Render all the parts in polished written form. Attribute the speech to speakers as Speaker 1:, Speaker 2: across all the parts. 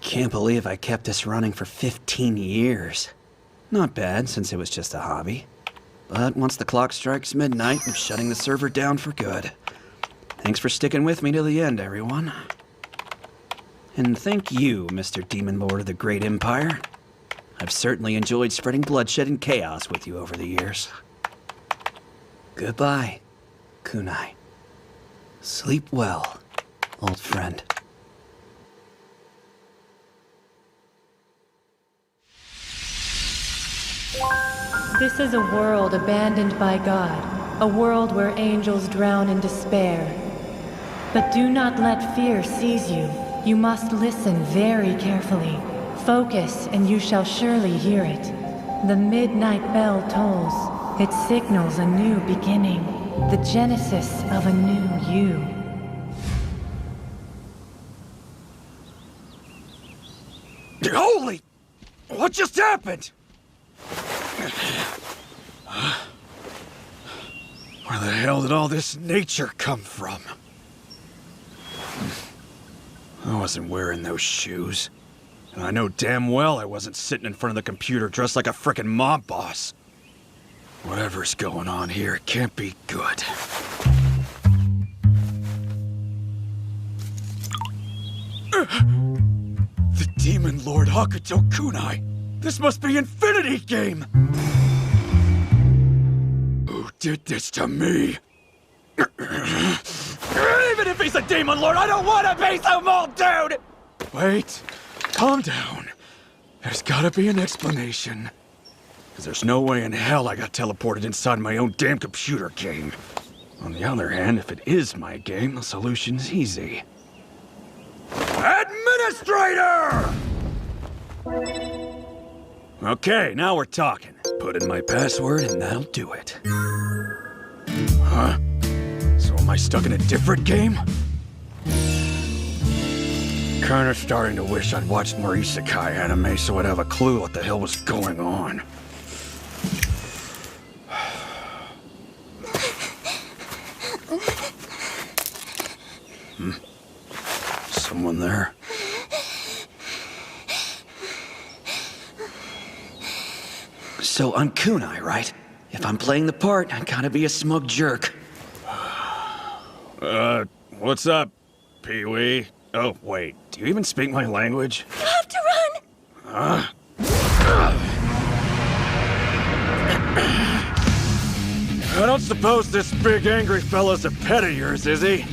Speaker 1: Can't believe I kept this running for 15 years. Not bad, since it was just a hobby. But once the clock strikes midnight, I'm shutting the server down for good. Thanks for sticking with me to the end, everyone. And thank you, Mr. Demon Lord of the Great Empire. I've certainly enjoyed spreading bloodshed and chaos with you over the years. Goodbye, Kunai. Sleep well, old friend.
Speaker 2: This is a world abandoned by God, a world where angels drown in despair. But do not let fear seize you. You must listen very carefully. Focus, and you shall surely hear it. The midnight bell tolls. It signals a new beginning, the genesis of a new you.
Speaker 1: Holy! What just happened? Where the hell did all this nature come from? I wasn't wearing those shoes. And I know damn well I wasn't sitting in front of the computer dressed like a frickin' mob boss. Whatever's going on here, it can't be good. The Demon Lord Hakuto Kunai! This must be Infinity Game! Who did this to me? Even if he's a Demon Lord, I don't want to be some old dude! Wait, calm down. There's gotta be an explanation. Because there's no way in hell I got teleported inside my own damn computer game. On the other hand, if it is my game, the solution's easy. Administrator! Okay, now we're talking. Put in my password and that'll do it. Huh? So am I stuck in a different game? Kinda starting to wish I'd watched more isekai anime so I'd have a clue what the hell was going on. Someone there? So I'm Kunai, right? If I'm playing the part, I gotta be a smug jerk. What's up, Pee-wee? Oh, wait, do you even speak my language?
Speaker 3: You have to run!
Speaker 1: I don't suppose this big angry fella's a pet of yours, is he?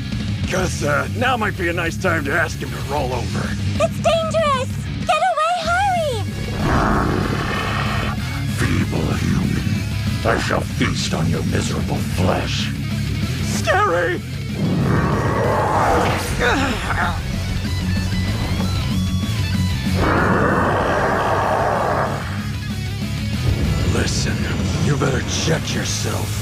Speaker 1: 'Cause, now might be a nice time to ask him to roll over.
Speaker 3: It's dangerous! Get away, hurry!
Speaker 4: Feeble human, I shall feast on your miserable flesh.
Speaker 1: Scary! Listen, you better check yourself.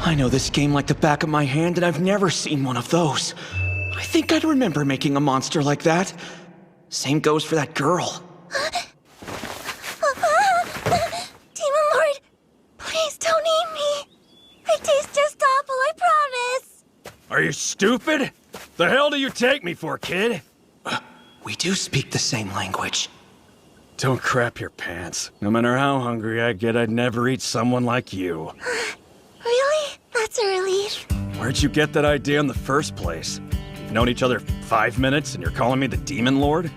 Speaker 1: I know this game like the back of my hand, and I've never seen one of those. I think I'd remember making a monster like that. Same goes for that girl.
Speaker 3: Demon Lord, please don't eat me. It tastes just awful, I promise.
Speaker 1: Are you stupid? The hell do you take me for, kid? We do speak the same language. Don't crap your pants. No matter how hungry I get, I'd never eat someone like you.
Speaker 3: Really? That's a relief.
Speaker 1: Where'd you get that idea in the first place? We've known each other 5 minutes and you're calling me the Demon Lord?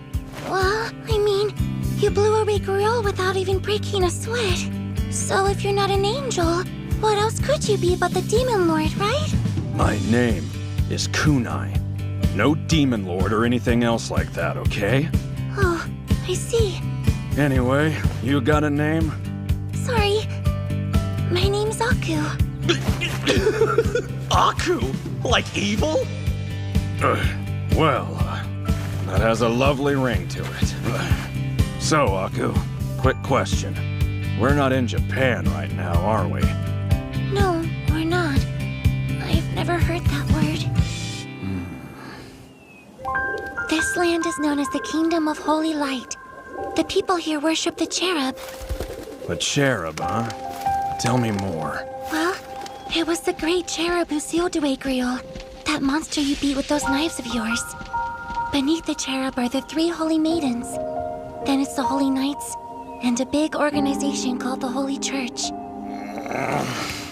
Speaker 3: Well, I mean, you blew away Grill without even breaking a sweat. So if you're not an angel, what else could you be but the Demon Lord, right?
Speaker 1: My name is Kunai. No Demon Lord or anything else like that, okay?
Speaker 3: Oh, I see.
Speaker 1: Anyway, you got a name?
Speaker 3: Sorry. My name's Aku.
Speaker 1: Aku? Like evil? That has a lovely ring to it. So, Aku, quick question. We're not in Japan right now, are we?
Speaker 3: No, we're not. I've never heard that word. This land is known as the Kingdom of Holy Light. The people here worship the cherub.
Speaker 1: The cherub, huh? Tell me more.
Speaker 3: Well, it was the great cherub who sealed away Griol, that monster you beat with those knives of yours. Beneath the cherub are the 3 holy maidens. Then it's the Holy Knights, and a big organization called the Holy Church.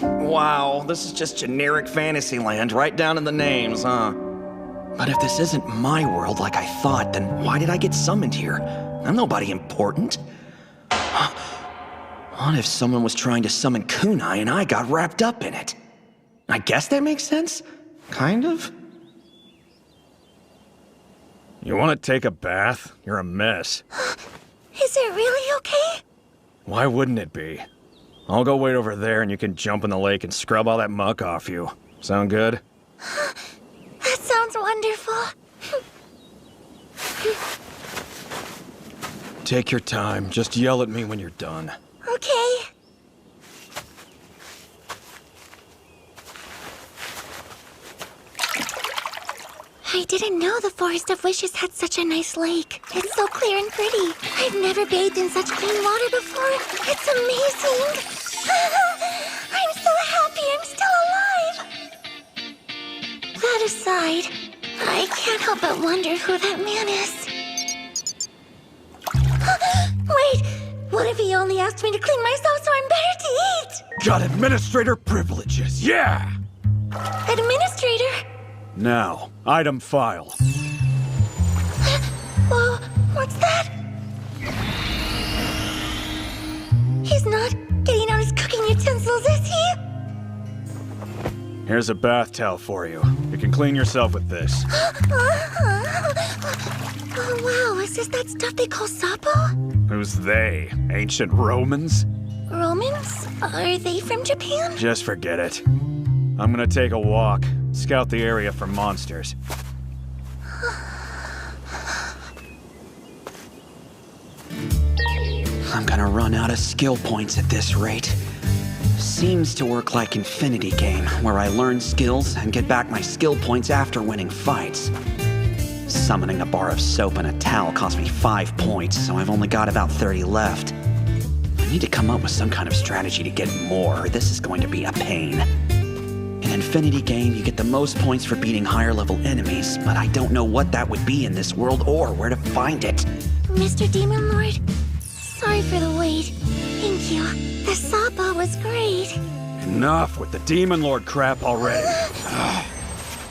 Speaker 1: Wow, this is just generic Fantasyland, right down in the names, huh? But if this isn't my world like I thought, then why did I get summoned here? I'm nobody important. What if someone was trying to summon Kunai and I got wrapped up in it? I guess that makes sense? Kind of? You want to take a bath? You're a mess.
Speaker 3: Is it really okay?
Speaker 1: Why wouldn't it be? I'll go wait over there and you can jump in the lake and scrub all that muck off you. Sound good?
Speaker 3: That sounds wonderful.
Speaker 1: Take your time. Just yell at me when you're done.
Speaker 3: Okay. I didn't know the Forest of Wishes had such a nice lake. It's so clear and pretty. I've never bathed in such clean water before. It's amazing. I'm so happy I'm still alive. That aside, I can't help but wonder who that man is. Wait, what if he only asked me to clean myself so I'm better to eat?
Speaker 1: Got administrator privileges, yeah!
Speaker 3: Administrator?
Speaker 1: Now, item file.
Speaker 3: Whoa, what's that? He's not getting out his cooking utensils, is he?
Speaker 1: Here's a bath towel for you. You can clean yourself with this.
Speaker 3: Oh, wow, is this that stuff they call Sapo?
Speaker 1: Who's they? Ancient Romans?
Speaker 3: Romans? Are they from Japan?
Speaker 1: Just forget it. I'm gonna take a walk, scout the area for monsters. I'm gonna run out of skill points at this rate. Seems to work like Infinity Game, where I learn skills and get back my skill points after winning fights. Summoning a bar of soap and a towel cost me 5 points, so I've only got about 30 left. I need to come up with some kind of strategy to get more, or this is going to be a pain. In Infinity Game, you get the most points for beating higher level enemies, but I don't know what that would be in this world or where to find it.
Speaker 3: Mr. Demon Lord, sorry for the wait. Thank you. The Sapo was great.
Speaker 1: Enough with the Demon Lord crap already.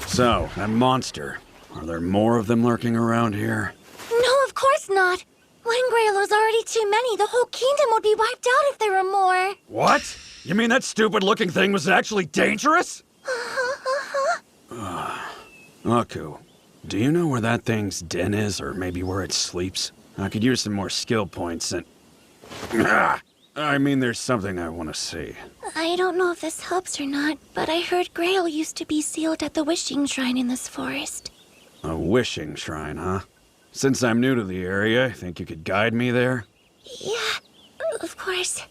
Speaker 1: So, that monster. Are there more of them lurking around here?
Speaker 3: No, of course not. When Graylo's already too many, the whole kingdom would be wiped out if there were more.
Speaker 1: What? You mean that stupid-looking thing was actually dangerous? Aku, do you know where that thing's den is, or maybe where it sleeps? I could use some more skill points and... I mean, there's something I want to see.
Speaker 3: I don't know if this helps or not, but I heard Grail used to be sealed at the wishing shrine in this forest.
Speaker 1: A wishing shrine, huh? Since I'm new to the area, I think you could guide me there?
Speaker 3: Yeah, of course.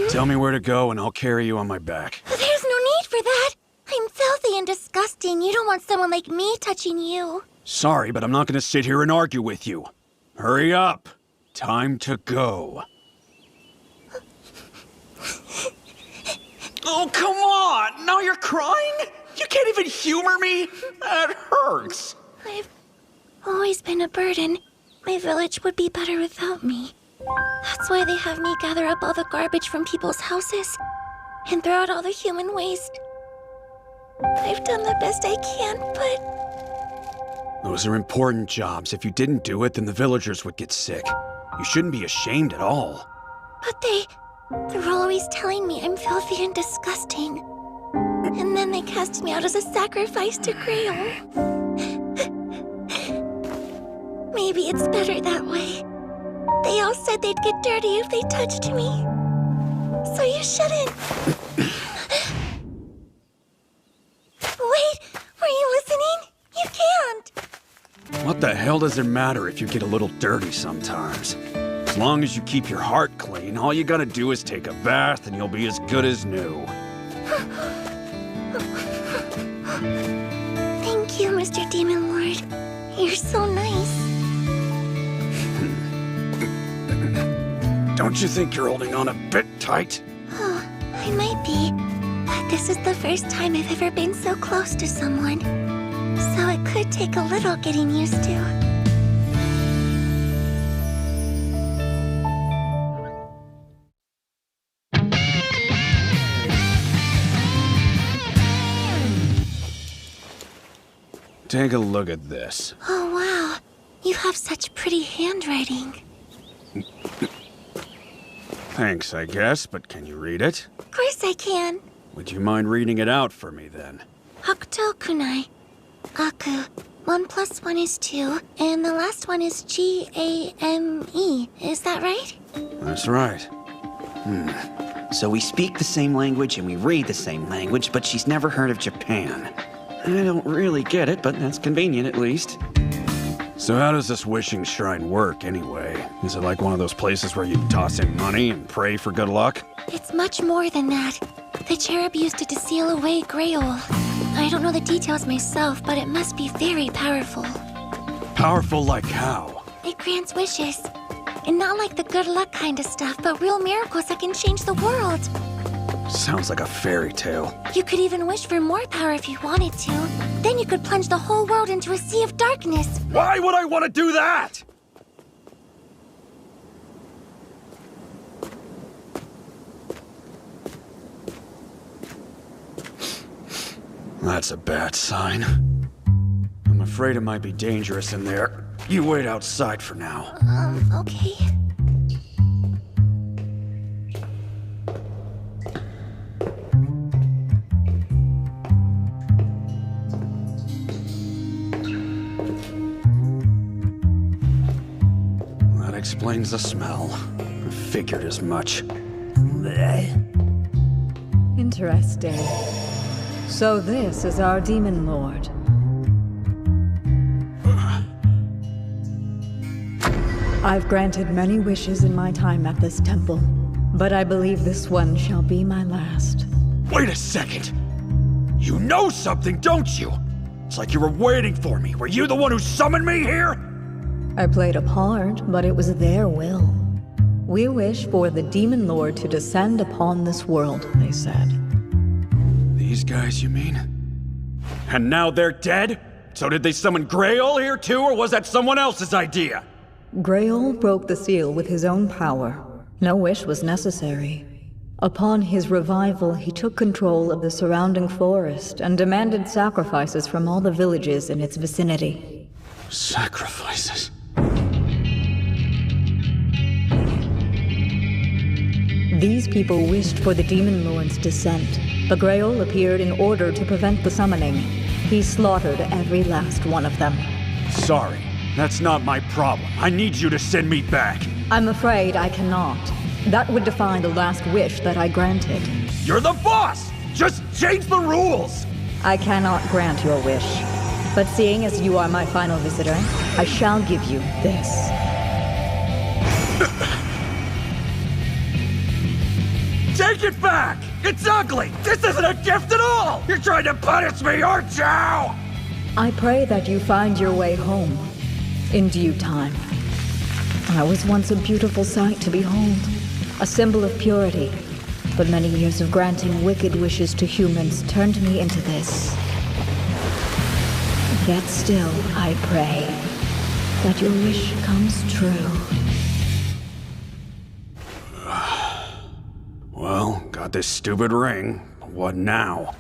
Speaker 1: Tell me where to go and I'll carry you on my back.
Speaker 3: There's no need for that. I'm filthy and disgusting. You don't want someone like me touching you.
Speaker 1: Sorry, but I'm not gonna sit here and argue with you. Hurry up. Time to go. Oh, come on! Now you're crying? You can't even humor me? That hurts.
Speaker 3: I've always been a burden. My village would be better without me. That's why they have me gather up all the garbage from people's houses and throw out all the human waste. I've done the best I can, but...
Speaker 1: Those are important jobs. If you didn't do it, then the villagers would get sick. You shouldn't be ashamed at all.
Speaker 3: But they're always telling me I'm filthy and disgusting. And then they cast me out as a sacrifice to Grail. Maybe it's better that way. They all said they'd get dirty if they touched me. So you shouldn't. Wait, were you listening? You can't.
Speaker 1: What the hell does it matter if you get a little dirty sometimes? As long as you keep your heart clean, all you gotta do is take a bath and you'll be as good as new.
Speaker 3: Thank you, Mr. Demon Lord. You're so nice.
Speaker 1: Don't you think you're holding on a bit tight?
Speaker 3: Oh, I might be. But this is the first time I've ever been so close to someone. So it could take a little getting used to.
Speaker 1: Take a look at this.
Speaker 3: Oh, wow. You have such pretty handwriting.
Speaker 1: Thanks, I guess, but can you read it?
Speaker 3: Of course I can.
Speaker 1: Would you mind reading it out for me, then?
Speaker 3: Hakuto kunai. Aku. 1 + 1 is 2, and the last one is G-A-M-E. Is that right?
Speaker 1: That's right. So we speak the same language and we read the same language, but she's never heard of Japan. I don't really get it, but that's convenient at least. So how does this wishing shrine work, anyway? Is it like one of those places where you toss in money and pray for good luck?
Speaker 3: It's much more than that. The cherub used it to seal away Grail. I don't know the details myself, but it must be very powerful.
Speaker 1: Powerful like how?
Speaker 3: It grants wishes. And not like the good luck kind of stuff, but real miracles that can change the world.
Speaker 1: Sounds like a fairy tale.
Speaker 3: You could even wish for more power if you wanted to. Then you could plunge the whole world into a sea of darkness.
Speaker 1: Why would I want to do that? That's a bad sign. I'm afraid it might be dangerous in there. You wait outside for now.
Speaker 3: Okay.
Speaker 1: That explains the smell. I figured as much.
Speaker 5: Interesting. So this is our demon lord. I've granted many wishes in my time at this temple, but I believe this one shall be my last.
Speaker 1: Wait a second! You know something, don't you? It's like you were waiting for me. Were you the one who summoned me here?
Speaker 5: I played a part, but it was their will. We wish for the demon lord to descend upon this world, they said.
Speaker 1: These guys, you mean? And now they're dead? So did they summon Grail here too, or was that someone else's idea?
Speaker 5: Grail broke the seal with his own power. No wish was necessary. Upon his revival, he took control of the surrounding forest and demanded sacrifices from all the villages in its vicinity.
Speaker 1: Sacrifices?
Speaker 5: These people wished for the Demon Lord's descent, but Grail appeared in order to prevent the summoning. He slaughtered every last one of them.
Speaker 1: Sorry, that's not my problem. I need you to send me back.
Speaker 5: I'm afraid I cannot. That would defy the last wish that I granted.
Speaker 1: You're the boss! Just change the rules!
Speaker 5: I cannot grant your wish. But seeing as you are my final visitor, I shall give you this.
Speaker 1: Take it back! It's ugly! This isn't a gift at all! You're trying to punish me, aren't you?
Speaker 5: I pray that you find your way home in due time. I was once a beautiful sight to behold, a symbol of purity, but many years of granting wicked wishes to humans turned me into this. Yet still, I pray that your wish comes true.
Speaker 1: Well, got this stupid ring. What now?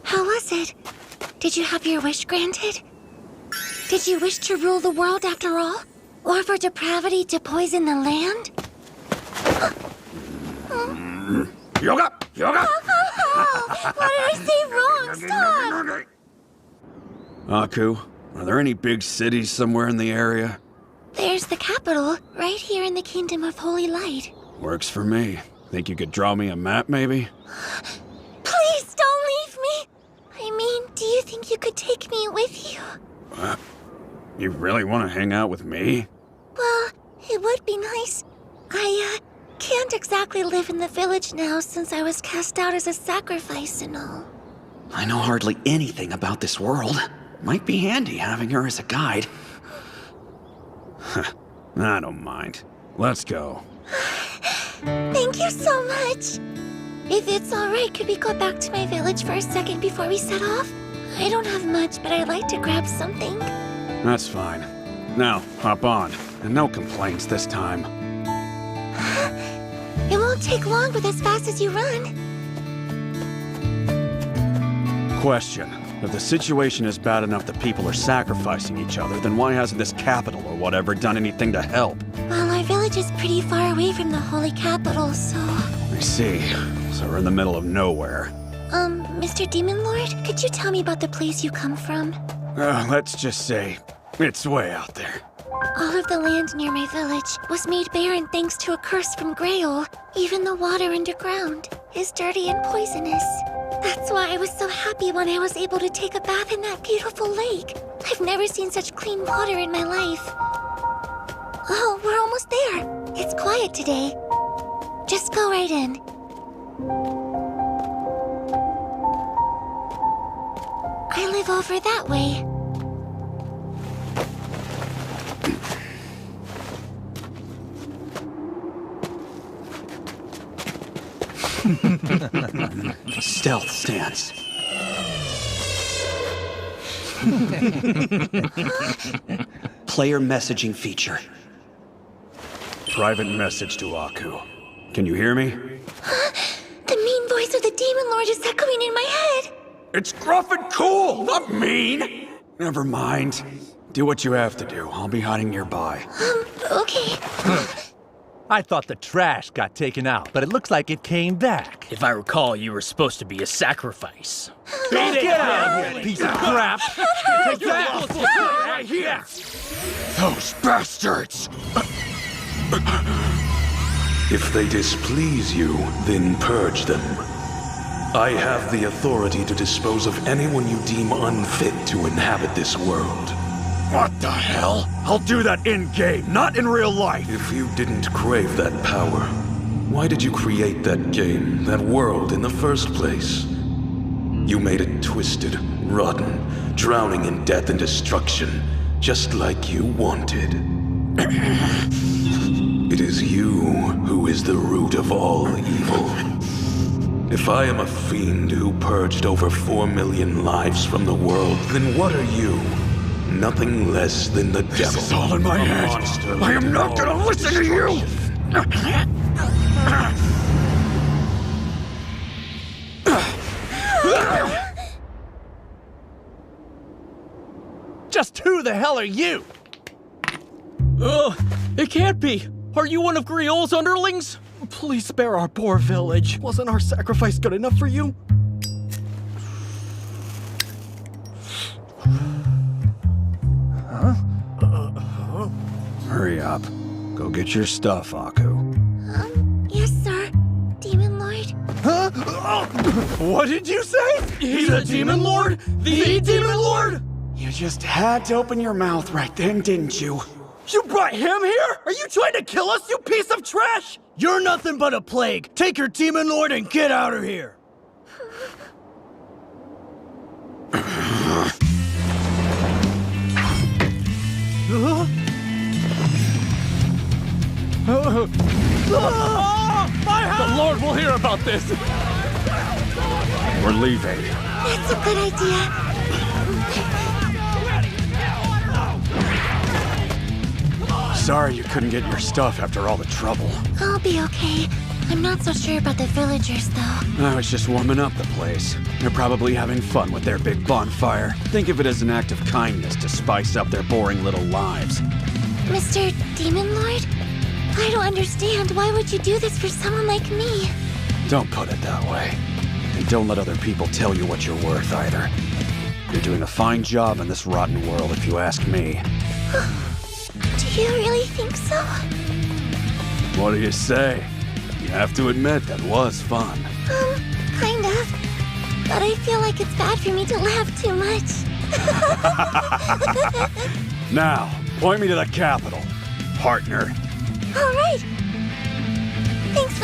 Speaker 3: How was it? Did you have your wish granted? Did you wish to rule the world after all? Or for depravity to poison the land?
Speaker 1: Yoga! Yoga!
Speaker 3: What did I say wrong? Stop!
Speaker 1: Aku, are there any big cities somewhere in the area?
Speaker 3: There's the capital, right here in the Kingdom of Holy Light.
Speaker 1: Works for me. Think you could draw me a map, maybe?
Speaker 3: Please don't leave me! I mean, do you think you could take me with you?
Speaker 1: What? You really want to hang out with me?
Speaker 3: Well, it would be nice. I can't can't exactly live in the village now since I was cast out as a sacrifice and all.
Speaker 1: I know hardly anything about this world. Might be handy having her as a guide. I don't mind. Let's go.
Speaker 3: Thank you so much. If it's alright, could we go back to my village for a second before we set off? I don't have much, but I'd like to grab something.
Speaker 1: That's fine. Now, hop on. And no complaints this time.
Speaker 3: It won't take long with as fast as you run.
Speaker 1: Question. If the situation is bad enough that people are sacrificing each other, then why hasn't this capital or whatever done anything to help?
Speaker 3: Well, our village is pretty far away from the holy capital, so...
Speaker 1: I see. So we're in the middle of nowhere.
Speaker 3: Mr. Demon Lord, could you tell me about the place you come from?
Speaker 1: Let's just say, it's way out there.
Speaker 3: All of the land near my village was made barren thanks to a curse from Grail. Even the water underground is dirty and poisonous. That's why I was so happy when I was able to take a bath in that beautiful lake. I've never seen such clean water in my life. Oh, we're almost there. It's quiet today. Just go right in. I live over that way.
Speaker 1: Stealth stance. Player messaging feature. Private message to Aku. Can you hear me?
Speaker 3: The mean voice of the Demon Lord is echoing in my head.
Speaker 1: It's gruff and cool, not mean! Never mind. Do what you have to do. I'll be hiding nearby.
Speaker 3: Okay.
Speaker 6: I thought the trash got taken out, but it looks like it came back.
Speaker 7: If I recall, you were supposed to be a sacrifice.
Speaker 6: Get out of here, piece of crap! Take that! Right here!
Speaker 4: Those bastards! If they displease you, then purge them. I have the authority to dispose of anyone you deem unfit to inhabit this world.
Speaker 1: What the hell? I'll do that in-game, not in real life!
Speaker 4: If you didn't crave that power, why did you create that game, that world in the first place? You made it twisted, rotten, drowning in death and destruction, just like you wanted. It is you who is the root of all evil. If I am a fiend who purged over 4 million lives from the world, then what are you? Nothing less than the devil.
Speaker 1: This is all in my head. I am not gonna listen to you!
Speaker 6: Just who the hell are you?
Speaker 7: It can't be! Are you one of Griol's underlings?
Speaker 8: Please spare our poor village. Wasn't our sacrifice good enough for you?
Speaker 1: Hurry up. Go get your stuff, Aku.
Speaker 3: Yes, sir. Demon Lord.
Speaker 6: What did you say?
Speaker 7: He's a Demon Lord? The Demon Lord?
Speaker 1: You just had to open your mouth right then, didn't you?
Speaker 8: You brought him here? Are you trying to kill us, you piece of trash? You're nothing but a plague. Take your Demon Lord and get out of here.
Speaker 7: The Lord will hear about this!
Speaker 1: We're leaving.
Speaker 3: That's a good idea.
Speaker 1: Sorry you couldn't get your stuff after all the trouble.
Speaker 3: I'll be okay. I'm not so sure about the villagers, though.
Speaker 1: I was just warming up the place. They're probably having fun with their big bonfire. Think of it as an act of kindness to spice up their boring little lives.
Speaker 3: Mr. Demon Lord? I don't understand. Why would you do this for someone like me?
Speaker 1: Don't put it that way. And don't let other people tell you what you're worth either. You're doing a fine job in this rotten world, if you ask me.
Speaker 3: Do you really think so?
Speaker 1: What do you say? You have to admit that was fun.
Speaker 3: Kind of. But I feel like it's bad for me to laugh too much.
Speaker 1: Now, point me to the capital, partner.
Speaker 3: All right. Thanks for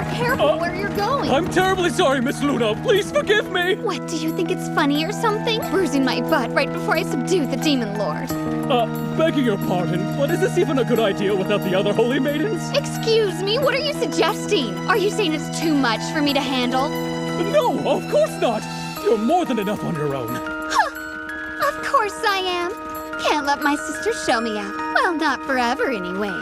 Speaker 9: more careful where you're going.
Speaker 7: I'm terribly sorry, Miss Luna. Please forgive me.
Speaker 9: What, do you think it's funny or something? Bruising my butt right before I subdue the Demon Lord.
Speaker 7: Begging your pardon, but is this even a good idea without the other holy maidens?
Speaker 9: Excuse me, what are you suggesting? Are you saying it's too much for me to handle?
Speaker 7: No, of course not. You're more than enough on your own.
Speaker 9: Of course I am. Can't let my sister show me up. Well, not forever anyway.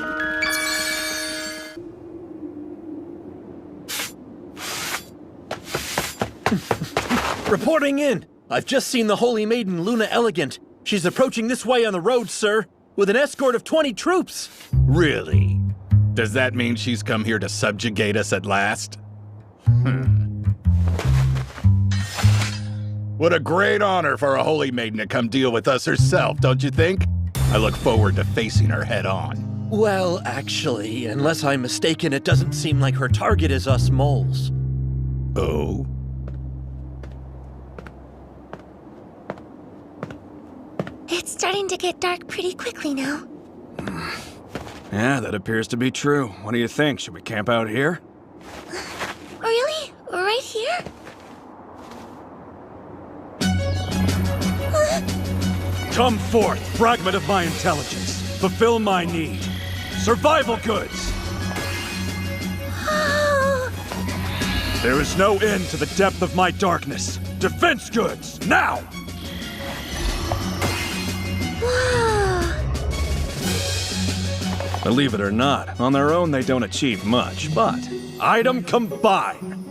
Speaker 8: Reporting in. I've just seen the Holy Maiden Luna Elegant. She's approaching this way on the road, sir, with an escort of 20 troops.
Speaker 10: Really? Does that mean she's come here to subjugate us at last? What a great honor for a holy maiden to come deal with us herself, don't you think? I look forward to facing her head on.
Speaker 8: Well, actually, unless I'm mistaken, it doesn't seem like her target is us moles.
Speaker 10: Oh?
Speaker 3: It's starting to get dark pretty quickly now.
Speaker 1: Yeah, that appears to be true. What do you think? Should we camp out here?
Speaker 3: Really? Right here?
Speaker 6: Come forth, fragment of my intelligence. Fulfill my need. Survival goods! There is no end to the depth of my darkness. Defense goods, now!
Speaker 3: Whoa.
Speaker 1: Believe it or not, on their own they don't achieve much, but...
Speaker 6: Item combine.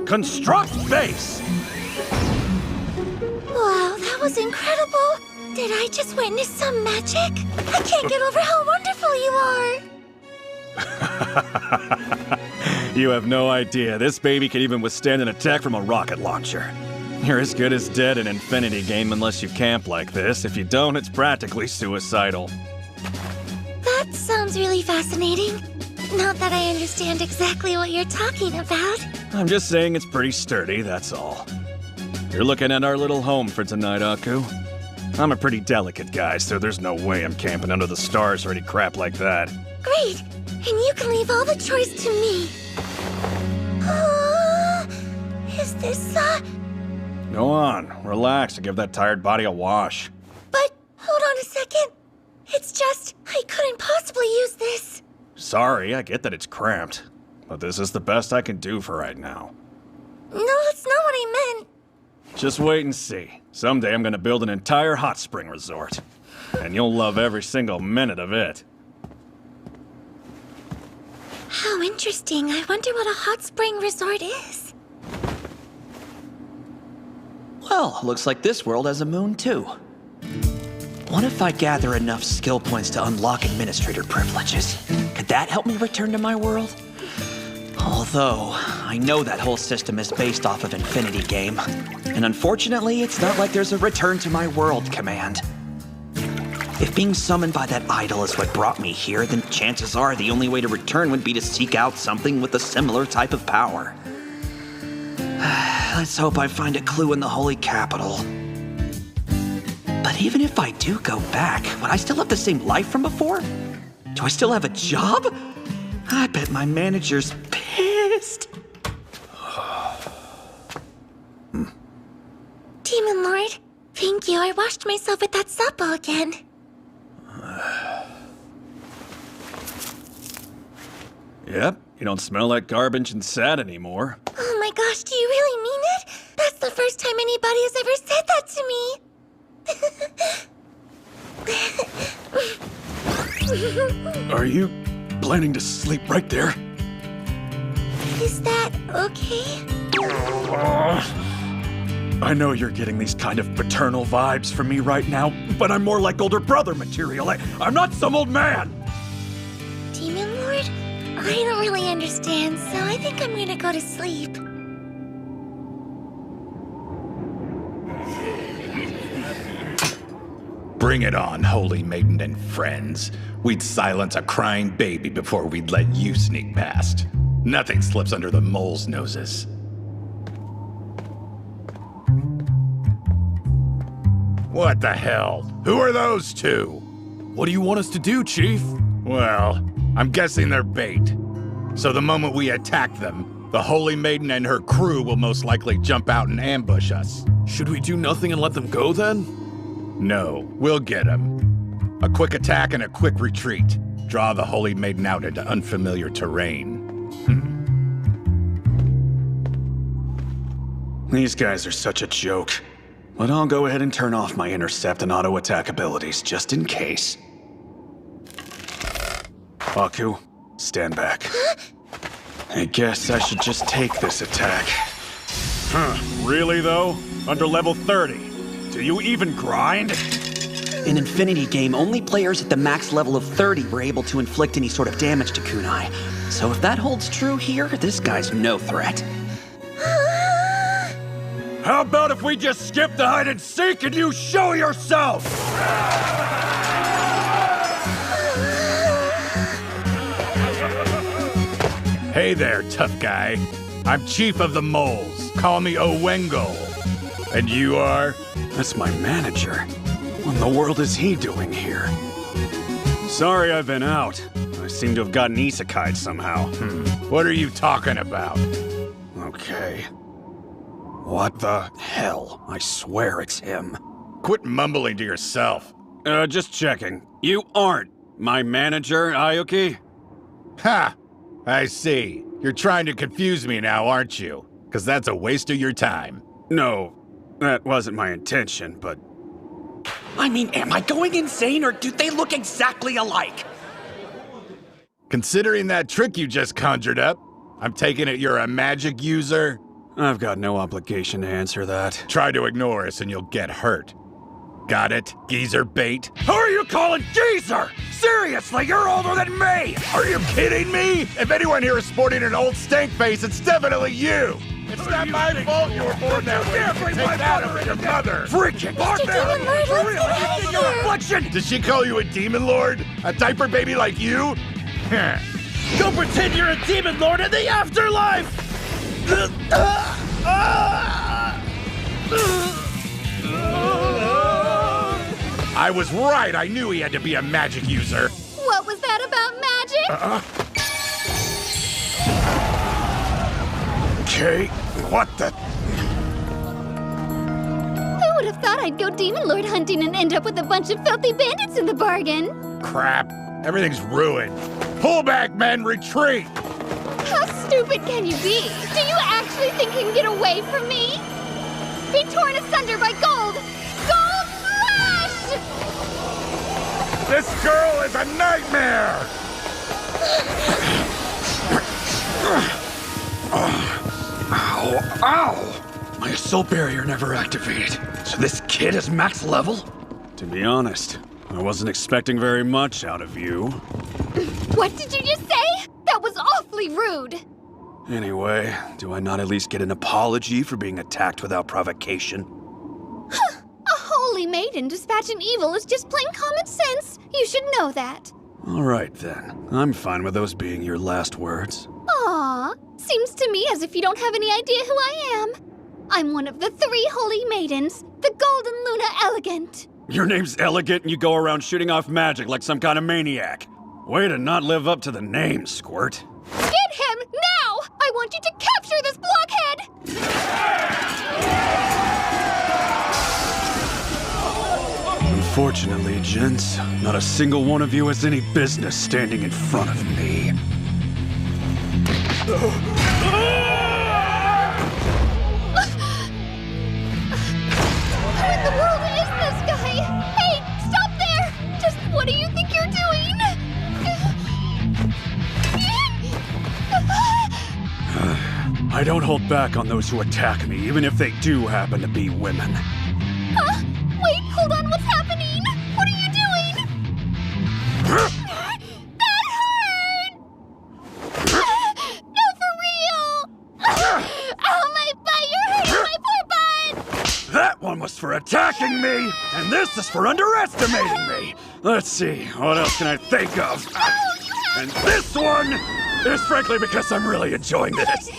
Speaker 6: Construct base!
Speaker 3: Wow, that was incredible! Did I just witness some magic? I can't get over how wonderful you are!
Speaker 1: You have no idea. This baby can even withstand an attack from a rocket launcher. You're as good as dead in Infinity Game unless you camp like this. If you don't, it's practically suicidal.
Speaker 3: That sounds really fascinating. Not that I understand exactly what you're talking about.
Speaker 1: I'm just saying it's pretty sturdy, that's all. You're looking at our little home for tonight, Aku. I'm a pretty delicate guy, so there's no way I'm camping under the stars or any crap like that.
Speaker 3: Great! And you can leave all the chores to me. Is this,
Speaker 1: Go on, relax and give that tired body a wash.
Speaker 3: But, hold on a second. It's just, I couldn't possibly use this.
Speaker 1: Sorry, I get that it's cramped. But this is the best I can do for right now.
Speaker 3: No, that's not what I meant.
Speaker 1: Just wait and see. Someday I'm gonna build an entire hot spring resort. And you'll love every single minute of it.
Speaker 3: How interesting. I wonder what a hot spring resort is.
Speaker 1: Well, looks like this world has a moon too. What if I gather enough skill points to unlock administrator privileges? Could that help me return to my world? Although, I know that whole system is based off of Infinity Game. And unfortunately, it's not like there's a return to my world command. If being summoned by that idol is what brought me here, then chances are the only way to return would be to seek out something with a similar type of power. Let's hope I find a clue in the Holy Capital. But even if I do go back, would I still have the same life from before? Do I still have a job? I bet my manager's pissed.
Speaker 3: Demon Lord, thank you. I washed myself with that suppo again.
Speaker 1: Yep, you don't smell like garbage and sad anymore.
Speaker 3: Oh my gosh, do you really mean it? That's the first time anybody has ever said that to me.
Speaker 6: Are you planning to sleep right there?
Speaker 3: Is that okay?
Speaker 6: I know you're getting these kind of paternal vibes from me right now, but I'm more like older brother material. I'm not some old man!
Speaker 3: Demon Lord? I don't really understand, so I think I'm gonna go to sleep.
Speaker 10: Bring it on, holy maiden and friends. We'd silence a crying baby before we'd let you sneak past. Nothing slips under the moles' noses. What the hell? Who are those two?
Speaker 6: What do you want us to do, Chief?
Speaker 10: Well, I'm guessing they're bait. So the moment we attack them, the Holy Maiden and her crew will most likely jump out and ambush us.
Speaker 6: Should we do nothing and let them go then?
Speaker 10: No, we'll get them. A quick attack and a quick retreat. Draw the Holy Maiden out into unfamiliar terrain.
Speaker 6: These guys are such a joke. But I'll go ahead and turn off my intercept and auto-attack abilities, just in case. Baku, stand back. I guess I should just take this attack. Really though? Under level 30? Do you even grind?
Speaker 1: In Infinity Game, only players at the max level of 30 were able to inflict any sort of damage to kunai. So if that holds true here, this guy's no threat.
Speaker 6: How about if we just skip the hide and seek and you show yourself?
Speaker 10: Hey there, tough guy. I'm Chief of the Moles. Call me Owengo. And you are?
Speaker 6: That's my manager. What in the world is he doing here? Sorry I've been out. I seem to have gotten isekai'd somehow.
Speaker 10: What are you talking about?
Speaker 6: Okay. What the hell? I swear it's him.
Speaker 10: Quit mumbling to yourself.
Speaker 6: Just checking. You aren't my manager, Ayuki?
Speaker 10: Ha! I see. You're trying to confuse me now, aren't you? Because that's a waste of your time.
Speaker 6: No, that wasn't my intention, but...
Speaker 1: I mean, am I going insane or do they look exactly alike?
Speaker 10: Considering that trick you just conjured up, I'm taking it you're a magic user?
Speaker 6: I've got no obligation to answer that.
Speaker 10: Try to ignore us and you'll get hurt. Got it, geezer bait?
Speaker 6: Who are you calling geezer? Seriously, you're older than me!
Speaker 10: Are you kidding me? If anyone here is sporting an old stank face, it's definitely you! It's not my fault you were born that way. You can take that over your mother.
Speaker 6: Freaking
Speaker 3: Mr. Demon Lord, let's get out of here!
Speaker 6: reflection!
Speaker 10: Did she call you a demon lord? A diaper baby like you?
Speaker 8: Go pretend you're a demon lord in the afterlife!
Speaker 10: I was right. I knew he had to be a magic user.
Speaker 9: What was that about magic?
Speaker 6: Okay, what the...
Speaker 9: Who would have thought I'd go demon lord hunting and end up with a bunch of filthy bandits in the bargain?
Speaker 10: Crap. Everything's ruined. Pull back, men. Retreat.
Speaker 9: How stupid can you be? Do you actually think you can get away from me? Be torn asunder by gold! Gold flash!
Speaker 10: This girl is a nightmare!
Speaker 6: Ow, ow! My assault barrier never activated. So this kid is max level? To be honest, I wasn't expecting very much out of you.
Speaker 9: What did you just say? That was awfully rude.
Speaker 6: Anyway, do I not at least get an apology for being attacked without provocation?
Speaker 9: A holy maiden dispatching evil is just plain common sense. You should know that.
Speaker 6: All right, then. I'm fine with those being your last words.
Speaker 9: Aw, seems to me as if you don't have any idea who I am. I'm one of the 3 holy maidens, the Golden Luna Elegant.
Speaker 6: Your name's Elegant and you go around shooting off magic like some kind of maniac. Way to not live up to the name, Squirt.
Speaker 9: Get him, now! I want you to capture this blockhead!
Speaker 6: Unfortunately, gents, not a single one of you has any business standing in front of me.
Speaker 9: Who in the world is this guy? Hey, stop there! Just what do you think you're doing?
Speaker 6: I don't hold back on those who attack me, even if they do happen to be women.
Speaker 9: Huh? Wait, hold on, what's happening? What are you doing? That hurt! No, for real! Oh, my butt, you're hurting my poor butt!
Speaker 6: That one was for attacking me, and this is for underestimating me. Let's see, what else can I think of? And this one is frankly because I'm really enjoying this.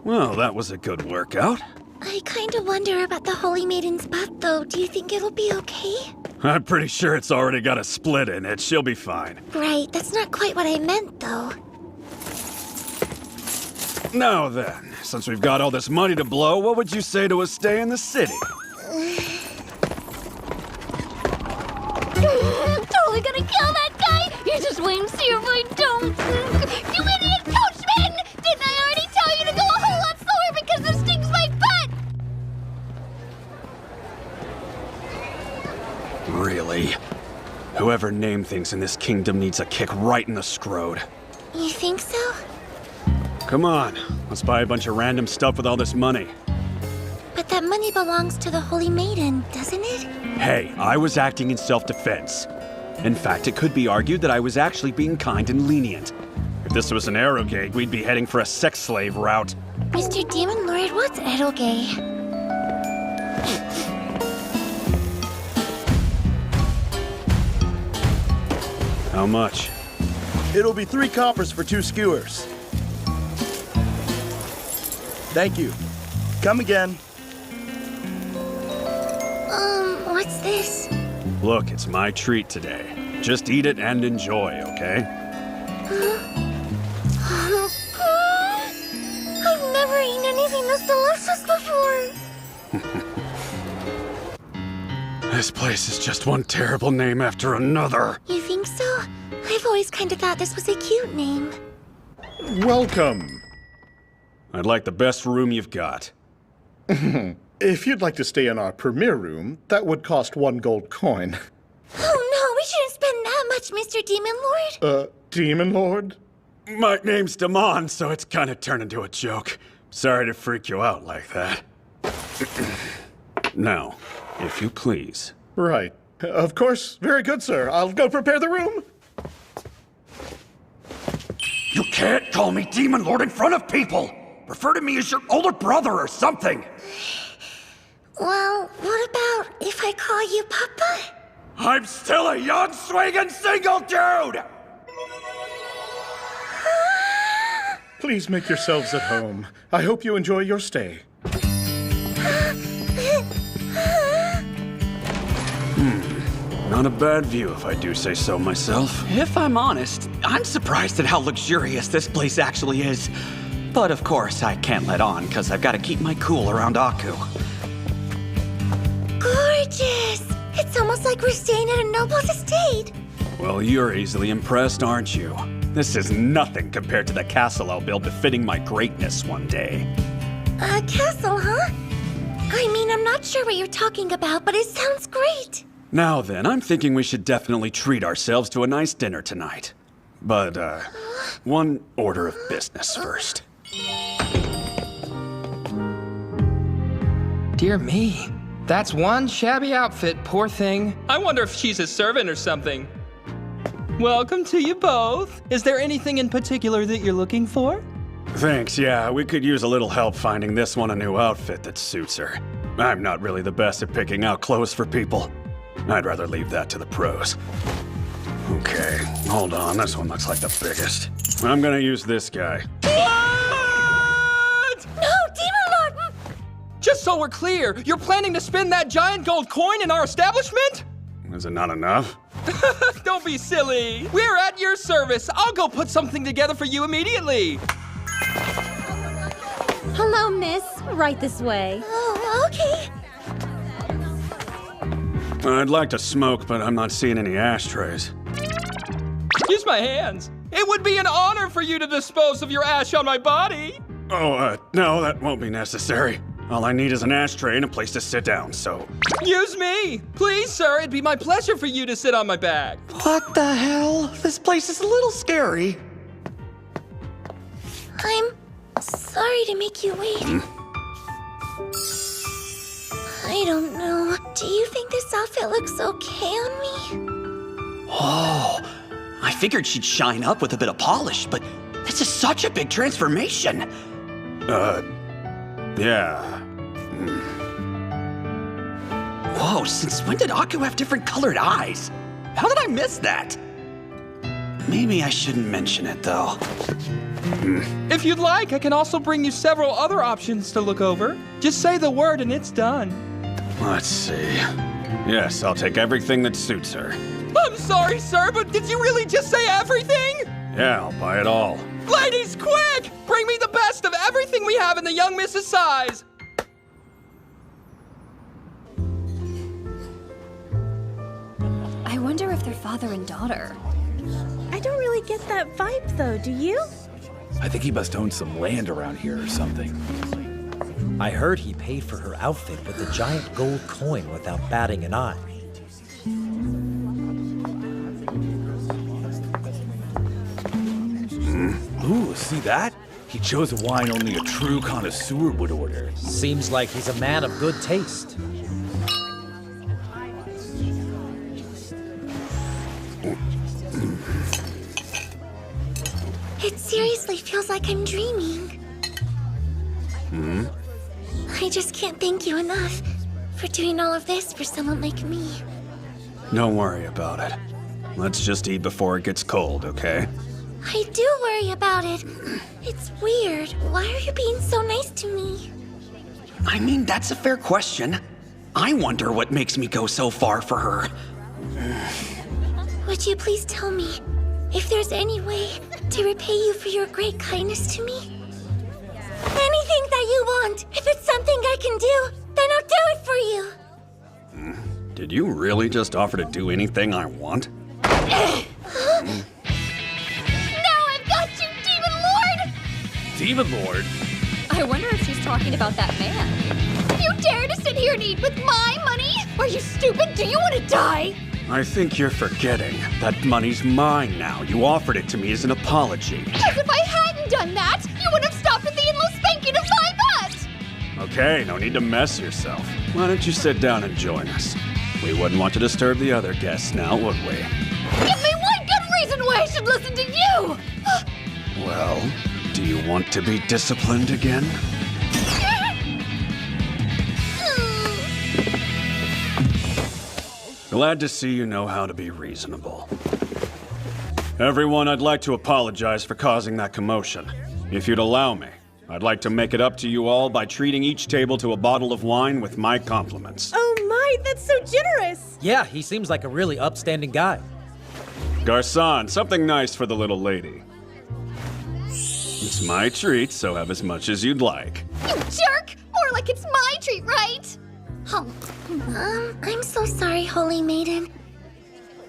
Speaker 6: Well, that was a good workout.
Speaker 3: I kind of wonder about the Holy Maiden's butt, though. Do you think it'll be okay?
Speaker 6: I'm pretty sure it's already got a split in it. She'll be fine.
Speaker 3: Right, that's not quite what I meant, though.
Speaker 6: Now then, since we've got all this money to blow, what would you say to a stay in the city?
Speaker 9: Totally gonna kill that guy! You just wait and see if I don't! You idiot coachman! Didn't I already tell you to go a whole lot slower because this stings my butt?
Speaker 6: Really? Whoever named things in this kingdom needs a kick right in the scrode.
Speaker 3: You think so?
Speaker 6: Come on, let's buy a bunch of random stuff with all this money.
Speaker 3: But that money belongs to the Holy Maiden, doesn't it?
Speaker 6: Hey, I was acting in self-defense. In fact, it could be argued that I was actually being kind and lenient. If this was an Arrowgate, we'd be heading for a sex slave route.
Speaker 3: Mr. Demon Lord, what's Arrowgate?
Speaker 6: How much?
Speaker 8: It'll be 3 coppers for 2 skewers. Thank you. Come again.
Speaker 3: What's this?
Speaker 6: Look, it's my treat today. Just eat it and enjoy, okay?
Speaker 3: Oh, God. I've never eaten anything this delicious before.
Speaker 6: This place is just one terrible name after another.
Speaker 3: You think so? I've always kind of thought this was a cute name.
Speaker 11: Welcome.
Speaker 6: I'd like the best room you've got.
Speaker 11: If you'd like to stay in our premier room, that would cost 1 gold coin.
Speaker 3: Oh no, we shouldn't spend that much, Mr. Demon Lord.
Speaker 11: Demon Lord?
Speaker 6: My name's Damon, so it's kind of turned into a joke. Sorry to freak you out like that. Now, if you please.
Speaker 11: Right. Of course. Very good, sir. I'll go prepare the room.
Speaker 6: You can't call me Demon Lord in front of people! Refer to me as your older brother or something!
Speaker 3: Well, what about if I call you Papa?
Speaker 6: I'm still a young, swinging, single dude!
Speaker 11: Please make yourselves at home. I hope you enjoy your stay.
Speaker 6: Not a bad view, if I do say so myself.
Speaker 1: If I'm honest, I'm surprised at how luxurious this place actually is. But of course, I can't let on, because I've got to keep my cool around Aku.
Speaker 3: Gorgeous! It's almost like we're staying at a noble's estate.
Speaker 6: Well, you're easily impressed, aren't you? This is nothing compared to the castle I'll build befitting my greatness one day.
Speaker 3: A castle, huh? I mean, I'm not sure what you're talking about, but it sounds great.
Speaker 6: Now then, I'm thinking we should definitely treat ourselves to a nice dinner tonight. But, one order of business first.
Speaker 12: Dear me. That's one shabby outfit, poor thing. I wonder if she's a servant or something. Welcome to you both. Is there anything in particular that you're looking for?
Speaker 6: Thanks, yeah, we could use a little help finding this one a new outfit that suits her. I'm not really the best at picking out clothes for people. I'd rather leave that to the pros. Okay, hold on, this one looks like the biggest. I'm gonna use this guy.
Speaker 12: What?
Speaker 3: No, Demon Lord!
Speaker 12: Just so we're clear, you're planning to spend that giant gold coin in our establishment?
Speaker 6: Is it not enough?
Speaker 12: Don't be silly. We're at your service. I'll go put something together for you immediately.
Speaker 13: Hello, miss. Right this way.
Speaker 3: Oh, okay.
Speaker 6: I'd like to smoke, but I'm not seeing any ashtrays.
Speaker 12: Use my hands. It would be an honor for you to dispose of your ash on my body.
Speaker 6: Oh, no, that won't be necessary. All I need is an ashtray and a place to sit down, so...
Speaker 12: Use me. Please, sir, it'd be my pleasure for you to sit on my back.
Speaker 1: What the hell? This place is a little scary.
Speaker 3: I'm sorry to make you wait. I don't know. Do you think this outfit looks okay on me?
Speaker 1: Oh, I figured she'd shine up with a bit of polish, but this is such a big transformation.
Speaker 6: Yeah.
Speaker 1: Whoa, since when did Aku have different colored eyes? How did I miss that? Maybe I shouldn't mention it, though.
Speaker 12: If you'd like, I can also bring you several other options to look over. Just say the word and it's done.
Speaker 6: Let's see. Yes, I'll take everything that suits her.
Speaker 12: I'm sorry, sir, but did you really just say everything?
Speaker 6: Yeah, I'll buy it all.
Speaker 12: Ladies, quick! Bring me the best of everything we have in the young Mrs. size.
Speaker 13: I wonder if they're father and daughter.
Speaker 14: I don't really get that vibe, though, do you?
Speaker 15: I think he must own some land around here or something.
Speaker 16: I heard he paid for her outfit with a giant gold coin without batting an eye.
Speaker 15: Ooh, see that? He chose a wine only a true connoisseur would order.
Speaker 16: Seems like he's a man of good taste.
Speaker 3: It seriously feels like I'm dreaming. I just can't thank you enough for doing all of this for someone like me.
Speaker 6: Don't worry about it. Let's just eat before it gets cold, okay?
Speaker 3: I do worry about it. It's weird. Why are you being so nice to me?
Speaker 1: I mean, that's a fair question. I wonder what makes me go so far for her.
Speaker 3: Would you please tell me if there's any way to repay you for your great kindness to me? Anything that you want. If it's something I can do, then I'll do it for you.
Speaker 6: Did you really just offer to do anything I want?
Speaker 9: Now I've got you, Demon Lord!
Speaker 15: Demon Lord?
Speaker 13: I wonder if she's talking about that man.
Speaker 9: You dare to sit here and eat with my money? Are you stupid? Do you want to die?
Speaker 6: I think you're forgetting that money's mine now. You offered it to me as an apology.
Speaker 9: Because if I hadn't done that, you would have stopped at the endless spanking of my butt!
Speaker 6: Okay, no need to mess yourself. Why don't you sit down and join us? We wouldn't want to disturb the other guests now, would we?
Speaker 9: Give me one good reason why I should listen to you!
Speaker 6: Well, do you want to be disciplined again? Glad to see you know how to be reasonable. Everyone, I'd like to apologize for causing that commotion. If you'd allow me, I'd like to make it up to you all by treating each table to a bottle of wine with my compliments.
Speaker 14: Oh my, that's so generous!
Speaker 16: Yeah, he seems like a really upstanding guy.
Speaker 6: Garçon, something nice for the little lady. It's my treat, so have as much as you'd like.
Speaker 9: You jerk! More like it's my treat, right?
Speaker 3: Oh, I'm so sorry, Holy Maiden.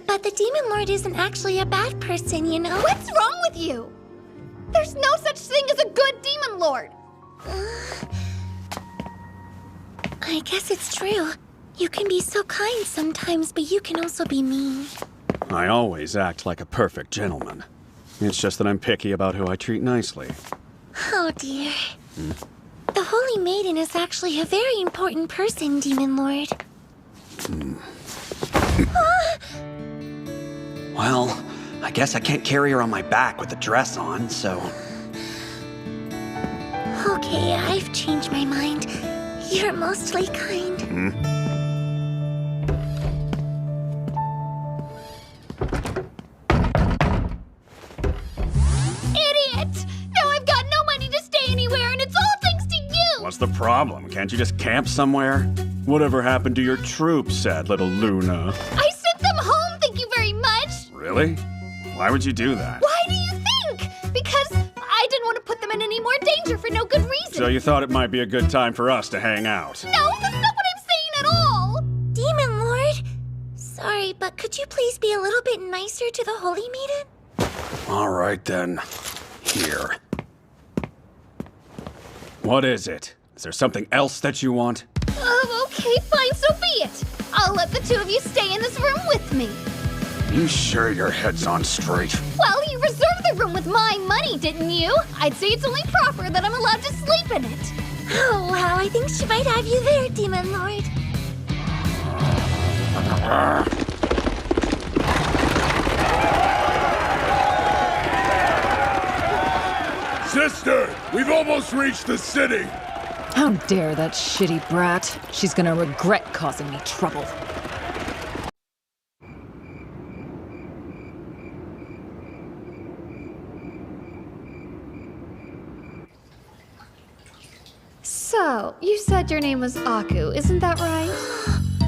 Speaker 3: But the Demon Lord isn't actually a bad person, you know?
Speaker 9: What's wrong with you? There's no such thing as a good Demon Lord!
Speaker 3: I guess it's true. You can be so kind sometimes, but you can also be mean.
Speaker 6: I always act like a perfect gentleman. It's just that I'm picky about who I treat nicely.
Speaker 3: Oh dear. The Holy Maiden is actually a very important person, Demon Lord.
Speaker 1: Well, I guess I can't carry her on my back with a dress on, so...
Speaker 3: Okay, I've changed my mind. You're mostly kind.
Speaker 9: Idiot! Now I've got no money to stay anywhere, and it's all thanks to you!
Speaker 6: What's the problem? Can't you just camp somewhere? Whatever happened to your troops, sad little Luna?
Speaker 9: I sent them home, thank you very much!
Speaker 6: Really? Why would you do that?
Speaker 9: Why do you think? Because I didn't want to put them in any more danger for no good reason.
Speaker 6: So you thought it might be a good time for us to hang out?
Speaker 9: No, that's not what I'm saying at all!
Speaker 3: Demon Lord? Sorry, but could you please be a little bit nicer to the Holy Maiden?
Speaker 6: All right then. Here. What is it? Is there something else that you want?
Speaker 9: Okay, fine, so be it. I'll let the two of you stay in this room with me.
Speaker 6: You sure your head's on straight?
Speaker 9: Well, you reserved the room with my money, didn't you? I'd say it's only proper that I'm allowed to sleep in it.
Speaker 3: Oh, wow, I think she might have you there, Demon Lord.
Speaker 17: Sister, we've almost reached the city.
Speaker 5: How dare that shitty brat. She's gonna regret causing me trouble.
Speaker 9: So, you said your name was Aku, isn't that right?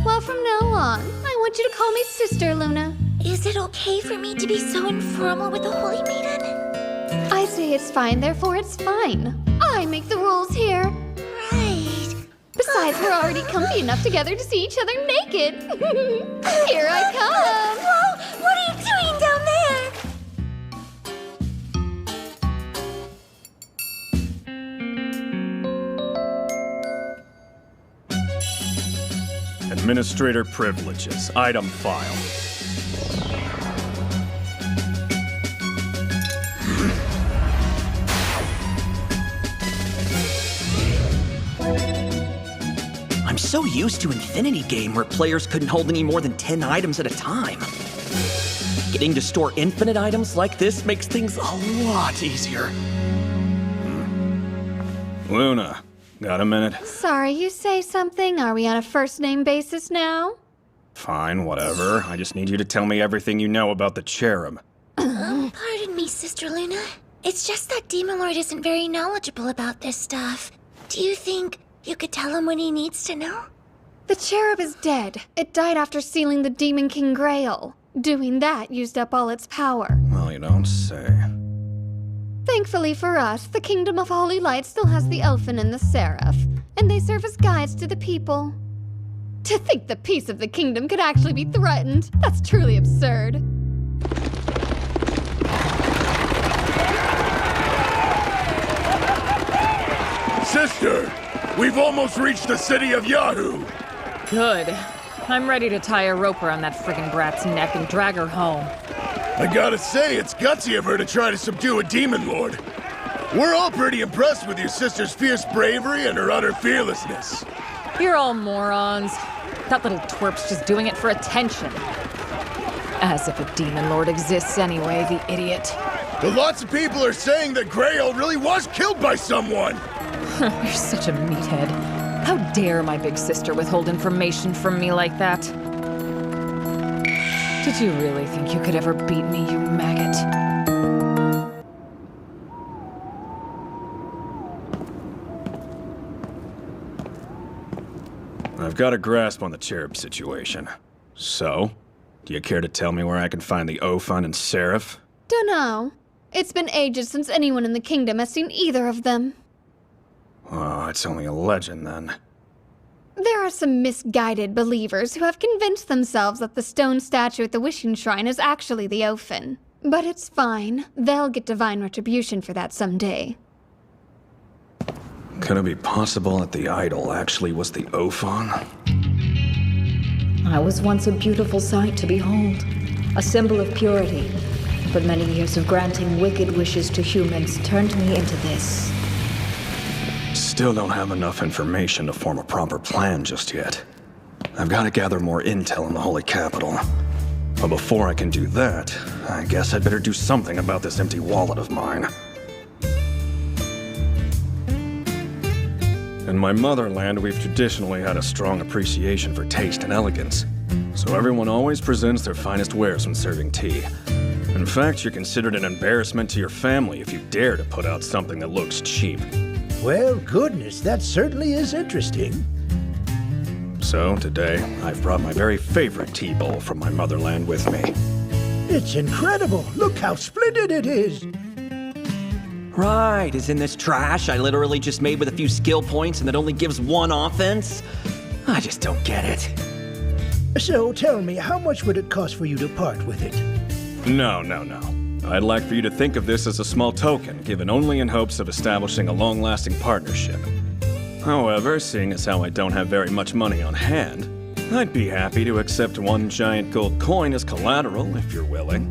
Speaker 9: Well, from now on, I want you to call me Sister Luna.
Speaker 3: Is it okay for me to be so informal with the Holy Maiden?
Speaker 9: I say it's fine, therefore it's fine. I make the rules here.
Speaker 3: Right.
Speaker 9: Besides, we're already comfy enough together to see each other naked. Here I come.
Speaker 3: Whoa! What are you doing down there?
Speaker 6: Administrator privileges. Item file.
Speaker 1: I'm so used to Infinity Game where players couldn't hold any more than 10 items at a time. Getting to store infinite items like this makes things a lot easier.
Speaker 6: Luna, got a minute?
Speaker 9: Sorry, you say something? Are we on a first-name basis now?
Speaker 6: Fine, whatever. I just need you to tell me everything you know about the cherub.
Speaker 3: Pardon me, Sister Luna. It's just that Demon Lord isn't very knowledgeable about this stuff. Do you think you could tell him what he needs to know?
Speaker 9: The cherub is dead. It died after sealing the Demon King Grail. Doing that used up all its power.
Speaker 6: Well, you don't say.
Speaker 9: Thankfully for us, the Kingdom of Holy Light still has the Elfin and the Seraph, and they serve as guides to the people. To think the peace of the kingdom could actually be threatened, that's truly absurd.
Speaker 17: Sister, we've almost reached the city of Yahoo!
Speaker 18: Good. I'm ready to tie a rope around that friggin' brat's neck and drag her home.
Speaker 17: I gotta say, it's gutsy of her to try to subdue a demon lord. We're all pretty impressed with your sister's fierce bravery and her utter fearlessness.
Speaker 18: You're all morons. That little twerp's just doing it for attention. As if a demon lord exists anyway, the idiot.
Speaker 17: But lots of people are saying that Grail really was killed by someone.
Speaker 18: You're such a meathead. How dare my big sister withhold information from me like that? Did you really think you could ever beat me, you maggot?
Speaker 6: I've got a grasp on the cherub situation. So, do you care to tell me where I can find the Ophun and Seraph?
Speaker 9: Dunno. It's been ages since anyone in the kingdom has seen either of them.
Speaker 6: Oh, it's only a legend then.
Speaker 9: There are some misguided believers who have convinced themselves that the stone statue at the Wishing Shrine is actually the Ophun. But it's fine. They'll get divine retribution for that someday.
Speaker 6: Could it be possible that the idol actually was the Ophun?
Speaker 5: I was once a beautiful sight to behold, a symbol of purity. But many years of granting wicked wishes to humans turned me into this.
Speaker 6: Still don't have enough information to form a proper plan just yet. I've got to gather more intel in the Holy Capital. But before I can do that, I guess I'd better do something about this empty wallet of mine. In my motherland, we've traditionally had a strong appreciation for taste and elegance. So everyone always presents their finest wares when serving tea. In fact, you're considered an embarrassment to your family if you dare to put out something that looks cheap.
Speaker 19: Well, goodness, that certainly is interesting.
Speaker 6: So, today, I've brought my very favorite tea bowl from my motherland with me.
Speaker 19: It's incredible! Look how splendid it is!
Speaker 1: Right, isn't this trash I literally just made with a few skill points and that only gives one offense? I just don't get it.
Speaker 19: So, tell me, how much would it cost for you to part with it?
Speaker 6: No. I'd like for you to think of this as a small token, given only in hopes of establishing a long-lasting partnership. However, seeing as how I don't have very much money on hand, I'd be happy to accept one giant gold coin as collateral, if you're willing.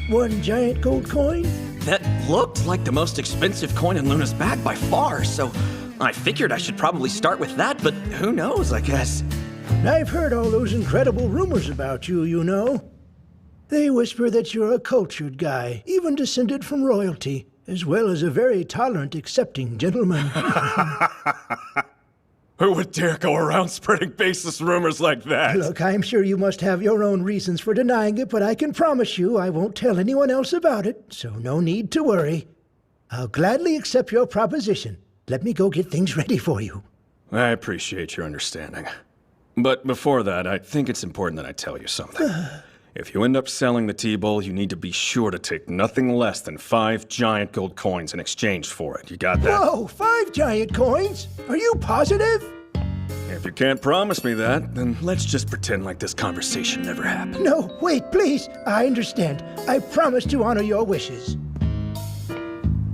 Speaker 19: One giant gold coin?
Speaker 1: That looked like the most expensive coin in Luna's bag by far, so I figured I should probably start with that, but who knows, I guess.
Speaker 19: I've heard all those incredible rumors about you, you know. They whisper that you're a cultured guy, even descended from royalty, as well as a very tolerant, accepting gentleman.
Speaker 6: Who would dare go around spreading baseless rumors like that?
Speaker 19: Look, I'm sure you must have your own reasons for denying it, but I can promise you I won't tell anyone else about it, so no need to worry. I'll gladly accept your proposition, Let me go get things ready for you.
Speaker 6: I appreciate your understanding. But before that, I think it's important that I tell you something. If you end up selling the T-Bowl, you need to be sure to take nothing less than 5 giant gold coins in exchange for it. You got that?
Speaker 19: Whoa, 5 giant coins? Are you positive?
Speaker 6: If you can't promise me that, then let's just pretend like this conversation never happened.
Speaker 19: No, wait, please. I understand. I promise to honor your wishes.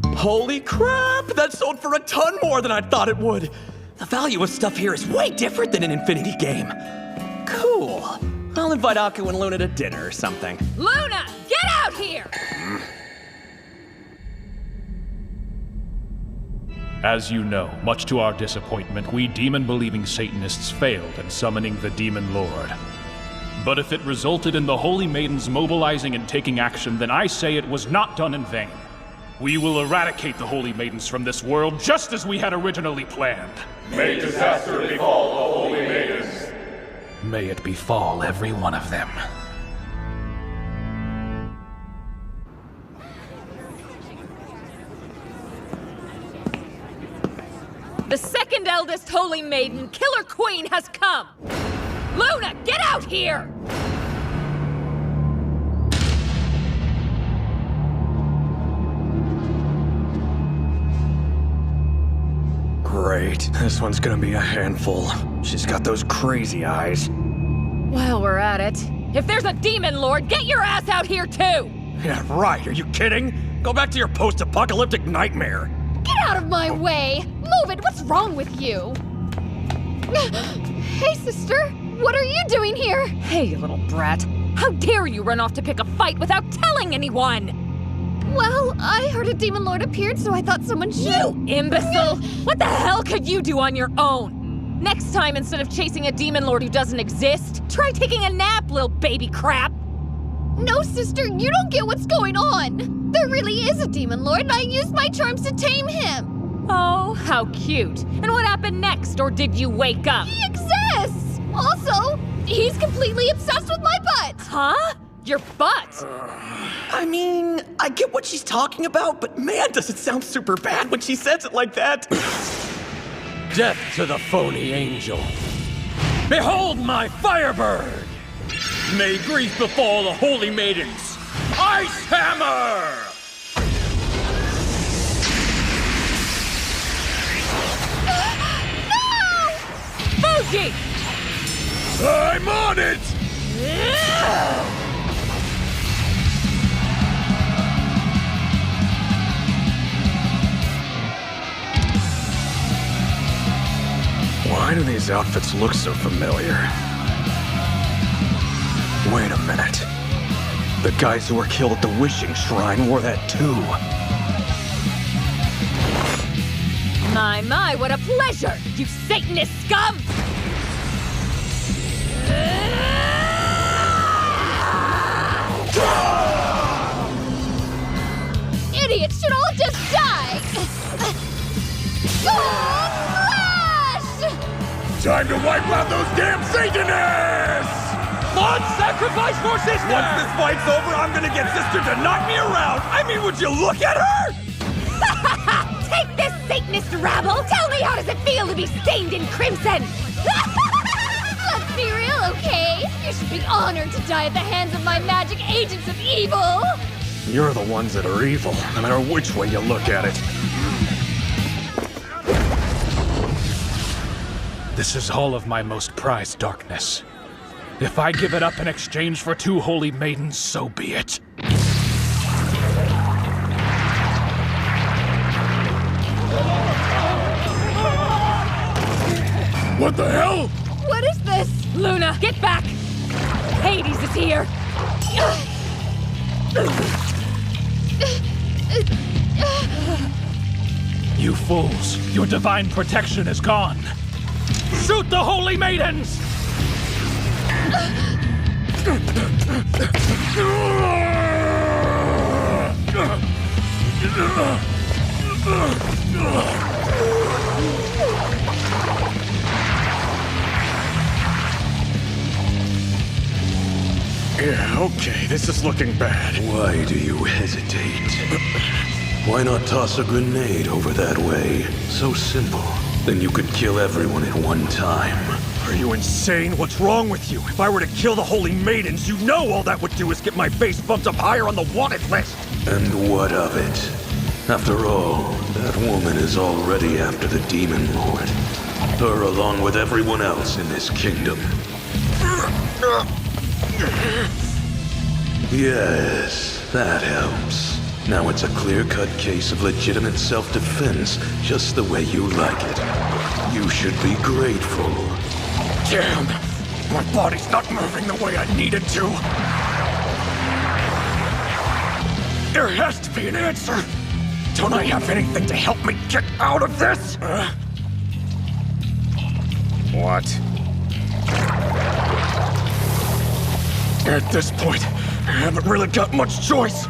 Speaker 1: Holy crap! That sold for a ton more than I thought it would. The value of stuff here is way different than an Infinity game. Cool. I'll invite Aku and Luna to dinner or something.
Speaker 18: Luna, get out here!
Speaker 20: As you know, much to our disappointment, we demon-believing Satanists failed in summoning the Demon Lord. But if it resulted in the Holy Maidens mobilizing and taking action, then I say it was not done in vain. We will eradicate the Holy Maidens from this world just as we had originally planned.
Speaker 21: May disaster befall the Holy Maidens.
Speaker 20: May it befall every one of them.
Speaker 18: The second eldest Holy Maiden, Killer Queen, has come! Luna, get out here!
Speaker 6: Great. This one's gonna be a handful. She's got those crazy eyes.
Speaker 18: While we're at it, if there's a Demon Lord, get your ass out here too!
Speaker 6: Yeah, right. Are you kidding? Go back to your post-apocalyptic nightmare.
Speaker 9: Get out of my way! Move it! What's wrong with you? Hey, sister! What are you doing here?
Speaker 18: Hey, you little brat. How dare you run off to pick a fight without telling anyone?
Speaker 9: Well, I heard a Demon Lord appeared, so I thought someone should...
Speaker 18: You imbecile! What the hell could you do on your own? Next time, instead of chasing a Demon Lord who doesn't exist, try taking a nap, little baby crap!
Speaker 9: No, sister, you don't get what's going on! There really is a Demon Lord, and I used my charms to tame him!
Speaker 18: Oh, how cute. And what happened next, or did you wake up?
Speaker 9: He exists! Also, he's completely obsessed with my butt!
Speaker 18: Huh? Your butt?
Speaker 1: I mean, I get what she's talking about, but man, does it sound super bad when she says it like that.
Speaker 22: Death to the phony angel. Behold my Firebird! May grief befall the Holy Maidens. Ice Hammer!
Speaker 9: No!
Speaker 18: Fuji!
Speaker 17: I'm on it!
Speaker 6: Why do these outfits look so familiar? Wait a minute. The guys who were killed at the Wishing Shrine wore that too.
Speaker 18: My, what a pleasure, you Satanist scum!
Speaker 9: Idiots should all just die! Gold Flash!
Speaker 17: Time to wipe out those damn Satanists!
Speaker 22: Blood sacrifice for sister!
Speaker 15: Once this fight's over, I'm gonna get sister to knock me around! I mean, would you look at her?
Speaker 18: Take this, Satanist rabble! Tell me, how does it feel to be stained in crimson?
Speaker 9: Let's be real, okay? You should be honored to die at the hands of my magic agents of evil!
Speaker 6: You're the ones that are evil, no matter which way you look at it.
Speaker 20: This is all of my most prized darkness. If I give it up in exchange for 2 holy maidens, so be it.
Speaker 17: What the hell?
Speaker 9: What is this?
Speaker 18: Luna, get back! Hades is here!
Speaker 20: You fools, your divine protection is gone. Shoot the holy maidens!
Speaker 6: Yeah, okay, this is looking bad.
Speaker 4: Why do you hesitate? Why not toss a grenade over that way? So simple. Then you could kill everyone at one time.
Speaker 6: Are you insane? What's wrong with you? If I were to kill the Holy Maidens, you know all that would do is get my face bumped up higher on the wanted list.
Speaker 4: And what of it? After all, that woman is already after the Demon Lord. Her along with everyone else in this kingdom. Yes, that helps. Now it's a clear-cut case of legitimate self-defense, just the way you like it. You should be grateful.
Speaker 6: Damn! My body's not moving the way I need it to. There has to be an answer. Don't I have anything to help me get out of this? What? At this point, I haven't really got much choice.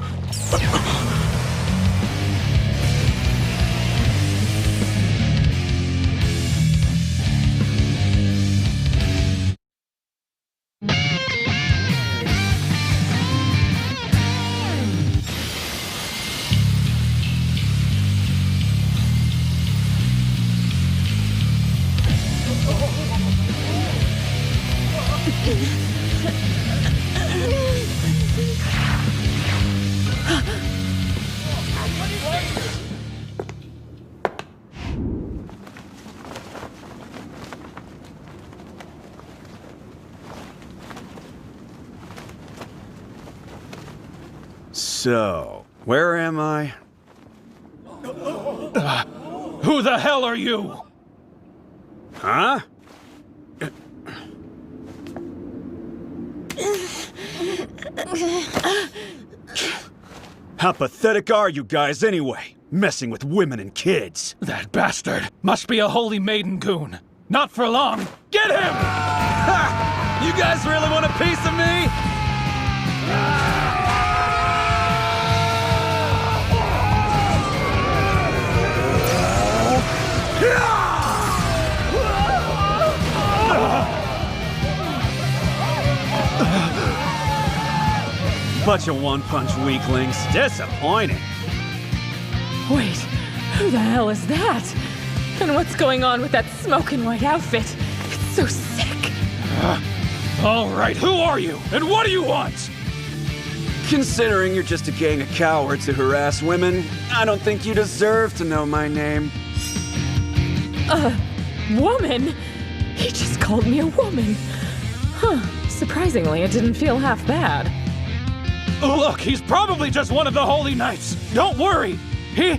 Speaker 1: So, where am I?
Speaker 20: Who the hell are you?
Speaker 1: Huh? How pathetic are you guys anyway? Messing with women and kids.
Speaker 20: That bastard must be a Holy Maiden goon. Not for long. Get him!
Speaker 1: Ha! You guys really want a piece of me? Bunch of one-punch weaklings. Disappointing.
Speaker 18: Wait, who the hell is that? And what's going on with that smoking white outfit? It's so sick.
Speaker 20: All right, who are you? And what do you want?
Speaker 1: Considering you're just a gang of cowards who harass women, I don't think you deserve to know my name.
Speaker 18: Woman? He just called me a woman. Huh, surprisingly, it didn't feel half bad.
Speaker 20: Look, he's probably just one of the Holy Knights. Don't worry. He...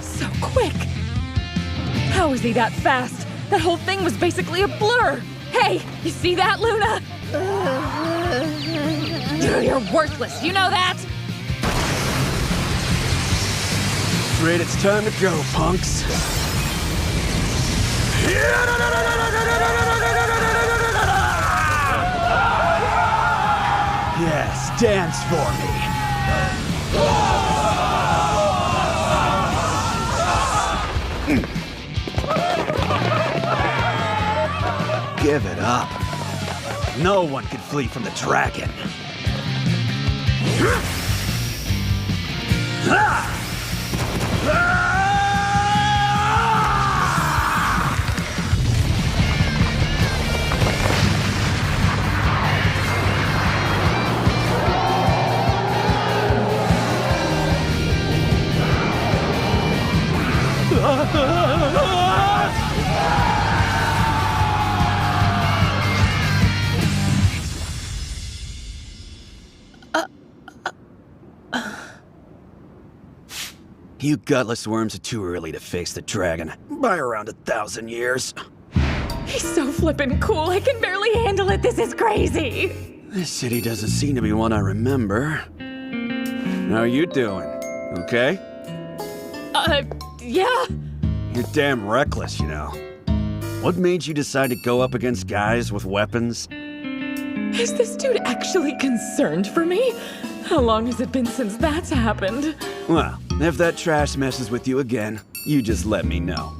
Speaker 18: So quick. How is he that fast? That whole thing was basically a blur. Hey, you see that, Luna? You're worthless, you know that?
Speaker 1: Afraid it's time to go, punks. Yes, dance for me. Give it up. No one can flee from the dragon. You gutless worms are too early to face the dragon. By around 1,000 years.
Speaker 18: He's so flippin' cool, I can barely handle it. This is crazy.
Speaker 1: This city doesn't seem to be one I remember. How you doing? Okay?
Speaker 18: Yeah.
Speaker 1: You're damn reckless, you know. What made you decide to go up against guys with weapons?
Speaker 18: Is this dude actually concerned for me? How long has it been since that's happened?
Speaker 1: Well, if that trash messes with you again, you just let me know.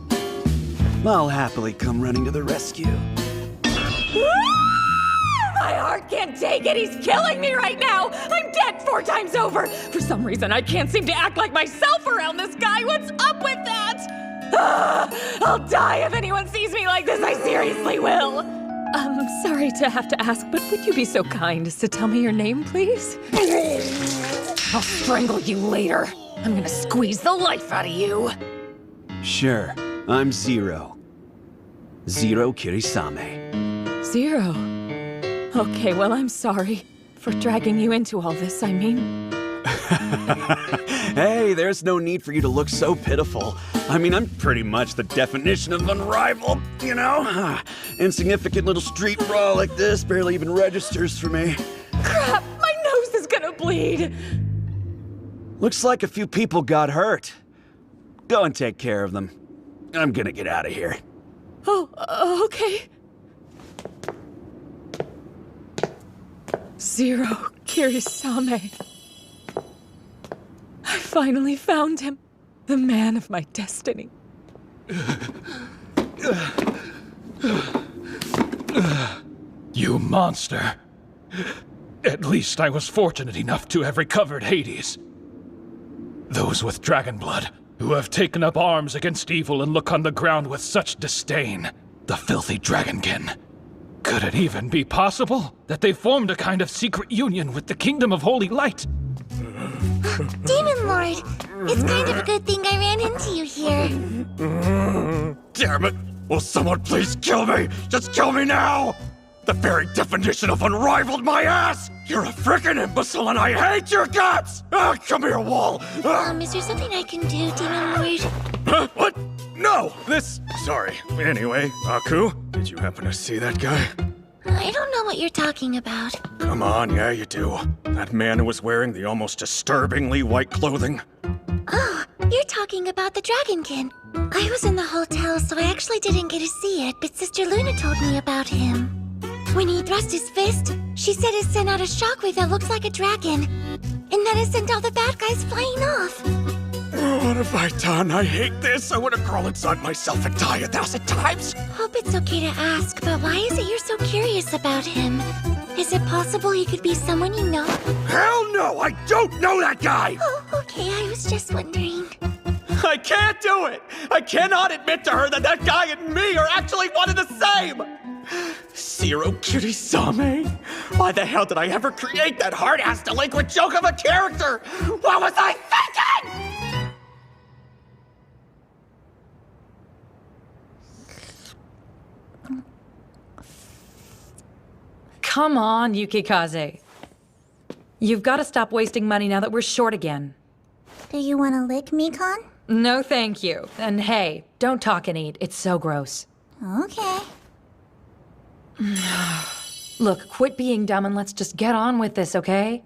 Speaker 1: I'll happily come running to the rescue.
Speaker 18: My heart can't take it. He's killing me right now. I'm dead 4 times over. For some reason, I can't seem to act like myself around this guy. What's up with that? I'll die if anyone sees me like this. I seriously will. I'm sorry to have to ask, but would you be so kind as to tell me your name, please? I'll strangle you later. I'm gonna squeeze the life out of you.
Speaker 1: Sure, I'm Zero. Zero Kirisame.
Speaker 18: Zero. Okay, well, I'm sorry for dragging you into all this, I mean.
Speaker 1: Hey, there's no need for you to look so pitiful. I mean, I'm pretty much the definition of unrivaled, you know? Insignificant little street brawl like this barely even registers for me.
Speaker 18: Crap, my nose is gonna bleed.
Speaker 1: Looks like a few people got hurt. Go and take care of them. I'm gonna get out of here.
Speaker 18: Oh, okay. Zero Kirisame. I finally found him. The man of my destiny.
Speaker 20: You monster. At least I was fortunate enough to have recovered Hades. Those with dragon blood, who have taken up arms against evil and look on the ground with such disdain. The filthy dragonkin. Could it even be possible that they formed a kind of secret union with the Kingdom of Holy Light?
Speaker 3: Demon Lord, it's kind of a good thing I ran into you here.
Speaker 6: Damn it! Will someone please kill me? Just kill me now! The very definition of unrivaled, my ass! You're a frickin' imbecile and I hate your guts! Come here, Wall!
Speaker 3: Is there something I can do, Demon Lord?
Speaker 6: What? No! Sorry. Anyway, Aku, did you happen to see that guy?
Speaker 3: I don't know what you're talking about.
Speaker 6: Come on, yeah, you do. That man who was wearing the almost disturbingly white clothing.
Speaker 3: Oh, you're talking about the dragonkin. I was in the hotel, so I actually didn't get to see it, but Sister Luna told me about him. When he thrust his fist, she said it sent out a shockwave that looks like a dragon, and then it sent all the bad guys flying off.
Speaker 6: What have I done? I hate this. I want to crawl inside myself and die 1,000 times.
Speaker 3: Hope it's okay to ask, but why is it you're so curious about him? Is it possible he could be someone you know?
Speaker 6: Hell no! I don't know that guy!
Speaker 3: Oh, okay, I was just wondering.
Speaker 22: I can't do it! I cannot admit to her that that guy and me are actually one and the same! Zero Kirisame? Why the hell did I ever create that hard-ass delinquent joke of a character? What was I thinking?
Speaker 2: Come on, Yukikaze. You've got to stop wasting money now that we're short again.
Speaker 3: Do you want to lick me, Con?
Speaker 2: No, thank you. And hey, don't talk and eat. It's so gross.
Speaker 3: Okay.
Speaker 2: Look, quit being dumb and let's just get on with this, okay?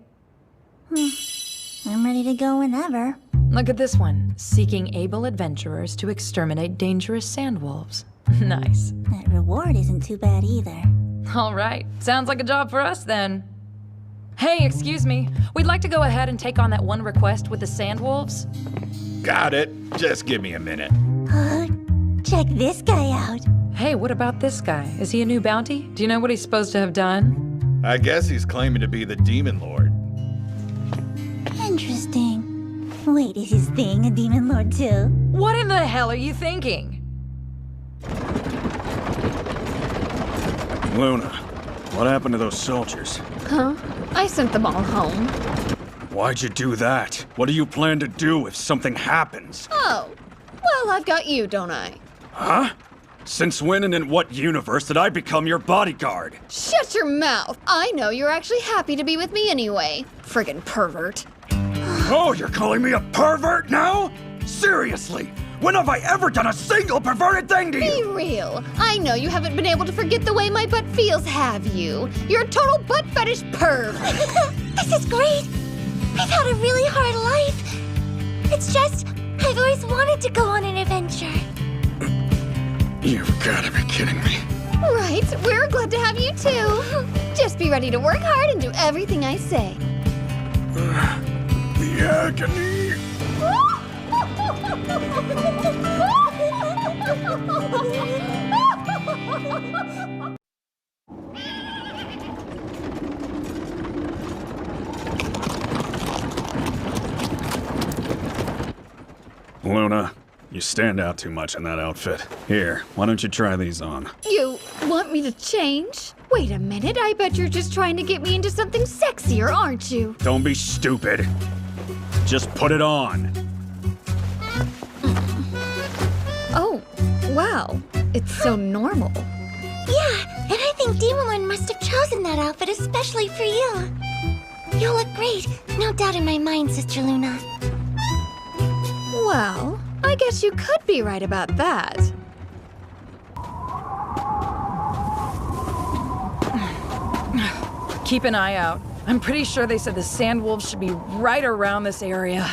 Speaker 3: I'm ready to go whenever.
Speaker 2: Look at this one. Seeking able adventurers to exterminate dangerous sandwolves. Nice.
Speaker 3: That reward isn't too bad either.
Speaker 2: All right. Sounds like a job for us, then. Hey, excuse me. We'd like to go ahead and take on that one request with the sandwolves.
Speaker 10: Got it. Just give me a minute.
Speaker 3: Check this guy out.
Speaker 2: Hey, what about this guy? Is he a new bounty? Do you know what he's supposed to have done?
Speaker 10: I guess he's claiming to be the Demon Lord.
Speaker 3: Interesting. Wait, is his thing a Demon Lord too?
Speaker 2: What in the hell are you thinking?
Speaker 6: Luna, what happened to those soldiers?
Speaker 9: Huh? I sent them all home.
Speaker 6: Why'd you do that? What do you plan to do if something happens?
Speaker 9: Oh, well, I've got you, don't I?
Speaker 6: Huh? Since when and in what universe did I become your bodyguard?
Speaker 9: Shut your mouth! I know you're actually happy to be with me anyway. Friggin' pervert.
Speaker 6: Oh, you're calling me a pervert now? Seriously? When have I ever done a single perverted thing to you?
Speaker 9: Be real. I know you haven't been able to forget the way my butt feels, have you? You're a total butt fetish perv.
Speaker 3: This is great. I've had a really hard life. It's just, I've always wanted to go on an adventure.
Speaker 6: You've gotta be kidding me.
Speaker 9: Right, we're glad to have you too. Just be ready to work hard and do everything I say.
Speaker 6: The agony. Luna, you stand out too much in that outfit. Here, why don't you try these on?
Speaker 9: You want me to change? Wait a minute, I bet you're just trying to get me into something sexier, aren't you?
Speaker 6: Don't be stupid. Just put it on.
Speaker 9: Oh, wow. It's so normal.
Speaker 3: Yeah, and I think Demon Lord must have chosen that outfit especially for you. You look great. No doubt in my mind, Sister Luna.
Speaker 9: Well, I guess you could be right about that.
Speaker 2: Keep an eye out. I'm pretty sure they said the sand wolves should be right around this area.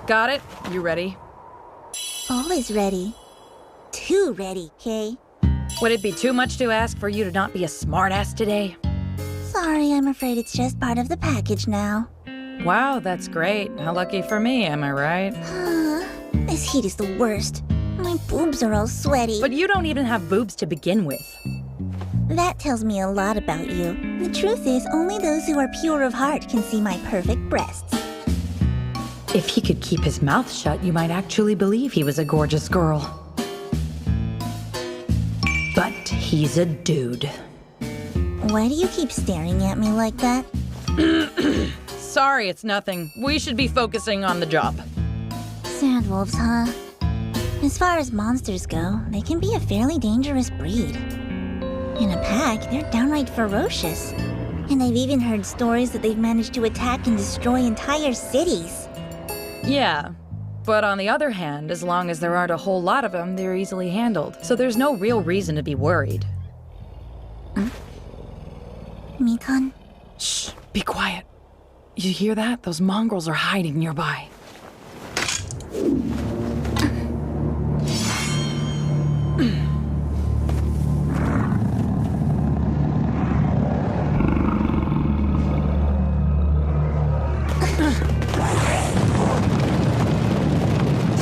Speaker 2: Got it? You ready?
Speaker 3: Always ready. Too ready, Kay.
Speaker 2: Would it be too much to ask for you to not be a smartass today?
Speaker 3: Sorry, I'm afraid it's just part of the package now.
Speaker 2: Wow, that's great. How lucky for me, am I right?
Speaker 3: This heat is the worst. My boobs are all sweaty.
Speaker 2: But you don't even have boobs to begin with.
Speaker 3: That tells me a lot about you. The truth is, only those who are pure of heart can see my perfect breasts.
Speaker 2: If he could keep his mouth shut, you might actually believe he was a gorgeous girl. But he's a dude.
Speaker 3: Why do you keep staring at me like that?
Speaker 2: Sorry, it's nothing. We should be focusing on the job.
Speaker 3: Sandwolves, huh? As far as monsters go, they can be a fairly dangerous breed. In a pack, they're downright ferocious. And I've even heard stories that they've managed to attack and destroy entire cities.
Speaker 2: Yeah, but on the other hand, as long as there aren't a whole lot of them, they're easily handled. So there's no real reason to be worried.
Speaker 3: Mikan?
Speaker 2: Shh, be quiet. You hear that? Those mongrels are hiding nearby.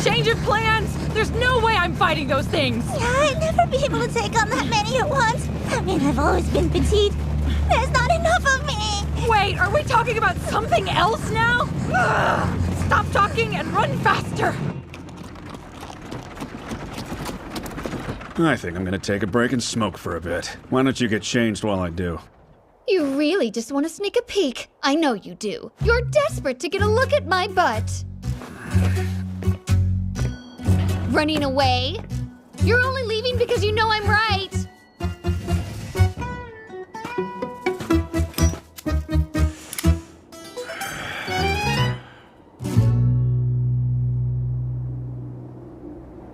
Speaker 2: Change of plans! There's no way I'm fighting those things!
Speaker 3: Yeah, I'd never be able to take on that many at once. I mean, I've always been petite. There's not enough of me!
Speaker 2: Wait, are we talking about something else now? Ugh, stop talking and run faster!
Speaker 6: I think I'm gonna take a break and smoke for a bit. Why don't you get changed while I do?
Speaker 9: You really just want to sneak a peek. I know you do. You're desperate to get a look at my butt. Running away? You're only leaving because you know I'm right.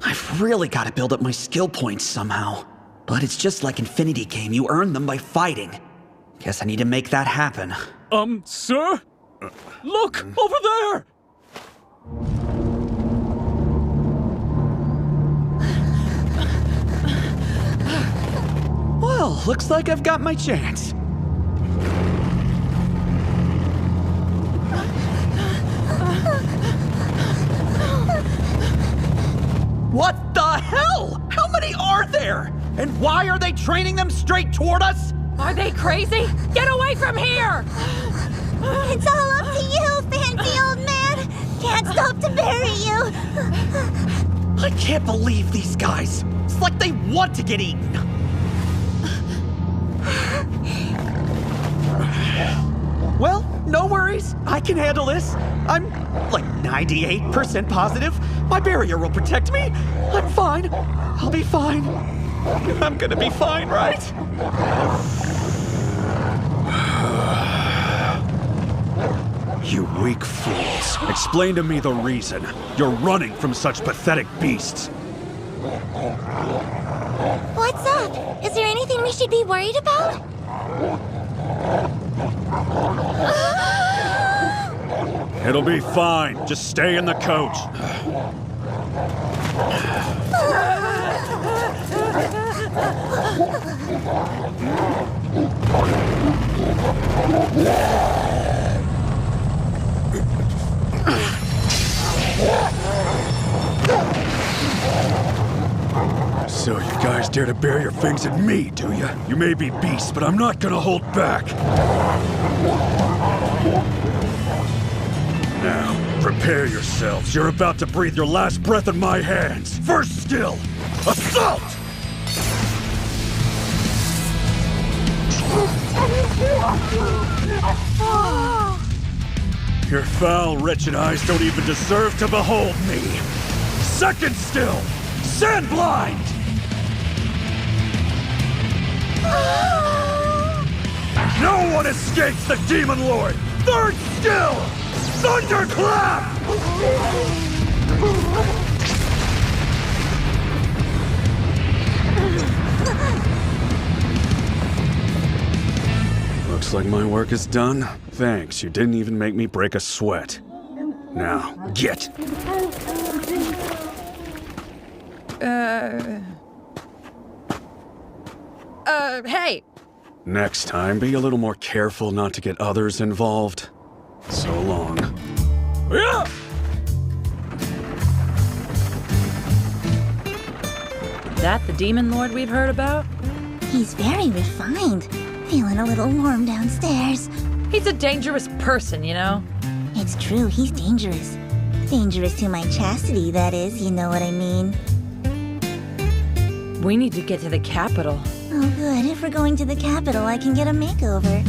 Speaker 1: I've really got to build up my skill points somehow. But it's just like Infinity Game, you earn them by fighting. Guess I need to make that happen.
Speaker 15: Sir? Look, over there!
Speaker 1: Well, looks like I've got my chance. What the hell? How many are there? And why are they training them straight toward us?
Speaker 2: Are they crazy? Get away from here!
Speaker 3: It's all up to you, fancy old man! Can't stop to bury you!
Speaker 1: I can't believe these guys. It's like they want to get eaten. Well, no worries. I can handle this. I'm like 98% positive. My barrier will protect me. I'm fine. I'll be fine. I'm gonna be fine, right?
Speaker 6: You weak fools. Explain to me the reason. You're running from such pathetic beasts.
Speaker 3: What's up? Is there anything we should be worried about?
Speaker 6: It'll be fine. Just stay in the coach. So you guys dare to bare your fangs at me, do you? You may be beasts, but I'm not gonna hold back. Now, prepare Prepare yourselves. You're about to breathe your last breath in my hands. First skill, assault! Your foul, wretched eyes don't even deserve to behold me. Second skill, sand blind! No one escapes the Demon Lord! Third skill, thunderclap! Looks like my work is done. Thanks, you didn't even make me break a sweat. Now, get!
Speaker 2: Hey!
Speaker 6: Next time, be a little more careful not to get others involved. So long. Yeah!
Speaker 2: That the Demon Lord we've heard about?
Speaker 3: He's very refined. Feeling a little warm downstairs.
Speaker 2: He's a dangerous person, you know?
Speaker 3: It's true, he's dangerous. Dangerous to my chastity, that is, you know what I mean.
Speaker 2: We need to get to the capital.
Speaker 3: Oh good, if we're going to the capital, I can get a makeover.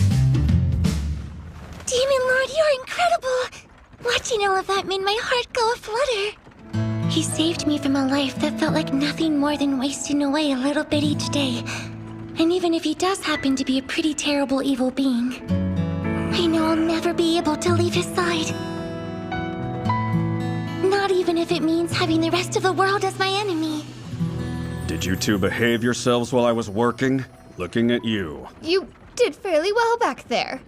Speaker 3: Demon Lord, you're incredible! Watching all of that made my heart go aflutter. He saved me from a life that felt like nothing more than wasting away a little bit each day. And even if he does happen to be a pretty terrible evil being, I know I'll never be able to leave his side. Not even if it means having the rest of the world as my enemy.
Speaker 6: Did you two behave yourselves while I was working? Looking at you.
Speaker 9: You did fairly well back there.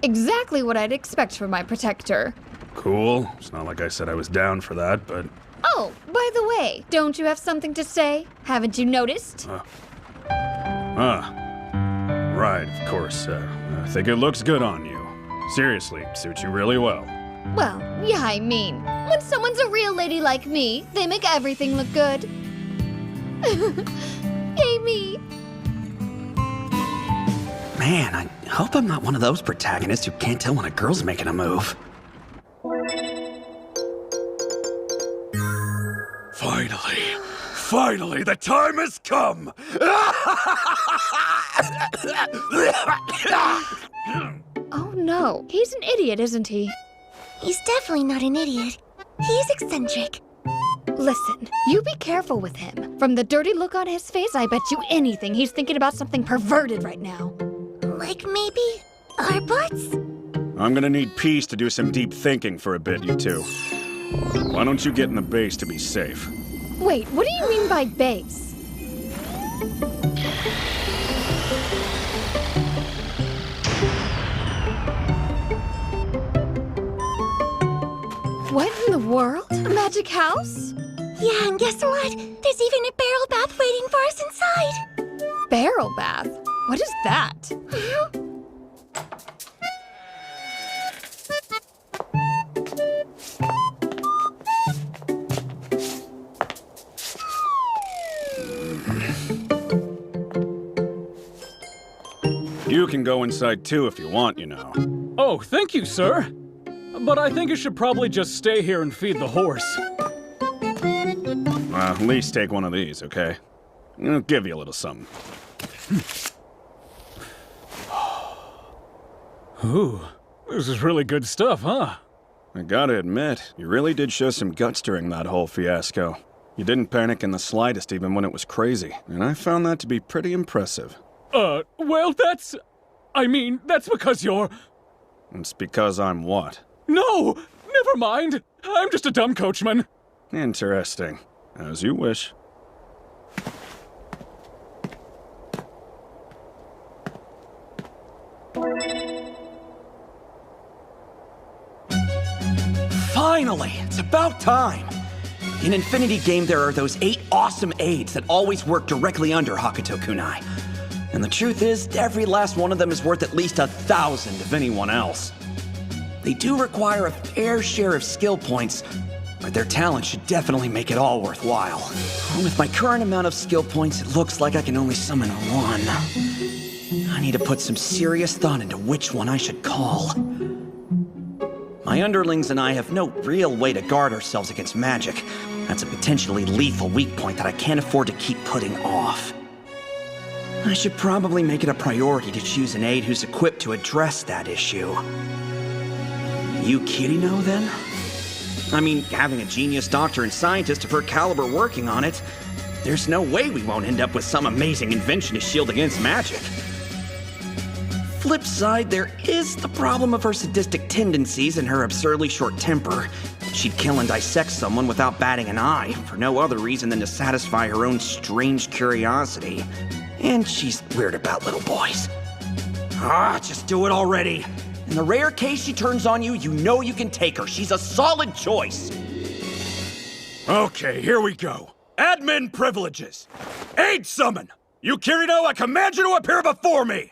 Speaker 9: Exactly what I'd expect from my protector.
Speaker 6: Cool. It's not like I said I was down for that, but...
Speaker 9: Oh, by the way, don't you have something to say? Haven't you noticed?
Speaker 6: Right, of course. I think it looks good on you. Seriously, suits you really well.
Speaker 9: Well, yeah, I mean, when someone's a real lady like me, they make everything look good. Yay me!
Speaker 1: Man, I hope I'm not one of those protagonists who can't tell when a girl's making a move.
Speaker 6: Finally, the time has come!
Speaker 9: Oh no, he's an idiot, isn't he?
Speaker 3: He's definitely not an idiot. He's eccentric.
Speaker 9: Listen, you be careful with him. From the dirty look on his face, I bet you anything he's thinking about something perverted right now.
Speaker 3: Like maybe our butts?
Speaker 6: I'm gonna need peace to do some deep thinking for a bit, you two. Why don't you get in the base to be safe?
Speaker 9: Wait, what do you mean by base? What in the world? A magic house?
Speaker 3: Yeah, and guess what? There's even a barrel bath waiting for us inside.
Speaker 9: Barrel bath? What is that?
Speaker 6: You can go inside too if you want, you know.
Speaker 20: Oh, thank you, sir. But I think you should probably just stay here and feed the horse.
Speaker 6: At least take one of these, okay? I'll give you a little something.
Speaker 20: Ooh, this is really good stuff, huh?
Speaker 6: I gotta admit, you really did show some guts during that whole fiasco. You didn't panic in the slightest even when it was crazy, and I found that to be pretty impressive.
Speaker 20: Well, that's because you're...
Speaker 6: It's because I'm what?
Speaker 20: No! Never mind! I'm just a dumb coachman.
Speaker 6: Interesting. As you wish.
Speaker 1: Finally! It's about time! In Infinity Game, there are those 8 awesome aids that always work directly under Hakuto Kunai. And the truth is, every last one of them is worth at least 1,000 of anyone else. They do require a fair share of skill points, but their talent should definitely make it all worthwhile. With my current amount of skill points, it looks like I can only summon one. I need to put some serious thought into which one I should call. My underlings and I have no real way to guard ourselves against magic. That's a potentially lethal weak point that I can't afford to keep putting off. I should probably make it a priority to choose an aide who's equipped to address that issue. You Kirino, then? I mean, having a genius doctor and scientist of her caliber working on it, there's no way we won't end up with some amazing invention to shield against magic. Flip side, there is the problem of her sadistic tendencies and her absurdly short temper. She'd kill and dissect someone without batting an eye, for no other reason than to satisfy her own strange curiosity. And she's weird about little boys. Just do it already. In the rare case she turns on you, you know you can take her. She's a solid choice.
Speaker 6: Okay, here we go. Admin privileges. Aid summon! You Kirino, I command you to appear before me!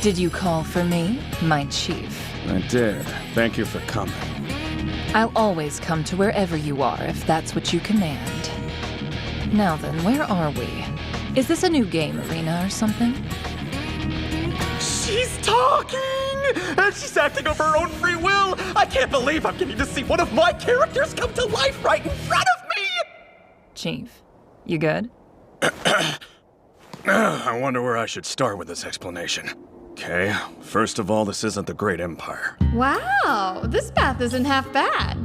Speaker 2: Did you call for me, my chief?
Speaker 6: I did. Thank you for coming.
Speaker 2: I'll always come to wherever you are if that's what you command. Now then, where are we? Is this a new game arena or something?
Speaker 22: She's talking! And she's acting of her own free will! I can't believe I'm getting to see one of my characters come to life right in front of me!
Speaker 2: Chief, you good?
Speaker 6: I wonder where I should start with this explanation. Okay, first of all, this isn't the Great Empire.
Speaker 9: Wow, this bath isn't half bad.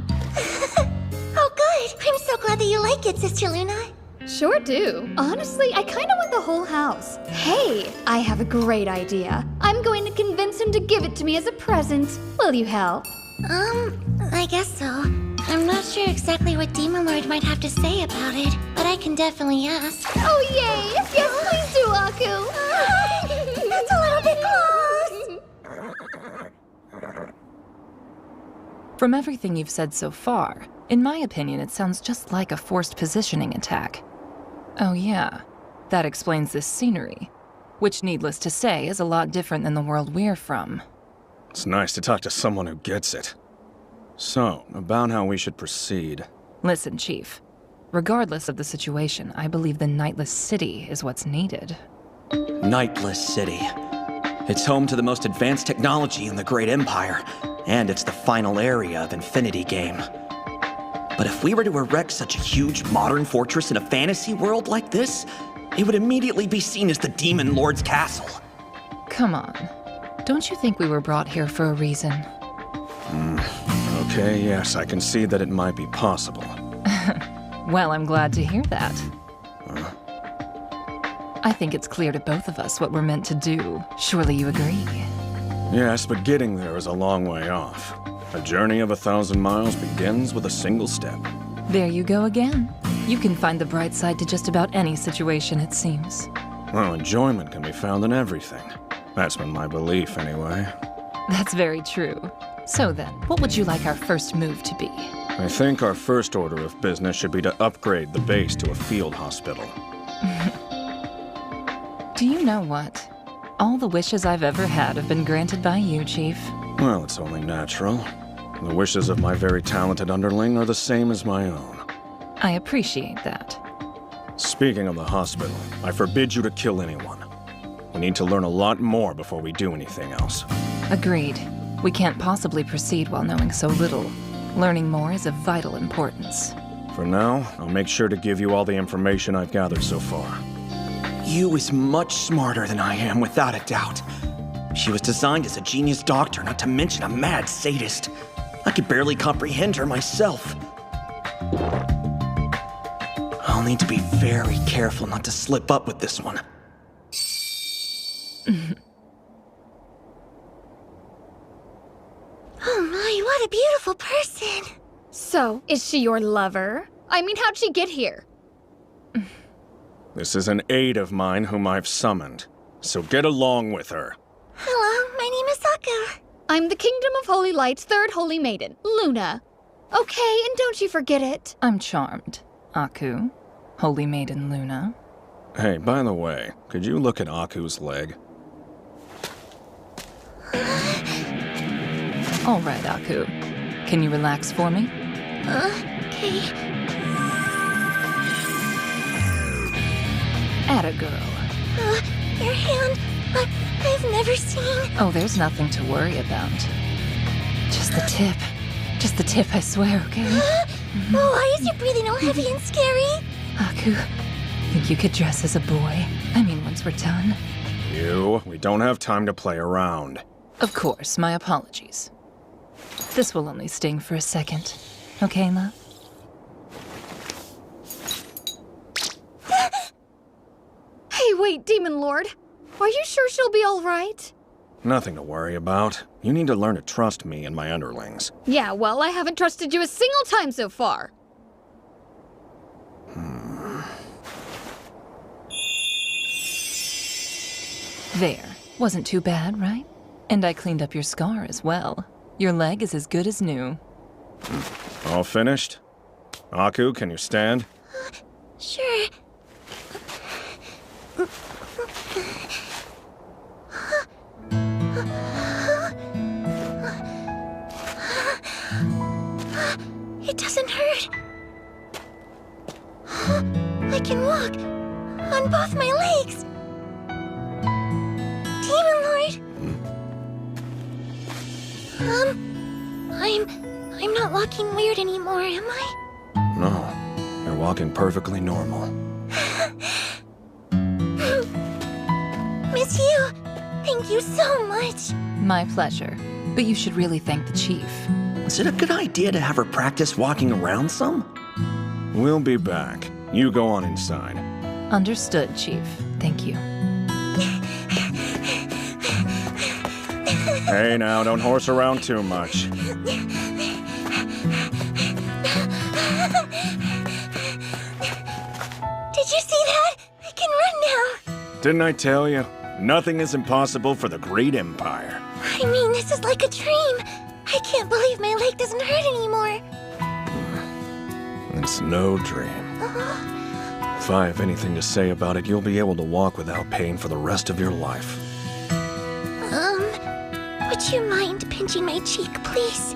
Speaker 3: Oh, good. I'm so glad that you like it, Sister Luna.
Speaker 9: Sure do. Honestly, I kind of want the whole house. Hey, I have a great idea. I'm going to convince him to give it to me as a present. Will you help?
Speaker 3: I guess so. I'm not sure exactly what Demon Lord might have to say about it, but I can definitely ask.
Speaker 9: Oh, yay! Yes, please do, Aku!
Speaker 3: That's a little bit close!
Speaker 2: From everything you've said so far, in my opinion, it sounds just like a forced positioning attack. Oh yeah, that explains this scenery, which, needless to say, is a lot different than the world we're from.
Speaker 6: It's nice to talk to someone who gets it. So, about how we should proceed.
Speaker 2: Listen, Chief. Regardless of the situation, I believe the Nightless City is what's needed.
Speaker 1: Nightless City. It's home to the most advanced technology in the Great Empire, and it's the final area of Infinity Game. But if we were to erect such a huge modern fortress in a fantasy world like this, it would immediately be seen as the Demon Lord's castle.
Speaker 2: Come on. Don't you think we were brought here for a reason?
Speaker 6: Okay, yes, I can see that it might be possible.
Speaker 2: Well, I'm glad to hear that. I think it's clear to both of us what we're meant to do. Surely you agree?
Speaker 6: Yes, but getting there is a long way off. A journey of 1,000 miles begins with a single step.
Speaker 2: There you go again. You can find the bright side to just about any situation, it seems.
Speaker 6: Well, enjoyment can be found in everything. That's been my belief, anyway.
Speaker 2: That's very true. So then, what would you like our first move to be?
Speaker 6: I think our first order of business should be to upgrade the base to a field hospital.
Speaker 2: Do you know what? All the wishes I've ever had have been granted by you, Chief.
Speaker 6: Well, it's only natural. The wishes of my very talented underling are the same as my own.
Speaker 2: I appreciate that.
Speaker 6: Speaking of the hospital, I forbid you to kill anyone. We need to learn a lot more before we do anything else.
Speaker 2: Agreed. We can't possibly proceed while knowing so little. Learning more is of vital importance.
Speaker 6: For now, I'll make sure to give you all the information I've gathered so far.
Speaker 1: Yu is much smarter than I am, without a doubt. She was designed as a genius doctor, not to mention a mad sadist. I could barely comprehend her myself. I'll need to be very careful not to slip up with this one.
Speaker 3: Oh my, what a beautiful person!
Speaker 9: So, is she your lover? I mean, how'd she get here?
Speaker 6: This is an aide of mine whom I've summoned, so get along with her.
Speaker 3: Hello, my name is Aku.
Speaker 9: I'm the Kingdom of Holy Light's third holy maiden, Luna. Okay, and don't you forget it.
Speaker 2: I'm charmed. Aku, Holy Maiden Luna.
Speaker 6: Hey, by the way, could you look at Aku's leg?
Speaker 2: All right, Aku. Can you relax for me?
Speaker 3: Okay.
Speaker 2: Atta girl.
Speaker 3: Your hand. I've never seen.
Speaker 2: Oh, there's nothing to worry about. Just the tip. Just the tip, I swear, okay?
Speaker 3: Why is your breathing all heavy and scary?
Speaker 2: Aku, think you could dress as a boy? I mean, once we're done.
Speaker 6: We don't have time to play around.
Speaker 2: Of course, my apologies. This will only sting for a second. Okay, love?
Speaker 9: Hey, wait, Demon Lord. Are you sure she'll be all right?
Speaker 6: Nothing to worry about. You need to learn to trust me and my underlings.
Speaker 9: Yeah, well, I haven't trusted you a single time so far.
Speaker 2: There. Wasn't too bad, right? And I cleaned up your scar as well. Your leg is as good as new.
Speaker 6: All finished? Aku, can you stand?
Speaker 3: Sure. It doesn't hurt. I can walk on both my legs. Demon Lord. I'm not walking weird anymore, am I?
Speaker 6: No, you're walking perfectly normal.
Speaker 3: Miss you. Thank you so much.
Speaker 2: My pleasure. But you should really thank the chief.
Speaker 1: Is it a good idea to have her practice walking around some?
Speaker 6: We'll be back. You go on inside.
Speaker 2: Understood, Chief. Thank you.
Speaker 6: Hey now, don't horse around too much.
Speaker 3: Did you see that? I can run now.
Speaker 6: Didn't I tell you? Nothing is impossible for the great empire.
Speaker 3: I mean, this is like a dream. I can't believe my leg doesn't hurt anymore.
Speaker 6: It's no dream. If I have anything to say about it, you'll be able to walk without pain for the rest of your life.
Speaker 3: Would you mind pinching my cheek, please?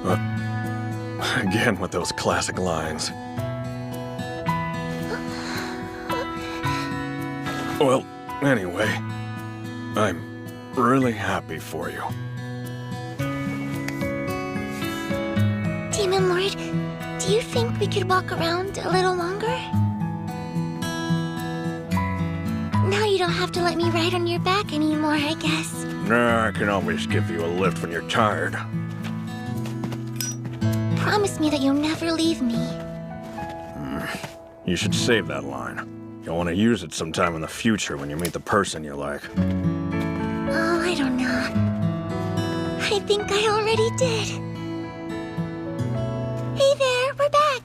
Speaker 6: Again with those classic lines. Well, anyway, I'm really happy for you.
Speaker 3: Demon Lord, do you think we could walk around a little longer? Now you don't have to let me ride on your back anymore, I guess.
Speaker 6: Nah, I can always give you a lift when you're tired.
Speaker 3: Promise me that you'll never leave me.
Speaker 6: You should save that line. You'll want to use it sometime in the future when you meet the person you like.
Speaker 3: Oh, I don't know. I think I already did. Hey there, we're back.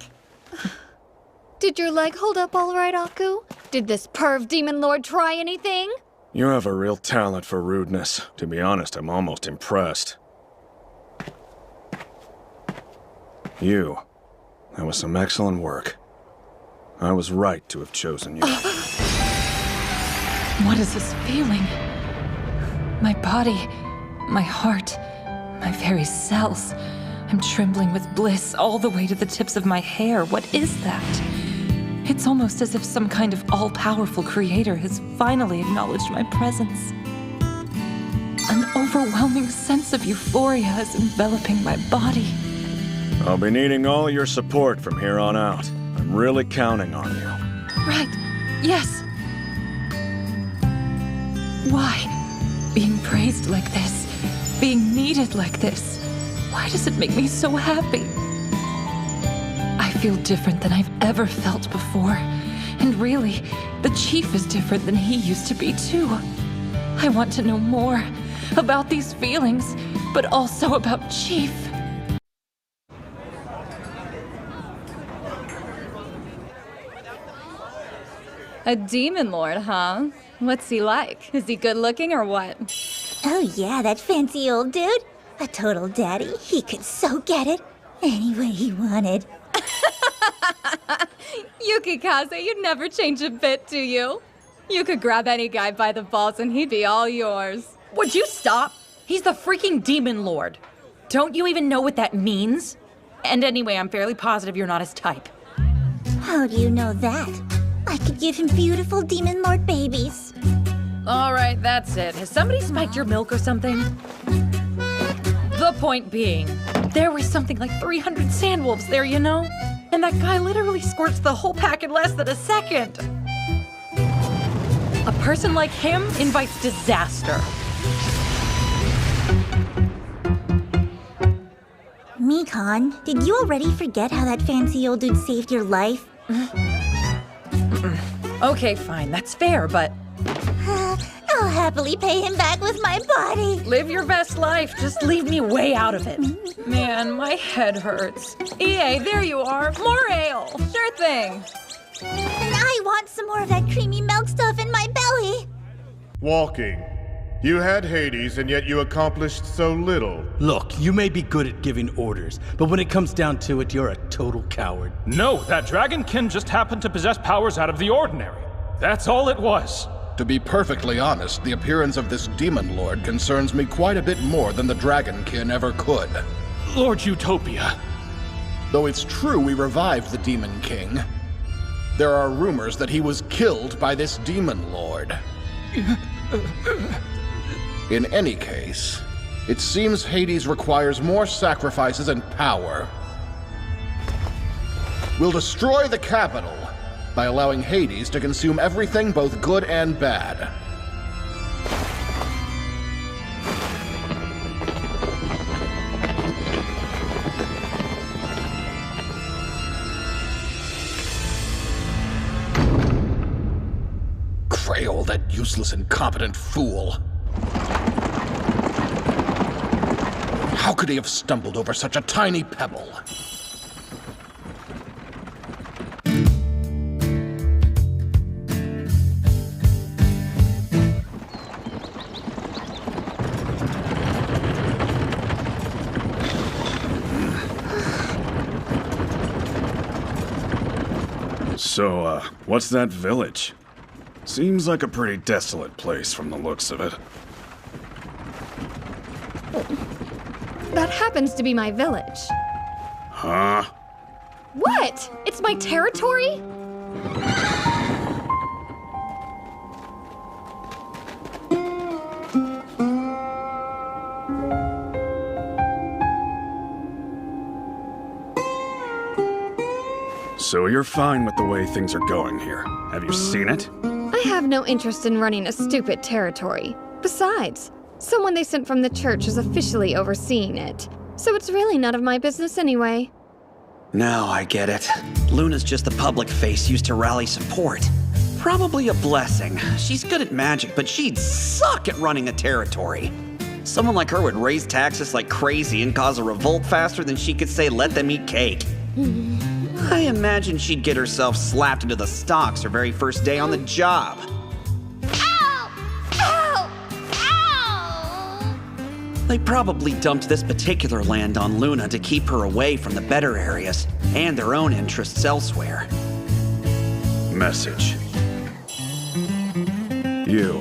Speaker 9: Did your leg hold up all right, Aku? Did this perv Demon Lord try anything?
Speaker 6: You have a real talent for rudeness. To be honest, I'm almost impressed. That was some excellent work. I was right to have chosen you.
Speaker 2: What is this feeling? My body, my heart, my very cells. I'm trembling with bliss all the way to the tips of my hair. What is that? It's almost as if some kind of all-powerful creator has finally acknowledged my presence. An overwhelming sense of euphoria is enveloping my body.
Speaker 6: I'll be needing all your support from here on out. I'm really counting on you.
Speaker 2: Right. Yes. Why? Being praised like this, being needed like this, why does it make me so happy? I feel different than I've ever felt before. And really, the Chief is different than he used to be too. I want to know more about these feelings, but also about Chief.
Speaker 13: A demon lord, huh? What's he like? Is he good looking or what?
Speaker 3: Oh yeah, that fancy old dude. A total daddy. He could so get it any way he wanted.
Speaker 13: Yukikaze, you'd never change a bit, do you? You could grab any guy by the balls and he'd be all yours.
Speaker 18: Would you stop? He's the freaking demon lord. Don't you even know what that means? And anyway, I'm fairly positive you're not his type.
Speaker 3: How do you know that? I could give him beautiful demon lord babies.
Speaker 18: All right, that's it. Has somebody spiked your milk or something? The point being, there was something like 300 sandwolves there, you know? And that guy literally squirts the whole pack in less than a second. A person like him invites disaster.
Speaker 3: Mikan, did you already forget how that fancy old dude saved your life?
Speaker 18: Okay, fine, that's fair, but...
Speaker 3: I'll happily pay him back with my body.
Speaker 18: Live your best life, just leave me way out of it. Man, my head hurts. EA, there you are, more ale. Sure thing.
Speaker 3: And I want some more of that creamy milk stuff in my belly.
Speaker 17: Walking. You had Hades, and yet you accomplished so little.
Speaker 7: Look, you may be good at giving orders, but when it comes down to it, you're a total coward.
Speaker 20: No, that dragonkin just happened to possess powers out of the ordinary. That's all it was.
Speaker 8: To be perfectly honest, the appearance of this demon lord concerns me quite a bit more than the dragonkin ever could.
Speaker 20: Lord Utopia.
Speaker 8: Though it's true we revived the Demon King, there are rumors that he was killed by this demon lord. In any case, it seems Hades requires more sacrifices and power. We'll destroy the capital by allowing Hades to consume everything both good and bad. Krail, that useless, incompetent fool. How could he have stumbled over such a tiny pebble?
Speaker 6: So, what's that village? Seems like a pretty desolate place from the looks of it.
Speaker 9: That happens to be my village.
Speaker 6: Huh?
Speaker 9: What? It's my territory?
Speaker 6: So you're fine with the way things are going here. Have you seen it?
Speaker 9: I have no interest in running a stupid territory. Besides, someone they sent from the church is officially overseeing it. So it's really none of my business anyway.
Speaker 1: Now I get it. Luna's just the public face used to rally support. Probably a blessing. She's good at magic, but she'd suck at running a territory. Someone like her would raise taxes like crazy and cause a revolt faster than she could say let them eat cake. I imagine she'd get herself slapped into the stocks her very first day on the job.
Speaker 3: Ow! Ow! Ow!
Speaker 1: They probably dumped this particular land on Luna to keep her away from the better areas and their own interests elsewhere.
Speaker 6: Message. You.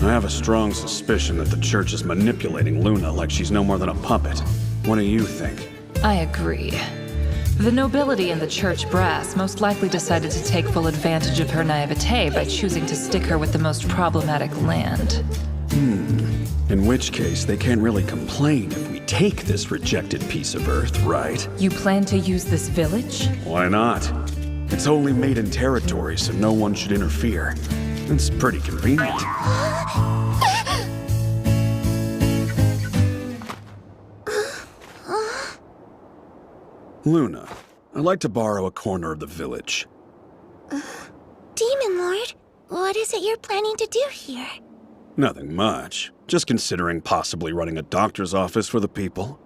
Speaker 6: I have a strong suspicion that the church is manipulating Luna like she's no more than a puppet. What do you think?
Speaker 2: I agree. The nobility and the church brass most likely decided to take full advantage of her naivete by choosing to stick her with the most problematic land.
Speaker 6: In which case, they can't really complain if we take this rejected piece of Earth, right?
Speaker 2: You plan to use this village?
Speaker 6: Why not? It's only Maiden territory, so no one should interfere. It's pretty convenient. Luna, I'd like to borrow a corner of the village.
Speaker 3: Demon Lord, what is it you're planning to do here?
Speaker 6: Nothing much. Just considering possibly running a doctor's office for the people.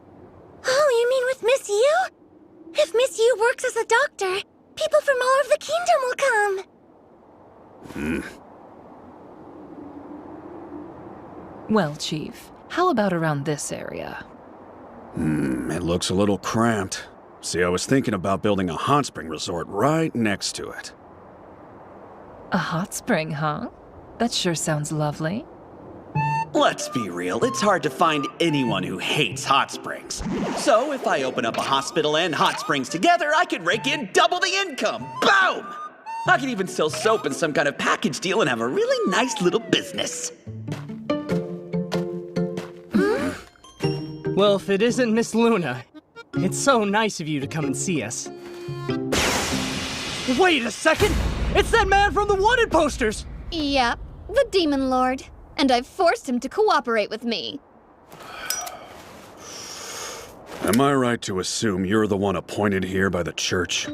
Speaker 3: Oh, you mean with Miss Yu? If Miss Yu works as a doctor, people from all over the kingdom will come.
Speaker 2: Well, Chief, how about around this area?
Speaker 6: It looks a little cramped. See, I was thinking about building a hot spring resort right next to it.
Speaker 2: A hot spring, huh? That sure sounds lovely.
Speaker 1: Let's be real, it's hard to find anyone who hates hot springs. So if I open up a hospital and hot springs together, I could rake in double the income. Boom! I could even sell soap in some kind of package deal and have a really nice little business.
Speaker 11: Well, if it isn't Miss Luna, it's so nice of you to come and see us. Wait a second! It's that man from the wanted posters!
Speaker 9: Yep, the Demon Lord. And I've forced him to cooperate with me.
Speaker 6: Am I right to assume you're the one appointed here by the church?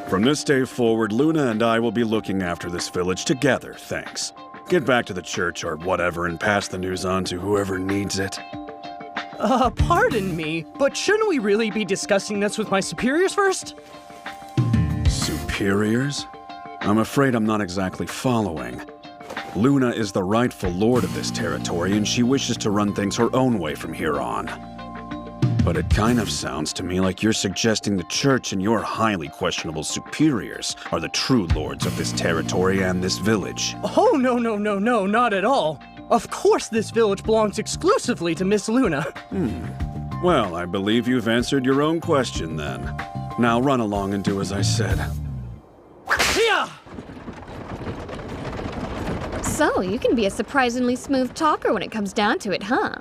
Speaker 6: From this day forward, Luna and I will be looking after this village together, thanks. Get back to the church or whatever and pass the news on to whoever needs it.
Speaker 11: Pardon me, but shouldn't we really be discussing this with my superiors first?
Speaker 6: Superiors? I'm afraid I'm not exactly following. Luna is the rightful lord of this territory, and she wishes to run things her own way from here on. But it kind of sounds to me like you're suggesting the church and your highly questionable superiors are the true lords of this territory and this village.
Speaker 11: Oh, no, not at all. Of course this village belongs exclusively to Miss Luna.
Speaker 6: Well, I believe you've answered your own question then. Now run along and do as I said.
Speaker 11: Yeah!
Speaker 9: So, you can be a surprisingly smooth talker when it comes down to it, huh?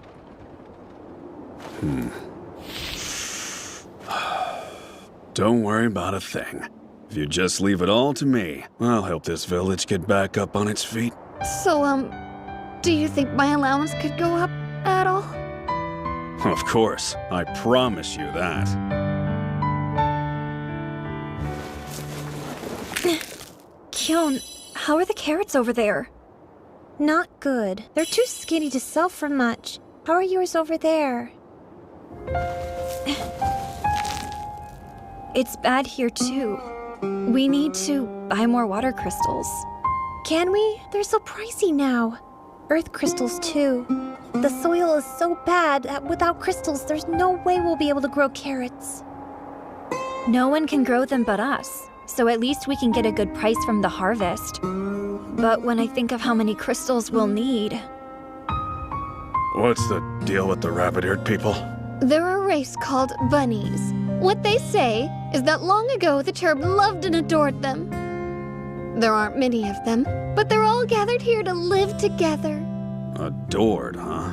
Speaker 6: Don't worry about a thing. If you just leave it all to me, I'll help this village get back up on its feet.
Speaker 9: So, do you think my allowance could go up at all?
Speaker 6: Of course, I promise you that.
Speaker 12: Kyon, how are the carrots over there? Not good. They're too skinny to sell for much. How are yours over there? It's bad here too. We need to buy more water crystals. Can we? They're so pricey now. Earth crystals too. The soil is so bad that without crystals, there's no way we'll be able to grow carrots.
Speaker 5: No one can grow them but us, so at least we can get a good price from the harvest. But when I think of how many crystals we'll need...
Speaker 6: What's the deal with the rabbit-eared people?
Speaker 9: They're a race called bunnies. What they say is that long ago the cherub loved and adored them. There aren't many of them, but they're all gathered here to live together.
Speaker 6: Adored, huh?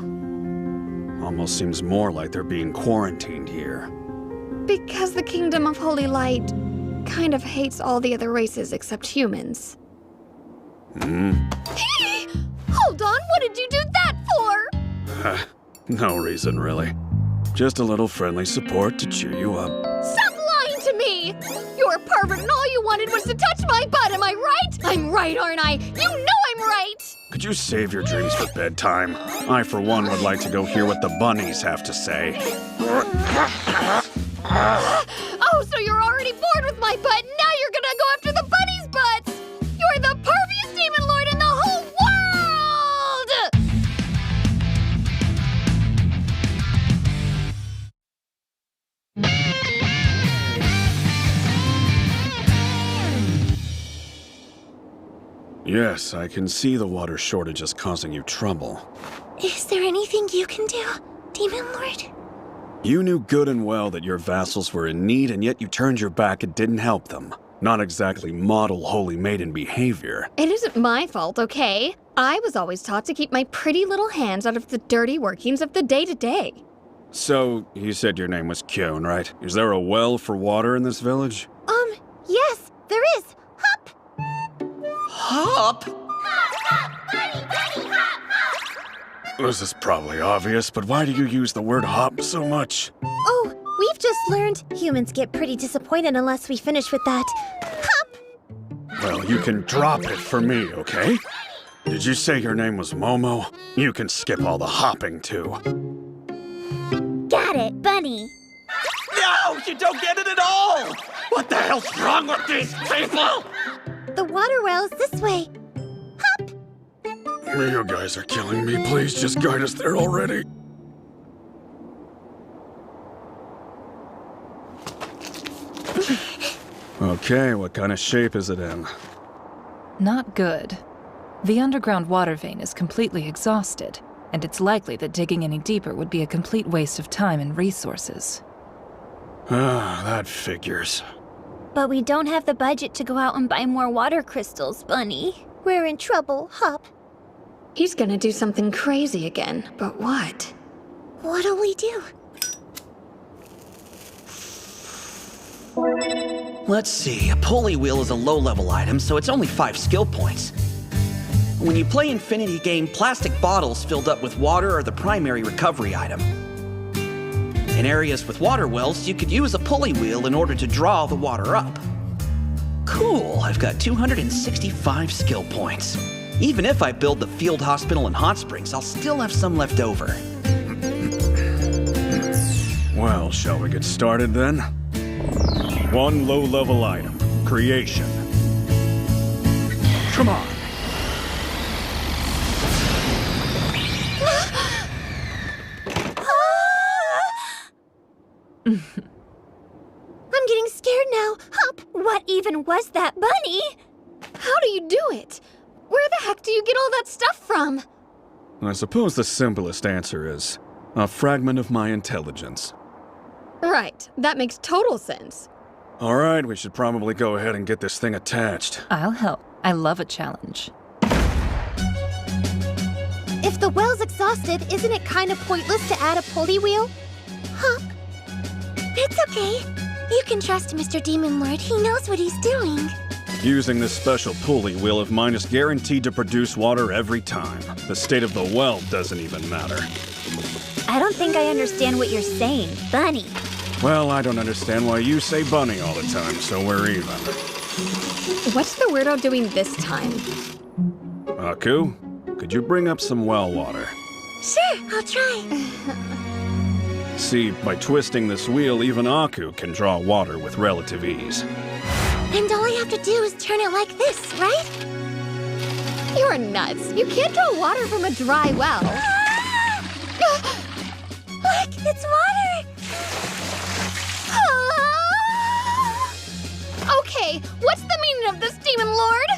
Speaker 6: Almost seems more like they're being quarantined here.
Speaker 9: Because the Kingdom of Holy Light kind of hates all the other races except humans. Hold on, what did you do that for?
Speaker 6: No reason, really. Just a little friendly support to cheer you up.
Speaker 9: Stop lying to me! You're a pervert and all you wanted was to touch my butt, am I right? I'm right, aren't I? You know I'm right!
Speaker 6: Could you save your dreams for bedtime? I, for one, would like to go hear what the bunnies have to say.
Speaker 9: Oh, so you're already bored with my butt, and now you're gonna go after the bunnies' butts! You're the perviest demon lord in the whole world!
Speaker 6: Yes, I can see the water shortage is causing you trouble.
Speaker 3: Is there anything you can do, Demon Lord?
Speaker 6: You knew good and well that your vassals were in need, and yet you turned your back and didn't help them. Not exactly model holy maiden behavior.
Speaker 9: It isn't my fault, okay? I was always taught to keep my pretty little hands out of the dirty workings of the day-to-day.
Speaker 6: So, you said your name was Kyon, right? Is there a well for water in this village?
Speaker 3: Yes, there is. Hop!
Speaker 1: Hop?
Speaker 6: This is probably obvious, but why do you use the word hop so much?
Speaker 3: Oh, we've just learned humans get pretty disappointed unless we finish with that. Hop!
Speaker 6: Well, you can drop it for me, okay? Did you say your name was Momo? You can skip all the hopping, too.
Speaker 3: Got it, Bunny.
Speaker 1: No, you don't get it at all! What the hell's wrong with these people?
Speaker 3: The water well is this way.
Speaker 6: You guys are killing me. Please just guide us there already. Okay, what kind of shape is it in?
Speaker 2: Not good. The underground water vein is completely exhausted, and it's likely that digging any deeper would be a complete waste of time and resources.
Speaker 6: Ah, that figures.
Speaker 3: But we don't have the budget to go out and buy more water crystals, Bunny. We're in trouble, Hop.
Speaker 9: He's gonna do something crazy again, but what?
Speaker 3: What'll we do?
Speaker 1: Let's see, a pulley wheel is a low-level item, so it's only 5 skill points. When you play Infinity Game, plastic bottles filled up with water are the primary recovery item. In areas with water wells, you could use a pulley wheel in order to draw the water up. Cool, I've got 265 skill points. Even if I build the field hospital in Hot Springs, I'll still have some left over.
Speaker 6: Well, shall we get started then? 1 low-level item, creation. Come on.
Speaker 3: I'm getting scared now. Hop, what even was that, Bunny?
Speaker 9: How do you do it? Where the heck do you get all that stuff from?
Speaker 6: I suppose the simplest answer is a fragment of my intelligence.
Speaker 9: Right, that makes total sense.
Speaker 6: All right, we should probably go ahead and get this thing attached.
Speaker 2: I'll help. I love a challenge.
Speaker 3: If the well's exhausted, isn't it kind of pointless to add a pulley wheel? Hop. It's okay. You can trust Mr. Demon Lord. He knows what he's doing.
Speaker 6: Using this special pulley wheel of mine is guaranteed to produce water every time. The state of the well doesn't even matter.
Speaker 3: I don't think I understand what you're saying, Bunny.
Speaker 6: Well, I don't understand why you say bunny all the time, so we're even.
Speaker 9: What's the weirdo doing this time?
Speaker 6: Aku, could you bring up some well water?
Speaker 3: Sure, I'll try.
Speaker 6: See, by twisting this wheel, even Aku can draw water with relative ease.
Speaker 3: And all I have to do is turn it like this, right?
Speaker 9: You're nuts. You can't draw water from a dry well.
Speaker 3: Ah! Look, it's water!
Speaker 9: Ah! Okay, what's the meaning of this, Demon Lord?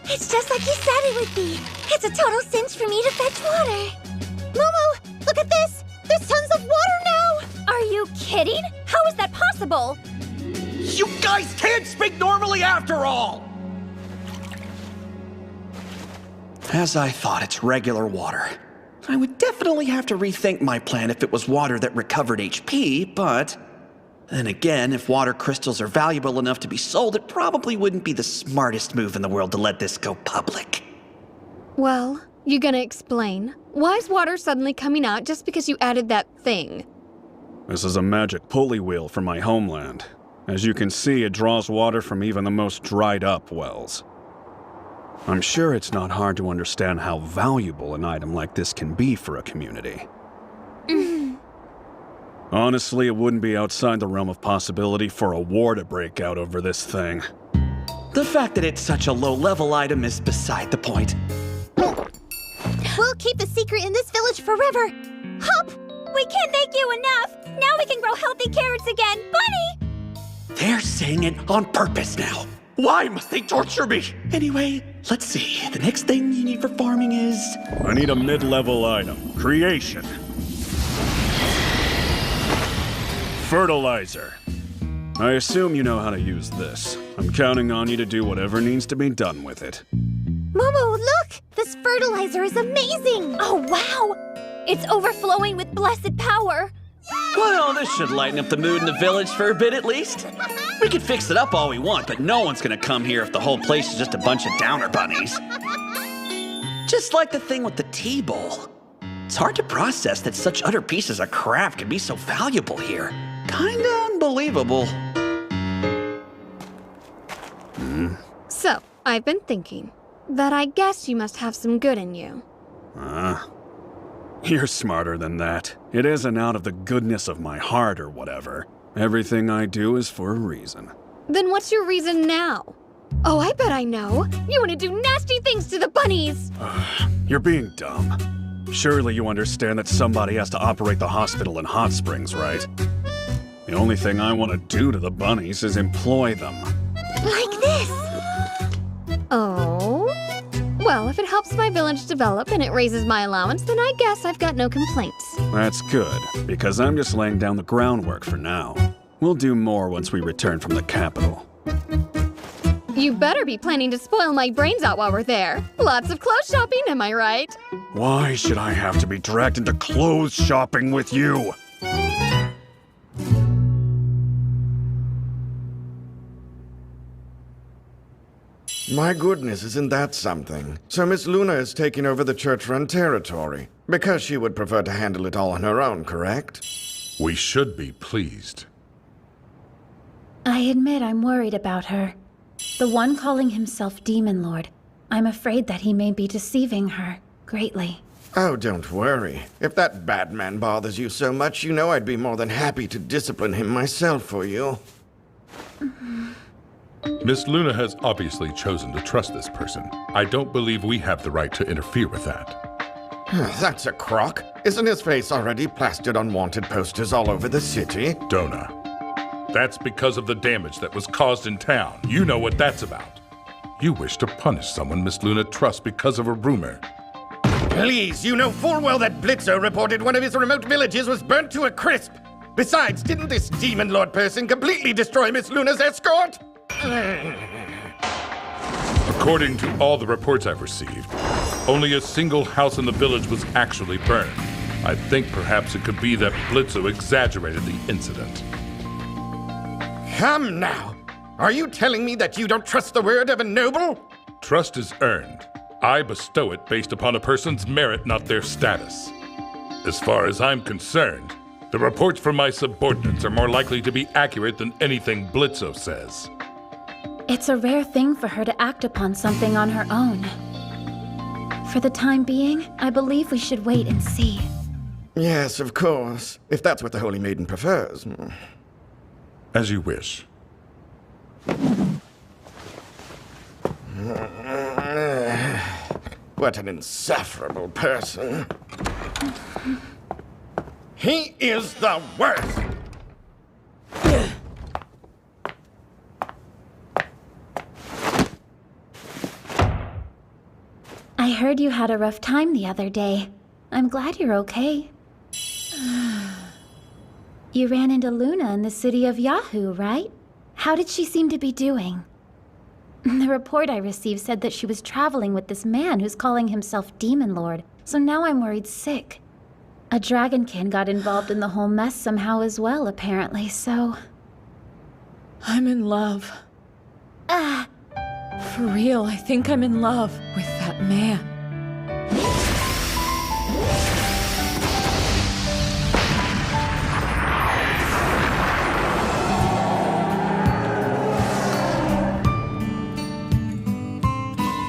Speaker 3: It's just like you said it would be. It's a total cinch for me to fetch water. Momo, look at this! There's tons of water now! Are you kidding? How is that possible?
Speaker 22: You guys can't speak normally after all!
Speaker 1: As I thought, it's regular water. I would definitely have to rethink my plan if it was water that recovered HP, but then again, if water crystals are valuable enough to be sold, it probably wouldn't be the smartest move in the world to let this go public.
Speaker 9: Well, you gonna explain? Why is water suddenly coming out just because you added that thing?
Speaker 6: This is a magic pulley wheel from my homeland. As you can see, it draws water from even the most dried-up wells. I'm sure it's not hard to understand how valuable an item like this can be for a community. Honestly, it wouldn't be outside the realm of possibility for a war to break out over this thing.
Speaker 1: The fact that it's such a low-level item is beside the point.
Speaker 3: We'll keep the secret in this village forever. Hop, we can't thank you enough. Now we can grow healthy carrots again. Bunny!
Speaker 1: They're saying it on purpose now.
Speaker 22: Why must they torture me?
Speaker 1: Anyway, let's see. The next thing you need for farming is...
Speaker 6: I need a mid-level item. Creation. Fertilizer. I assume you know how to use this. I'm counting on you to do whatever needs to be done with it.
Speaker 3: Momo, look! This fertilizer is amazing! Oh, wow! It's overflowing with blessed power.
Speaker 1: Well, this should lighten up the mood in the village for a bit at least. We can fix it up all we want, but no one's gonna come here if the whole place is just a bunch of downer bunnies. Just like the thing with the tea bowl. It's hard to process that such utter pieces of crap can be so valuable here. Kinda unbelievable.
Speaker 9: So, I've been thinking that I guess you must have some good in you.
Speaker 6: You're smarter than that. It isn't out of the goodness of my heart or whatever. Everything I do is for a reason.
Speaker 9: Then what's your reason now? Oh, I bet I know. You want to do nasty things to the bunnies!
Speaker 6: You're being dumb. Surely you understand that somebody has to operate the hospital in Hot Springs, right? The only thing I want to do to the bunnies is employ them.
Speaker 9: Like this! Oh? Well, if it helps my village develop and it raises my allowance, then I guess I've got no complaints.
Speaker 6: That's good, because I'm just laying down the groundwork for now. We'll do more once we return from the capital.
Speaker 9: You better be planning to spoil my brains out while we're there. Lots of clothes shopping, am I right?
Speaker 6: Why should I have to be dragged into clothes shopping with you?
Speaker 14: My goodness, isn't that something? So Miss Luna is taking over the church-run territory, because she would prefer to handle it all on her own, correct?
Speaker 10: We should be pleased.
Speaker 12: I admit I'm worried about her. The one calling himself Demon Lord. I'm afraid that he may be deceiving her greatly.
Speaker 14: Oh, don't worry. If that bad man bothers you so much, you know I'd be more than happy to discipline him myself for you.
Speaker 10: Miss Luna has obviously chosen to trust this person. I don't believe we have the right to interfere with that.
Speaker 14: That's a crock. Isn't his face already plastered on wanted posters all over the city?
Speaker 10: Dona, that's because of the damage that was caused in town. You know what that's about. You wish to punish someone Miss Luna trusts because of a rumor.
Speaker 14: Please, you know full well that Blitzo reported one of his remote villages was burnt to a crisp. Besides, didn't this Demon Lord person completely destroy Miss Luna's escort?
Speaker 10: According to all the reports I've received, only a single house in the village was actually burned. I think perhaps it could be that Blitzo exaggerated the incident.
Speaker 14: Come now! Are you telling me that you don't trust the word of a noble?
Speaker 10: Trust is earned. I bestow it based upon a person's merit, not their status. As far as I'm concerned, the reports from my subordinates are more likely to be accurate than anything Blitzo says.
Speaker 12: It's a rare thing for her to act upon something on her own. For the time being, I believe we should wait and see.
Speaker 14: Yes, of course. If that's what the Holy Maiden prefers.
Speaker 10: As you wish.
Speaker 14: What an insufferable person. He is the worst!
Speaker 12: I heard you had a rough time the other day. I'm glad you're okay. You ran into Luna in the city of Yahoo, right? How did she seem to be doing? The report I received said that she was traveling with this man who's calling himself Demon Lord, so now I'm worried sick. A dragonkin got involved in the whole mess somehow as well, apparently, so...
Speaker 18: I'm in love. For real, I think I'm in love with that man.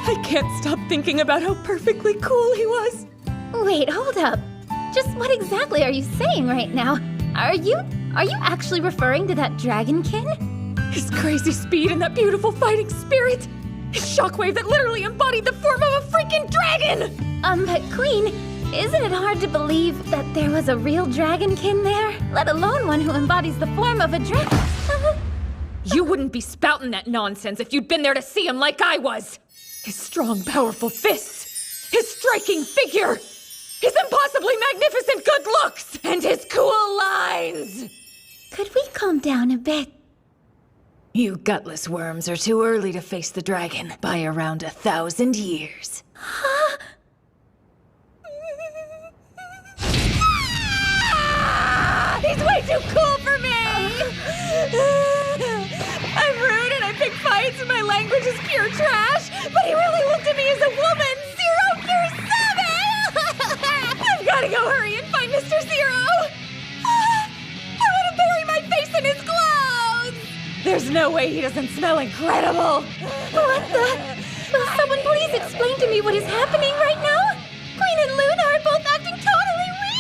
Speaker 18: I can't stop thinking about how perfectly cool he was.
Speaker 12: Wait, hold up. Just what exactly are you saying right now? Are you actually referring to that dragonkin?
Speaker 18: His crazy speed and that beautiful fighting spirit. His shockwave that literally embodied the form of a freaking dragon!
Speaker 12: But Queen, isn't it hard to believe that there was a real dragonkin there? Let alone one who embodies the form of a dragon.
Speaker 18: You wouldn't be spouting that nonsense if you'd been there to see him like I was. His strong, powerful fists, his striking figure, his impossibly magnificent good looks, and his cool lines!
Speaker 12: Could we calm down a bit?
Speaker 18: You gutless worms are too early to face the dragon by around 1,000 years.
Speaker 12: Huh?
Speaker 18: He's way too cool for me! I'm rude and I pick fights and my language is pure trash, but he really looked at me as a woman! Zero pure 7! I've gotta go hurry and find Mr. Zero! I want to bury my face in his clothes! There's no way he doesn't smell incredible!
Speaker 12: What the? Will someone please explain to me what is happening right now? Queen and Luna are both acting totally weird!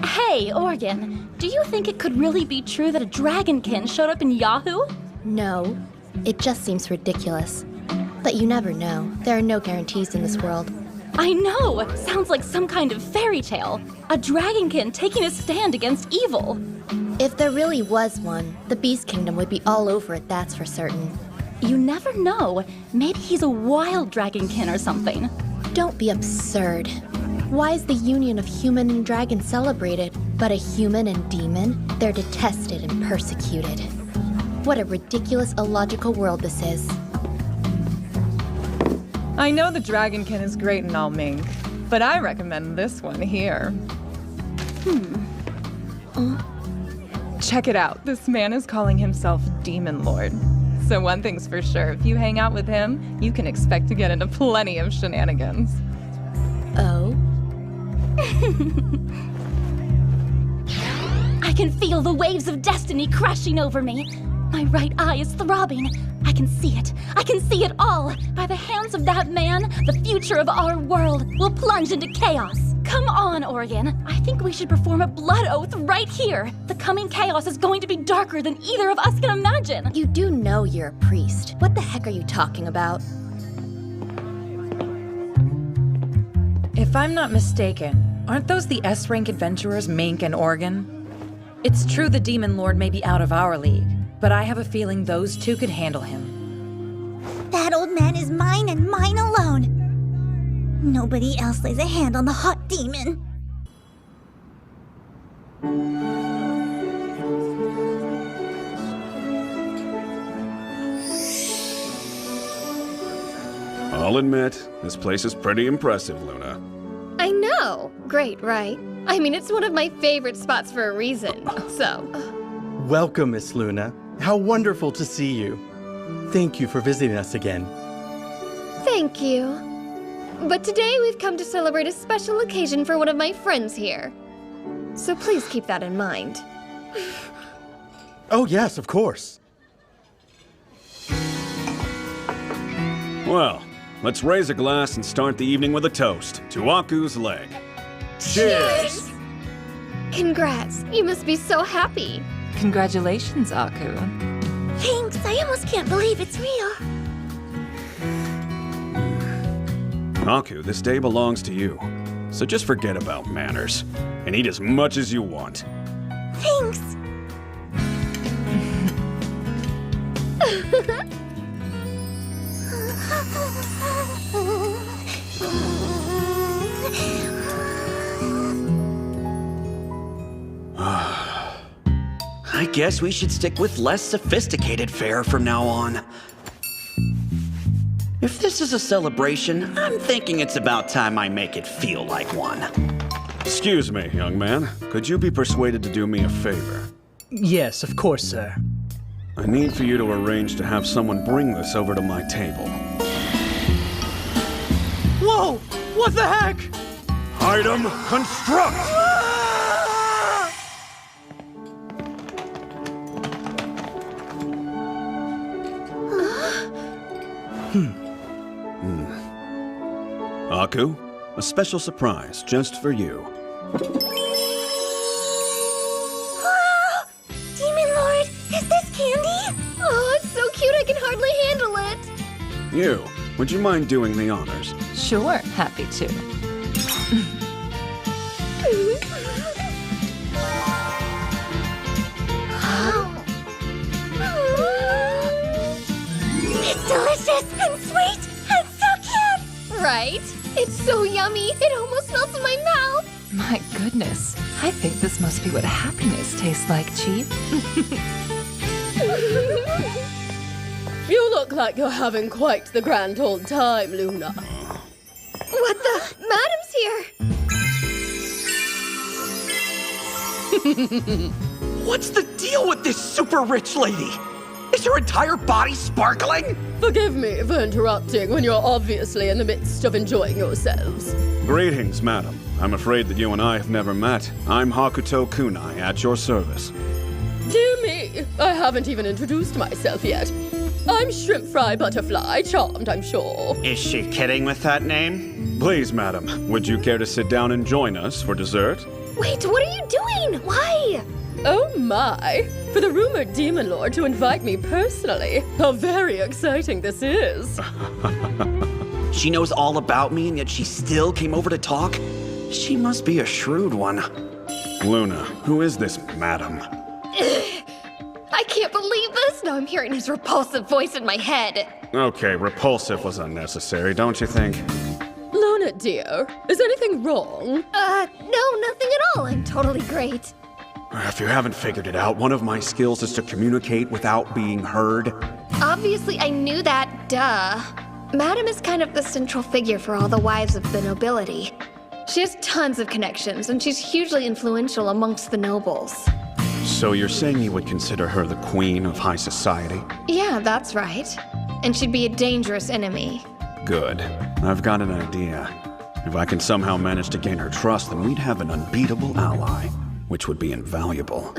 Speaker 16: Hey, Organ, do you think it could really be true that a dragonkin showed up in Yahoo?
Speaker 12: No, it just seems ridiculous. But you never know. There are no guarantees in this world.
Speaker 16: I know! Sounds like some kind of fairy tale. A dragonkin taking a stand against evil.
Speaker 12: If there really was one, the Beast Kingdom would be all over it, that's for certain.
Speaker 16: You never know. Maybe he's a wild dragonkin or something.
Speaker 12: Don't be absurd. Why is the union of human and dragon celebrated, but a human and demon, they're detested and persecuted? What a ridiculous, illogical world this is.
Speaker 13: I know the dragonkin is great and all, Mink, but I recommend this one here. Check it out. This man is calling himself Demon Lord. So one thing's for sure, if you hang out with him, you can expect to get into plenty of shenanigans.
Speaker 12: Oh?
Speaker 16: I can feel the waves of destiny crashing over me. My right eye is throbbing. I can see it. I can see it all. By the hands of that man, the future of our world will plunge into chaos. Come on, Organ. I think we should perform a blood oath right here. The coming chaos is going to be darker than either of us can imagine.
Speaker 12: You do know you're a priest. What the heck are you talking about?
Speaker 2: If I'm not mistaken, aren't those the S-rank adventurers Mink and Organ? It's true the Demon Lord may be out of our league, but I have a feeling those two could handle him.
Speaker 3: That old man is mine and mine alone. Nobody else lays a hand on the hot demon.
Speaker 6: I'll admit, this place is pretty impressive, Luna.
Speaker 9: I know. Great, right? I mean, it's one of my favorite spots for a reason, so...
Speaker 11: Welcome, Miss Luna. How wonderful to see you. Thank you for visiting us again.
Speaker 9: Thank you. But today we've come to celebrate a special occasion for one of my friends here. So please keep that in mind.
Speaker 11: Oh yes, of course.
Speaker 6: Well, let's raise a glass and start the evening with a toast to Aku's leg. Cheers!
Speaker 9: Congrats. You must be so happy.
Speaker 2: Congratulations, Aku.
Speaker 3: Thanks. I almost can't believe it's real.
Speaker 6: Aku, this day belongs to you. So just forget about manners and eat as much as you want.
Speaker 3: Thanks.
Speaker 1: I guess we should stick with less sophisticated fare from now on. If this is a celebration, I'm thinking it's about time I make it feel like one.
Speaker 6: Excuse me, young man. Could you be persuaded to do me a favor?
Speaker 11: Yes, of course, sir.
Speaker 6: I need for you to arrange to have someone bring this over to my table.
Speaker 11: Whoa! What the heck?
Speaker 6: Item construct! Aku, a special surprise just for you.
Speaker 3: Wow! Demon Lord, is this candy?
Speaker 9: Oh, it's so cute I can hardly handle it.
Speaker 6: You, would you mind doing the honors?
Speaker 2: Sure, happy to.
Speaker 3: It's delicious and sweet and so cute!
Speaker 9: Right? It's so yummy, it almost melts in my mouth.
Speaker 2: My goodness, I think this must be what happiness tastes like, Chief.
Speaker 19: You look like you're having quite the grand old time, Luna.
Speaker 9: What the? Madam's here!
Speaker 1: What's the deal with this super rich lady? Is her entire body sparkling?
Speaker 19: Forgive me for interrupting when you're obviously in the midst of enjoying yourselves.
Speaker 6: Greetings, madam. I'm afraid that you and I have never met. I'm Hakuto Kunai, at your service.
Speaker 19: Dear me. I haven't even introduced myself yet. I'm Shrimp Fry Butterfly, charmed, I'm sure.
Speaker 6: Is she kidding with that name? Please, madam, would you care to sit down and join us for dessert?
Speaker 9: Wait, what are you doing? Why?
Speaker 19: Oh my! For the rumored Demon Lord to invite me personally. How very exciting this is.
Speaker 1: She knows all about me and yet she still came over to talk? She must be a shrewd one.
Speaker 6: Luna, who is this madam?
Speaker 9: I can't believe this! Now I'm hearing his repulsive voice in my head.
Speaker 6: Okay, repulsive was unnecessary, don't you think?
Speaker 19: Luna, dear, is anything wrong?
Speaker 9: No, nothing at all. I'm totally great.
Speaker 6: If you haven't figured it out, one of my skills is to communicate without being heard.
Speaker 9: Obviously, I knew that, duh. Madam is kind of the central figure for all the wives of the nobility. She has tons of connections, and she's hugely influential amongst the nobles.
Speaker 6: So you're saying you would consider her the queen of high society?
Speaker 9: Yeah, that's right. And she'd be a dangerous enemy.
Speaker 6: Good. I've got an idea. If I can somehow manage to gain her trust, then we'd have an unbeatable ally, which would be invaluable.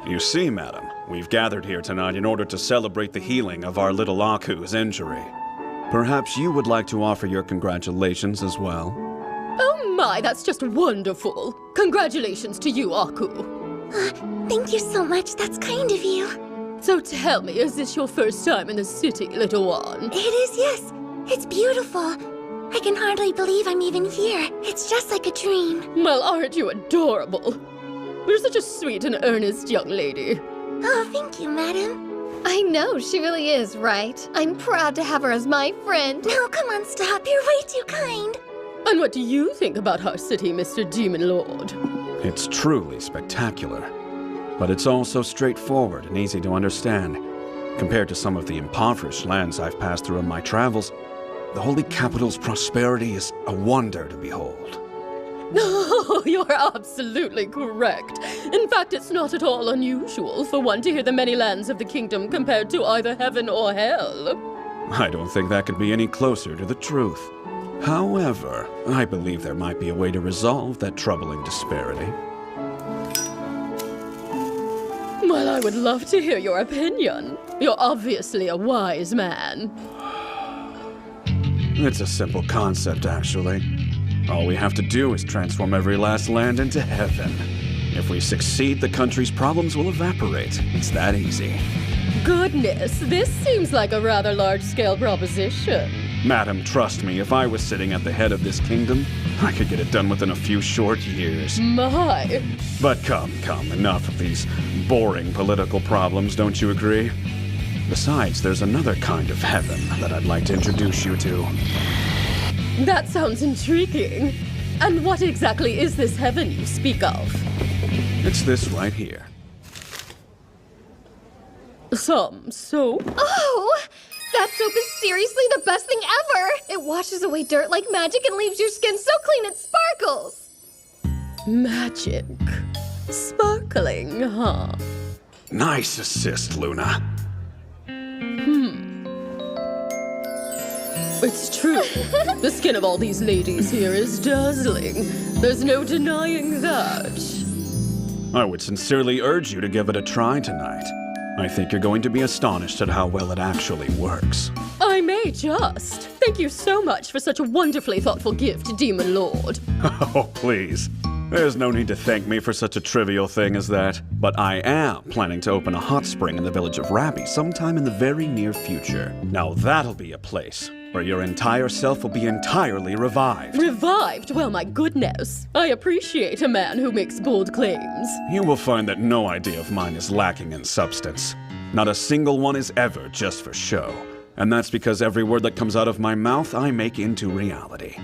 Speaker 6: You see, madam, we've gathered here tonight in order to celebrate the healing of our little Aku's injury. Perhaps you would like to offer your congratulations as well?
Speaker 19: Oh my, that's just wonderful. Congratulations to you, Aku.
Speaker 3: Thank you so much. That's kind of you.
Speaker 19: So tell me, is this your first time in the city, little one?
Speaker 3: It is, yes. It's beautiful. I can hardly believe I'm even here. It's just like a dream.
Speaker 19: Well, aren't you adorable? You're such a sweet and earnest young lady.
Speaker 3: Oh, thank you, madam.
Speaker 9: I know, she really is, right? I'm proud to have her as my friend.
Speaker 3: No, come on, stop. You're way too kind.
Speaker 19: And what do you think about our city, Mr. Demon Lord?
Speaker 6: It's truly spectacular. But it's also straightforward and easy to understand. Compared to some of the impoverished lands I've passed through in my travels, the holy capital's prosperity is a wonder to behold.
Speaker 19: Oh, you're absolutely correct. In fact, it's not at all unusual for one to hear the many lands of the kingdom compared to either heaven or hell.
Speaker 6: I don't think that could be any closer to the truth. However, I believe there might be a way to resolve that troubling disparity.
Speaker 19: Well, I would love to hear your opinion. You're obviously a wise man.
Speaker 6: It's a simple concept, actually. All we have to do is transform every last land into heaven. If we succeed, the country's problems will evaporate. It's that easy.
Speaker 19: Goodness, this seems like a rather large-scale proposition.
Speaker 6: Madam, trust me, if I was sitting at the head of this kingdom, I could get it done within a few short years.
Speaker 19: My.
Speaker 6: But come, enough of these boring political problems, don't you agree? Besides, there's another kind of heaven that I'd like to introduce you to.
Speaker 19: That sounds intriguing. And what exactly is this heaven you speak of?
Speaker 6: It's this right here.
Speaker 19: Some soap?
Speaker 9: Oh! That soap is seriously the best thing ever! It washes away dirt like magic and leaves your skin so clean it sparkles!
Speaker 19: Magic. Sparkling, huh?
Speaker 6: Nice assist, Luna.
Speaker 19: It's true. The skin of all these ladies here is dazzling. There's no denying that.
Speaker 6: I would sincerely urge you to give it a try tonight. I think you're going to be astonished at how well it actually works.
Speaker 19: I may just. Thank you so much for such a wonderfully thoughtful gift, Demon Lord.
Speaker 6: Oh, please. There's no need to thank me for such a trivial thing as that. But I am planning to open a hot spring in the village of Rabby sometime in the very near future. Now that'll be a place where your entire self will be entirely revived.
Speaker 19: Revived? Well, my goodness. I appreciate a man who makes bold claims.
Speaker 6: You will find that no idea of mine is lacking in substance. Not a single one is ever just for show. And that's because every word that comes out of my mouth I make into reality.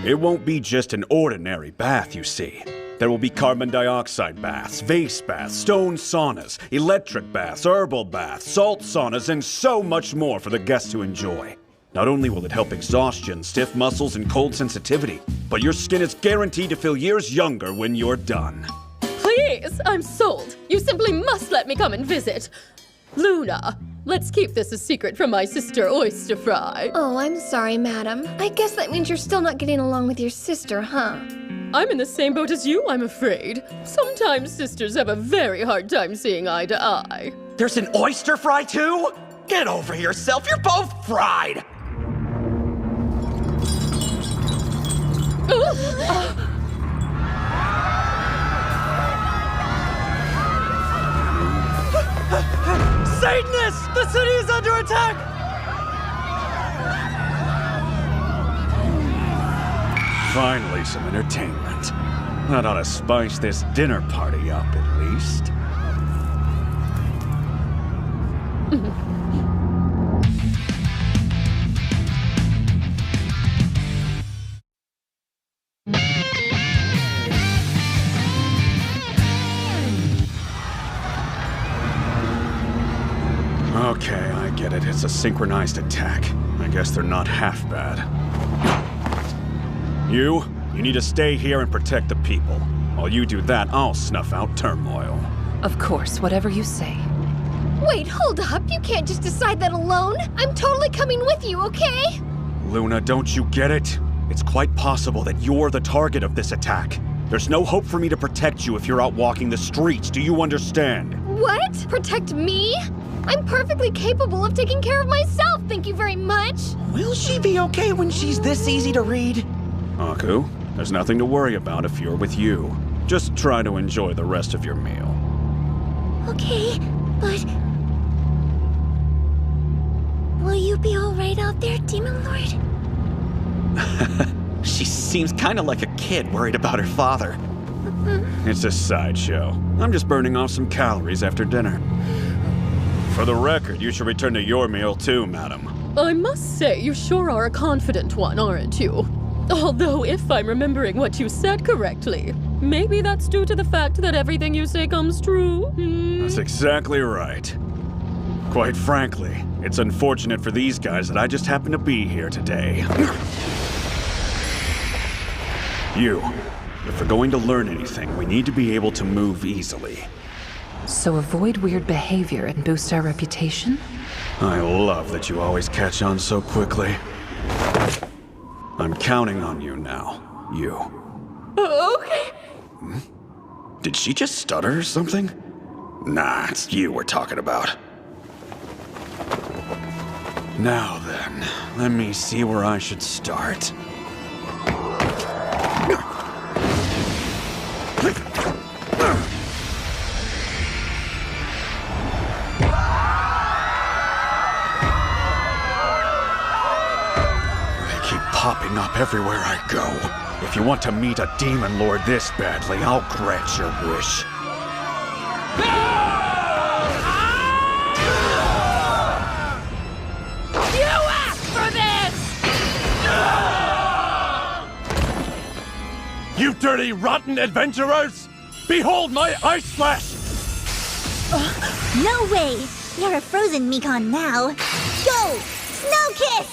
Speaker 6: It won't be just an ordinary bath, you see. There will be carbon dioxide baths, vase baths, stone saunas, electric baths, herbal baths, salt saunas, and so much more for the guests to enjoy. Not only will it help exhaustion, stiff muscles, and cold sensitivity, but your skin is guaranteed to feel years younger when you're done.
Speaker 19: Please, I'm sold. You simply must let me come and visit. Luna, let's keep this a secret from my sister Oyster Fry.
Speaker 9: Oh, I'm sorry, madam. I guess that means you're still not getting along with your sister, huh?
Speaker 19: I'm in the same boat as you, I'm afraid. Sometimes sisters have a very hard time seeing eye to eye.
Speaker 22: There's an oyster fry too? Get over yourself, you're both fried!
Speaker 11: Satanists! The city is under attack!
Speaker 6: Finally, some entertainment. That ought to spice this dinner party up, at least. Okay, I get it. It's a synchronized attack. I guess they're not half bad. You need to stay here and protect the people. While you do that, I'll snuff out turmoil.
Speaker 2: Of course, whatever you say.
Speaker 9: Wait, hold up. You can't just decide that alone. I'm totally coming with you, okay?
Speaker 6: Luna, don't you get it? It's quite possible that you're the target of this attack. There's no hope for me to protect you if you're out walking the streets. Do you understand?
Speaker 9: What? Protect me? I'm perfectly capable of taking care of myself, thank you very much.
Speaker 22: Will she be okay when she's this easy to read?
Speaker 6: Aku, there's nothing to worry about if you're with you. Just try to enjoy the rest of your meal.
Speaker 3: Okay, but... will you be alright out there, Demon Lord?
Speaker 22: She seems kind of like a kid worried about her father.
Speaker 6: It's a sideshow. I'm just burning off some calories after dinner. For the record, you should return to your meal too, madam.
Speaker 19: I must say, you sure are a confident one, aren't you? Although, if I'm remembering what you said correctly, maybe that's due to the fact that everything you say comes true.
Speaker 6: That's exactly right. Quite frankly, it's unfortunate for these guys that I just happen to be here today. If we're going to learn anything, we need to be able to move easily.
Speaker 2: So avoid weird behavior and boost our reputation?
Speaker 6: I love that you always catch on so quickly. I'm counting on you now, you.
Speaker 19: Okay.
Speaker 6: Did she just stutter or something? Nah, it's you we're talking about. Now then, let me see where I should start. Popping up everywhere I go. If you want to meet a demon lord this badly, I'll grant your wish.
Speaker 18: You asked for this!
Speaker 6: You dirty, rotten adventurers! Behold my ice slash!
Speaker 3: No way! You're a frozen Mekon now. Go! Snow Kiss!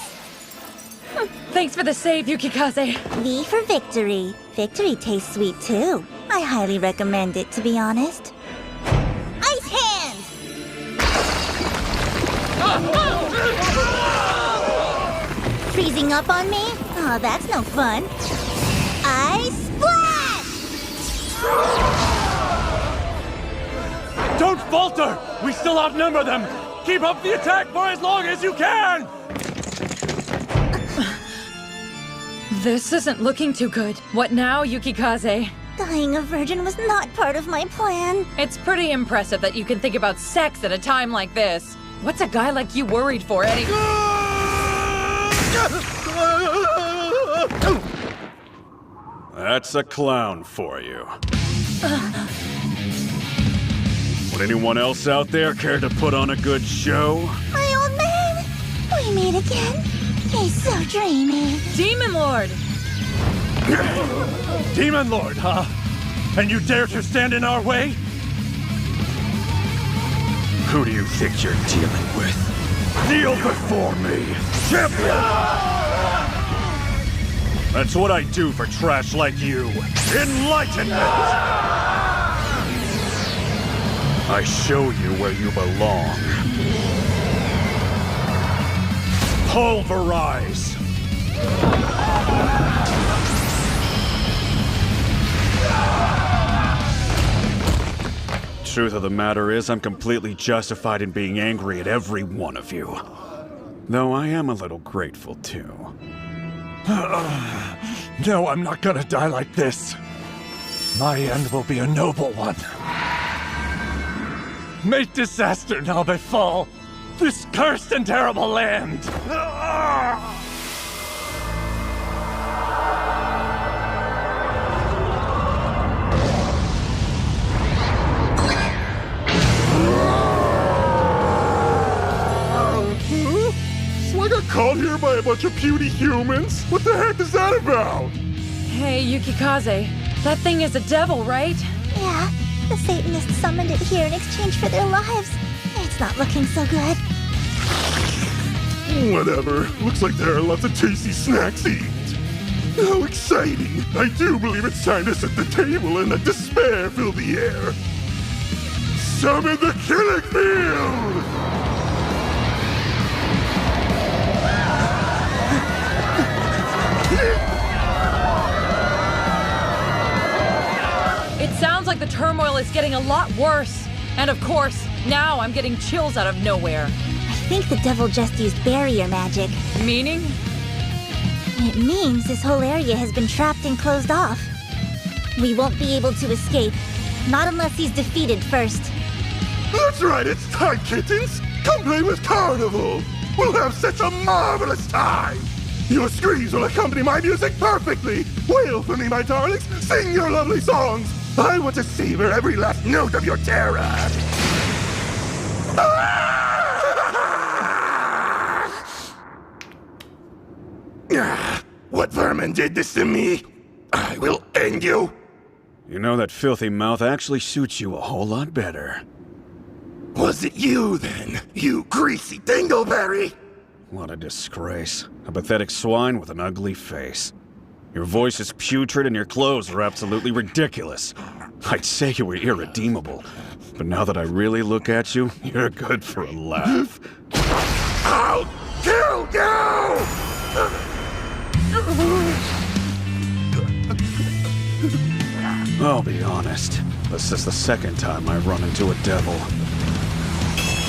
Speaker 18: Thanks for the save, Yukikaze.
Speaker 3: V for victory. Victory tastes sweet too. I highly recommend it, to be honest. Ice Hand! Freezing up on me? Oh, that's no fun. Ice Splash!
Speaker 6: Don't falter! We still outnumber them! Keep up the attack for as long as you can!
Speaker 18: This isn't looking too good. What now, Yukikaze?
Speaker 3: Dying a virgin was not part of my plan.
Speaker 18: It's pretty impressive that you can think about sex at a time like this. What's a guy like you worried for, Eddie?
Speaker 6: That's a clown for you. Would anyone else out there care to put on a good show?
Speaker 3: My old man! We meet again. He's so dreamy.
Speaker 18: Demon Lord!
Speaker 6: Demon Lord, huh? And you dare to stand in our way? Who do you think you're dealing with? Kneel before me, champion! That's what I do for trash like you. Enlightenment! I show you where you belong. Pulverize! Truth of the matter is, I'm completely justified in being angry at every one of you. Though I am a little grateful, too.
Speaker 4: No, I'm not gonna die like this. My end will be a noble one. May disaster now befall this cursed and terrible land.
Speaker 17: So I got caught here by a bunch of puny humans? What the heck is that about?
Speaker 18: Hey, Yukikaze, that thing is a devil, right?
Speaker 3: Yeah, the Satanists summoned it here in exchange for their lives. It's not looking so good.
Speaker 17: Whatever. Looks like there are lots of tasty snacks to eat. How exciting! I do believe it's time to set the table and let despair fill the air. Summon the killing field!
Speaker 18: It sounds like the turmoil is getting a lot worse. And of course, now I'm getting chills out of nowhere.
Speaker 3: I think the devil just used barrier magic.
Speaker 18: Meaning?
Speaker 3: It means this whole area has been trapped and closed off. We won't be able to escape. Not unless he's defeated first.
Speaker 17: That's right, it's time, kittens! Come play with Carnival! We'll have such a marvelous time! Your screams will accompany my music perfectly! Wail for me, my darlings! Sing your lovely songs! I want to savor every last note of your terror! What vermin did this to me? I will end you!
Speaker 6: You know, that filthy mouth actually suits you a whole lot better.
Speaker 17: Was it you, then? You greasy dingleberry!
Speaker 6: What a disgrace. A pathetic swine with an ugly face. Your voice is putrid and your clothes are absolutely ridiculous. I'd say you were irredeemable, but now that I really look at you, you're good for a laugh.
Speaker 17: I'll kill you!
Speaker 6: I'll be honest, this is the second time I've run into a devil.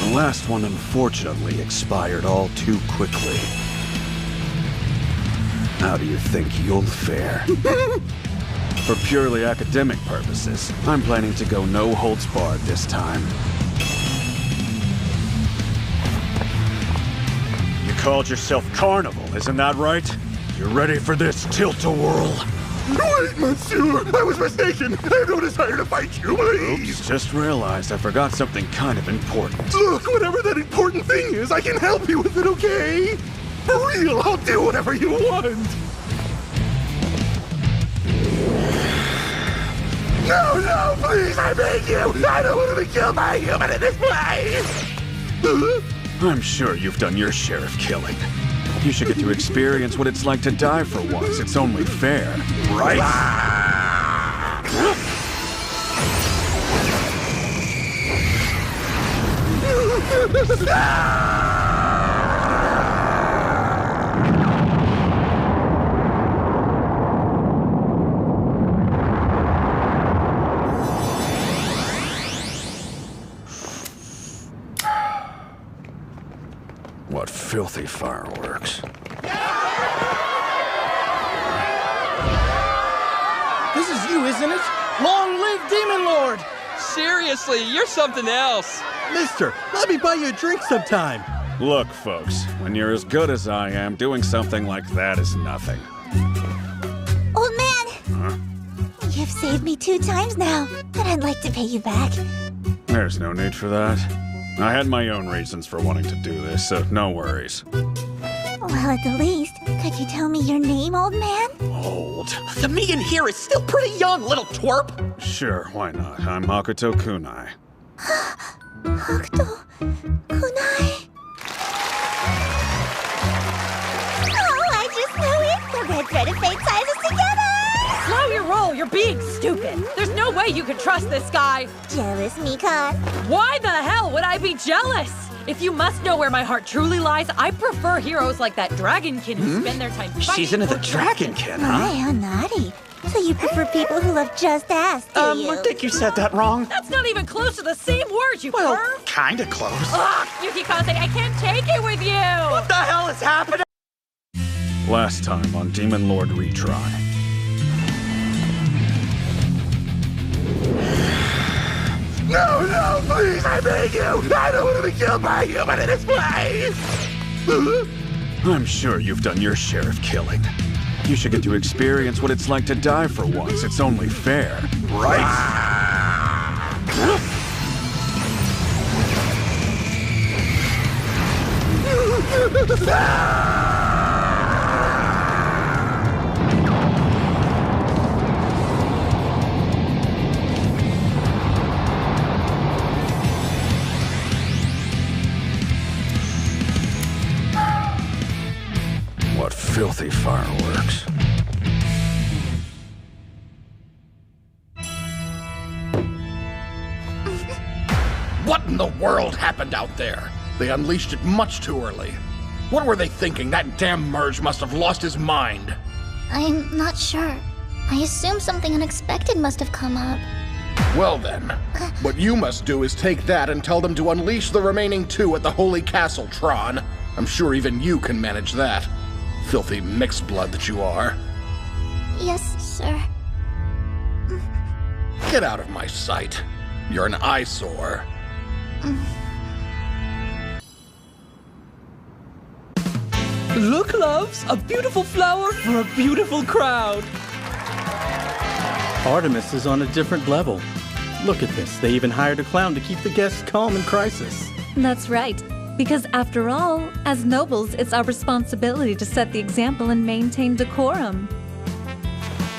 Speaker 6: The last one unfortunately expired all too quickly. How do you think you'll fare? For purely academic purposes, I'm planning to go no holds barred this time. You called yourself Carnival, isn't that right? You ready for this tilt-a-whirl?
Speaker 17: Wait, monsieur! I was mistaken! I have no desire to fight you, please!
Speaker 6: Oops, just realized I forgot something kind of important.
Speaker 17: Look, whatever that important thing is, I can help you with it, okay? For real, I'll do whatever you want! No, please, I beg you! I don't want to be killed by a human in this place!
Speaker 6: I'm sure you've done your share of killing. You should get to experience what it's like to die for once. It's only fair, right? What filthy fireworks.
Speaker 11: This is you, isn't it? Long live Demon Lord!
Speaker 21: Seriously, you're something else.
Speaker 7: Mister, let me buy you a drink sometime.
Speaker 6: Look, folks, when you're as good as I am, doing something like that is nothing.
Speaker 3: Old man!
Speaker 6: Huh?
Speaker 3: You've saved me 2 times now, and I'd like to pay you back.
Speaker 6: There's no need for that. I had my own reasons for wanting to do this, so no worries.
Speaker 3: Well, at the least, could you tell me your name, old man?
Speaker 6: Old?
Speaker 22: The me in here is still pretty young, little twerp.
Speaker 6: Sure, why not? I'm Hakuto Kunai.
Speaker 3: Hakuto Kunai? Oh, I just knew it! The red thread of fate ties us together!
Speaker 18: Slow your roll, you're being stupid. There's no way you can trust this guy.
Speaker 3: Jealous, Mikan?
Speaker 18: Why the hell would I be jealous? If you must know where my heart truly lies, I prefer heroes like that Dragonkin who spend their time fighting.
Speaker 6: She's into the Dragonkin,
Speaker 3: My, how naughty. So you prefer people who love just ass, do you?
Speaker 22: I think you said that wrong.
Speaker 18: That's not even close to the same word, you
Speaker 22: Well,
Speaker 18: perv!
Speaker 22: kinda close.
Speaker 18: Ugh, Yukikaze, I can't take it with you!
Speaker 22: What the hell is happening?
Speaker 6: Last time on Demon Lord Retry.
Speaker 17: No, please, I beg you! I don't want to be killed by a human in this place!
Speaker 6: I'm sure you've done your share of killing. You should get to experience what it's like to die for once. It's only fair, right? What filthy fireworks.
Speaker 8: What in the world happened out there? They unleashed it much too early. What were they thinking? That damn Merge must have lost his mind.
Speaker 3: I'm not sure. I assume something unexpected must have come up.
Speaker 8: Well then, what you must do is take that and tell them to unleash the remaining 2 at the Holy Castle, Tron. I'm sure even you can manage that. Filthy mixed blood that you are.
Speaker 3: Yes, sir.
Speaker 8: Get out of my sight. You're an eyesore.
Speaker 11: Look, loves, a beautiful flower for a beautiful crowd. Artemis is on a different level. Look at this. They even hired a clown to keep the guests calm in crisis.
Speaker 15: That's right. Because after all, as nobles, it's our responsibility to set the example and maintain decorum.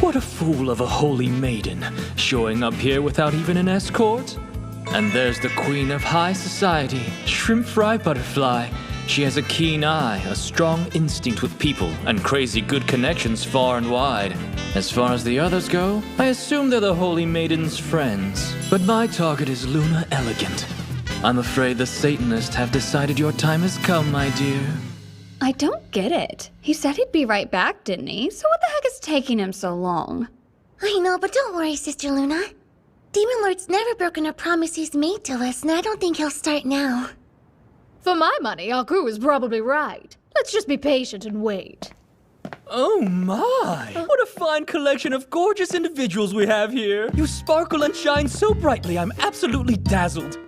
Speaker 20: What a fool of a holy maiden, showing up here without even an escort. And there's the queen of high society, Shrimp Fry Butterfly. She has a keen eye, a strong instinct with people, and crazy good connections far and wide. As far as the others go, I assume they're the holy maiden's friends. But my target is Luna Elegant. I'm afraid the Satanists have decided your time has come, my dear.
Speaker 9: I don't get it. He said he'd be right back, didn't he? So what the heck is taking him so long?
Speaker 3: I know, but don't worry, Sister Luna. Demon Lord's never broken a promise he's made to us, and I don't think he'll start now.
Speaker 9: For my money, our crew is probably right. Let's just be patient and wait.
Speaker 20: Oh my! What a fine collection of gorgeous individuals we have here. You sparkle and shine so brightly, I'm absolutely dazzled.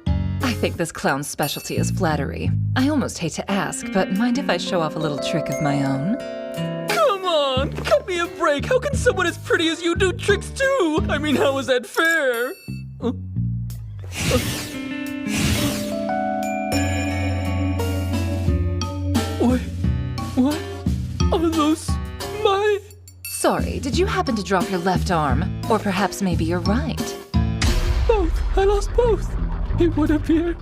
Speaker 2: I think this clown's specialty is flattery. I almost hate to ask, but mind if I show off a little trick of my own?
Speaker 20: Come on, cut me a break. How can someone as pretty as you do tricks too? I mean, how is that fair? Wait, what? Are those my...
Speaker 2: Sorry, did you happen to drop your left arm? Or perhaps maybe your right?
Speaker 20: Both. I lost both. It would appear.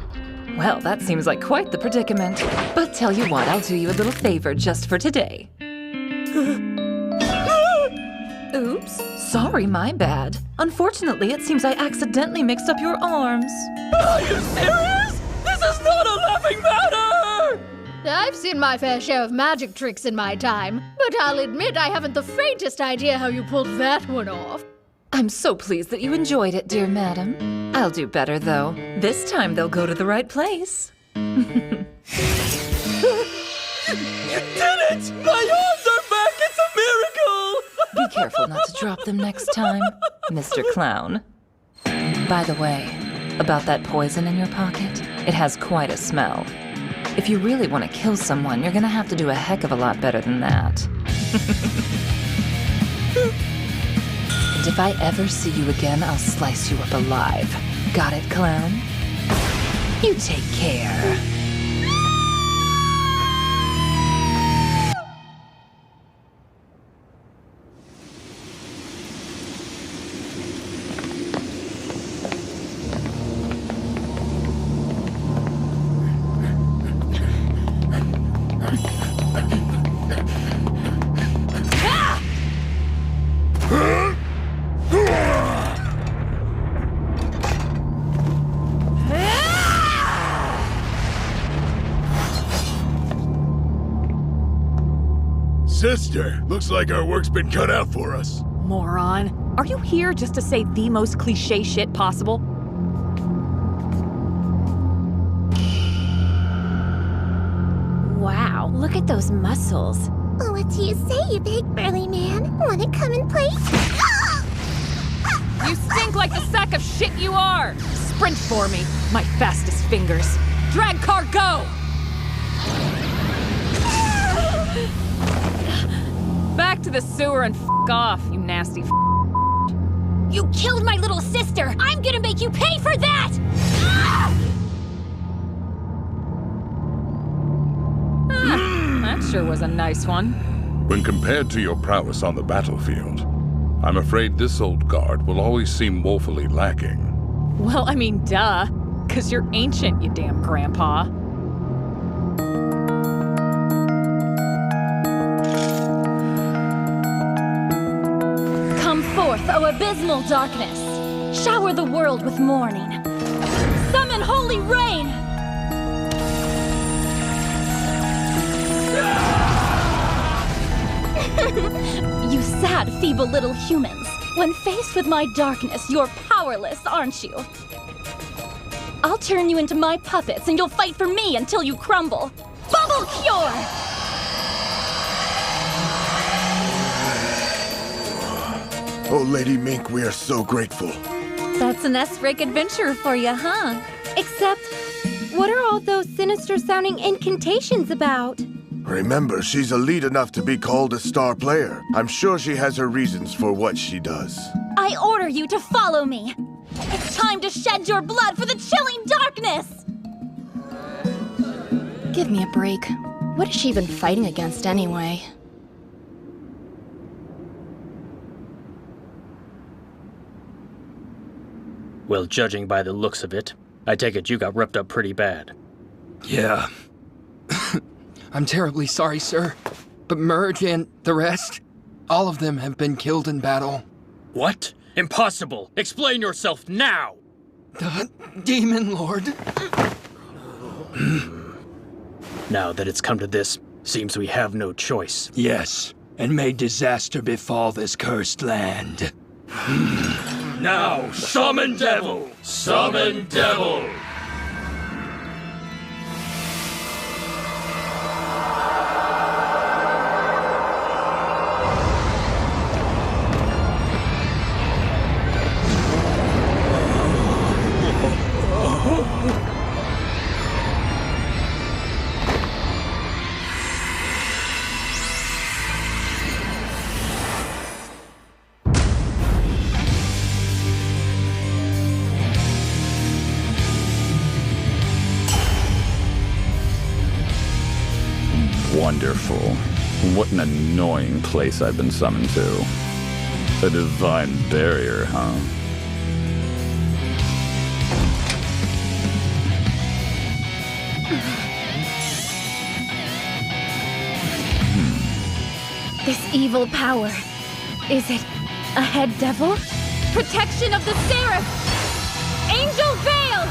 Speaker 2: Well, that seems like quite the predicament. But tell you what, I'll do you a little favor just for today. Oops. Sorry, my bad. Unfortunately, it seems I accidentally mixed up your arms.
Speaker 20: Are you serious? This is not a laughing matter!
Speaker 9: I've seen my fair share of magic tricks in my time, but I'll admit I haven't the faintest idea how you pulled that one off.
Speaker 2: I'm so pleased that you enjoyed it, dear madam. I'll do better, though. This time they'll go to the right place.
Speaker 20: You did it! My arms are back! It's a miracle!
Speaker 2: Be careful not to drop them next time, Mr. Clown. By the way, about that poison in your pocket, it has quite a smell. If you really want to kill someone, you're gonna have to do a heck of a lot better than that. And if I ever see you again, I'll slice you up alive. Got it, clown? You take care.
Speaker 17: Sister, looks like our work's been cut out for us.
Speaker 18: Moron. Are you here just to say the most cliche shit possible?
Speaker 12: Wow, look at those muscles.
Speaker 3: What do you say, you big burly man? Wanna come and play?
Speaker 18: You stink like the sack of shit you are! Sprint for me, my fastest fingers. Drag car, go! Back to the sewer and f*** off, you nasty f***.
Speaker 16: You killed my little sister! I'm gonna make you pay for that!
Speaker 18: That sure was a nice one.
Speaker 17: When compared to your prowess on the battlefield, I'm afraid this old guard will always seem woefully lacking.
Speaker 18: Well, I mean, duh. 'Cause you're ancient, you damn grandpa.
Speaker 16: Come forth, O abysmal darkness! Shower the world with morning. Summon holy rain! You sad, feeble little humans. When faced with my darkness, you're powerless, aren't you? I'll turn you into my puppets and you'll fight for me until you crumble. Bubble Cure!
Speaker 17: Oh, Lady Mink, we are so grateful.
Speaker 12: That's an S-rank adventurer for you, huh? Except, what are all those sinister-sounding incantations about?
Speaker 17: Remember, she's elite enough to be called a star player. I'm sure she has her reasons for what she does.
Speaker 16: I order you to follow me. It's time to shed your blood for the chilling darkness!
Speaker 5: Give me a break. What is she even fighting against anyway?
Speaker 10: Well, judging by the looks of it, I take it you got ripped up pretty bad.
Speaker 21: Yeah. I'm terribly sorry, sir. But Merge and the rest, all of them have been killed in battle.
Speaker 10: What? Impossible! Explain yourself now!
Speaker 21: The Demon Lord.
Speaker 10: Now that it's come to this, seems we have no choice.
Speaker 23: Yes, and may disaster befall this cursed land.
Speaker 10: Now, summon devil! Summon devil!
Speaker 24: Wonderful. What an annoying place I've been summoned to. A divine barrier, huh?
Speaker 12: This evil power. Is it a head devil?
Speaker 16: Protection of the Seraph! Angel Veil!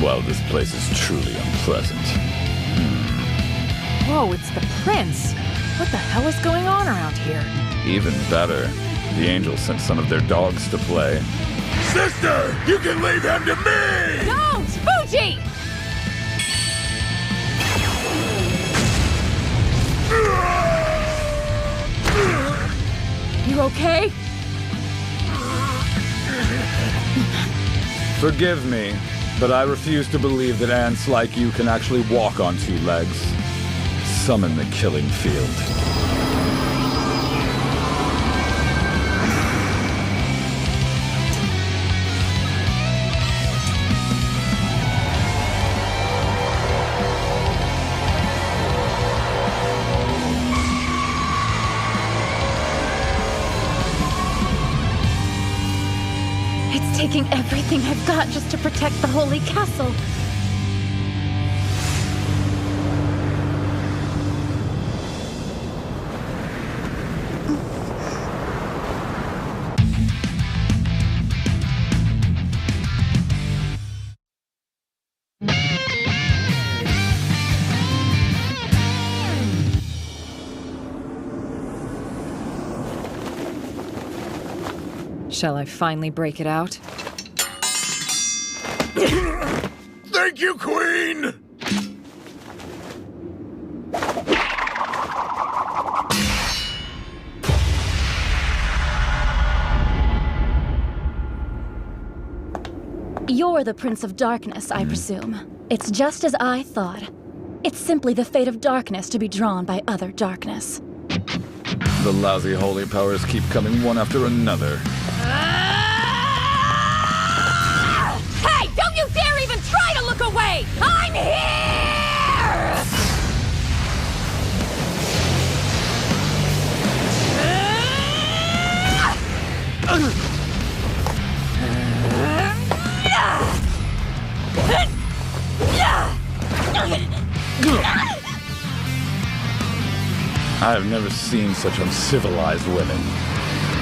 Speaker 24: Well, this place is truly unpleasant.
Speaker 18: Whoa, it's the prince. What the hell is going on around here?
Speaker 24: Even better, the angels sent some of their dogs to play.
Speaker 17: Sister, you can leave him to me!
Speaker 18: Don't! Fuji! You okay?
Speaker 24: Forgive me, but I refuse to believe that ants like you can actually walk on two legs. Summon the killing field.
Speaker 12: It's taking everything I've got just to protect the holy castle.
Speaker 18: Shall I finally break it out?
Speaker 17: Thank you, Queen!
Speaker 16: You're the Prince of Darkness, I presume. It's just as I thought. It's simply the fate of darkness to be drawn by other darkness.
Speaker 24: The lousy holy powers keep coming one after another.
Speaker 18: Hey, don't you dare even try to look away! I'm here!
Speaker 24: I have never seen such uncivilized women.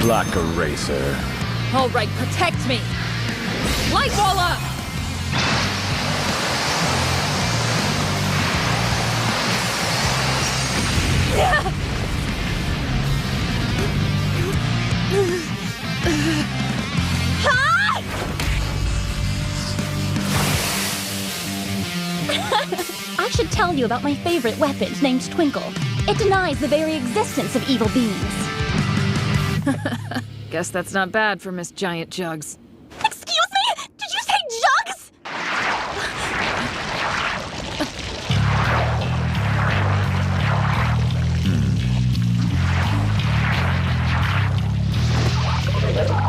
Speaker 24: Black Eraser.
Speaker 18: All right, protect me! Light wall up!
Speaker 16: I should tell you about my favorite weapon named Twinkle. It denies the very existence of evil beings.
Speaker 18: Guess that's not bad for Miss Giant Jugs.
Speaker 16: Excuse me? Did you say Jugs?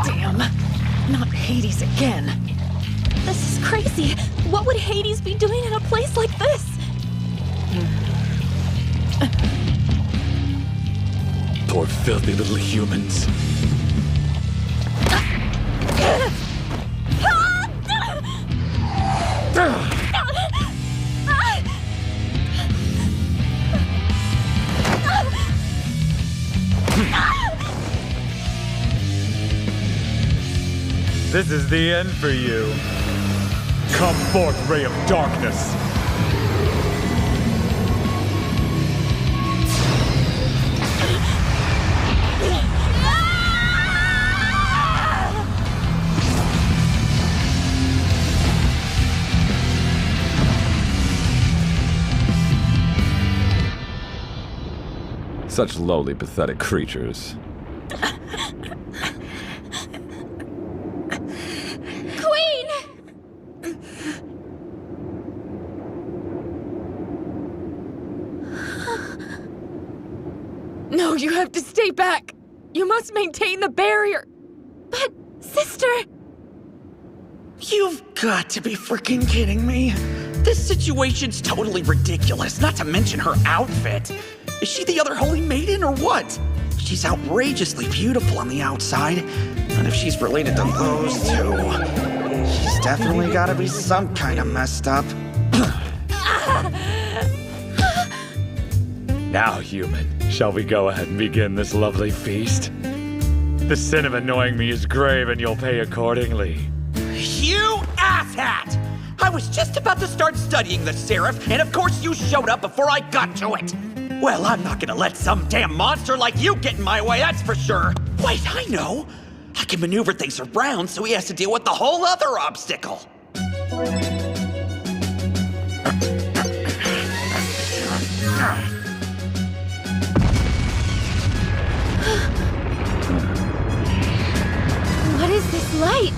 Speaker 18: Damn. Not Hades again.
Speaker 16: This is crazy. What would Hades be doing in a place like this?
Speaker 24: Poor filthy little humans. This is the end for you. Come forth, ray of darkness. Such lowly, pathetic creatures.
Speaker 18: Queen! No, you have to stay back. You must maintain the barrier.
Speaker 16: But, sister...
Speaker 22: You've got to be freaking kidding me. This situation's totally ridiculous, not to mention her outfit. Is she the other holy maiden or what? She's outrageously beautiful on the outside. And if she's related to those two, she's definitely gotta be some kind of messed up.
Speaker 24: Now, human, shall we go ahead and begin this lovely feast? The sin of annoying me is grave, and you'll pay accordingly.
Speaker 22: You asshat! I was just about to start studying the Seraph, and of course you showed up before I got to it. Well, I'm not gonna let some damn monster like you get in my way, that's for sure. Wait, I know. I can maneuver things around so he has to deal with the whole other obstacle.
Speaker 16: What is this light?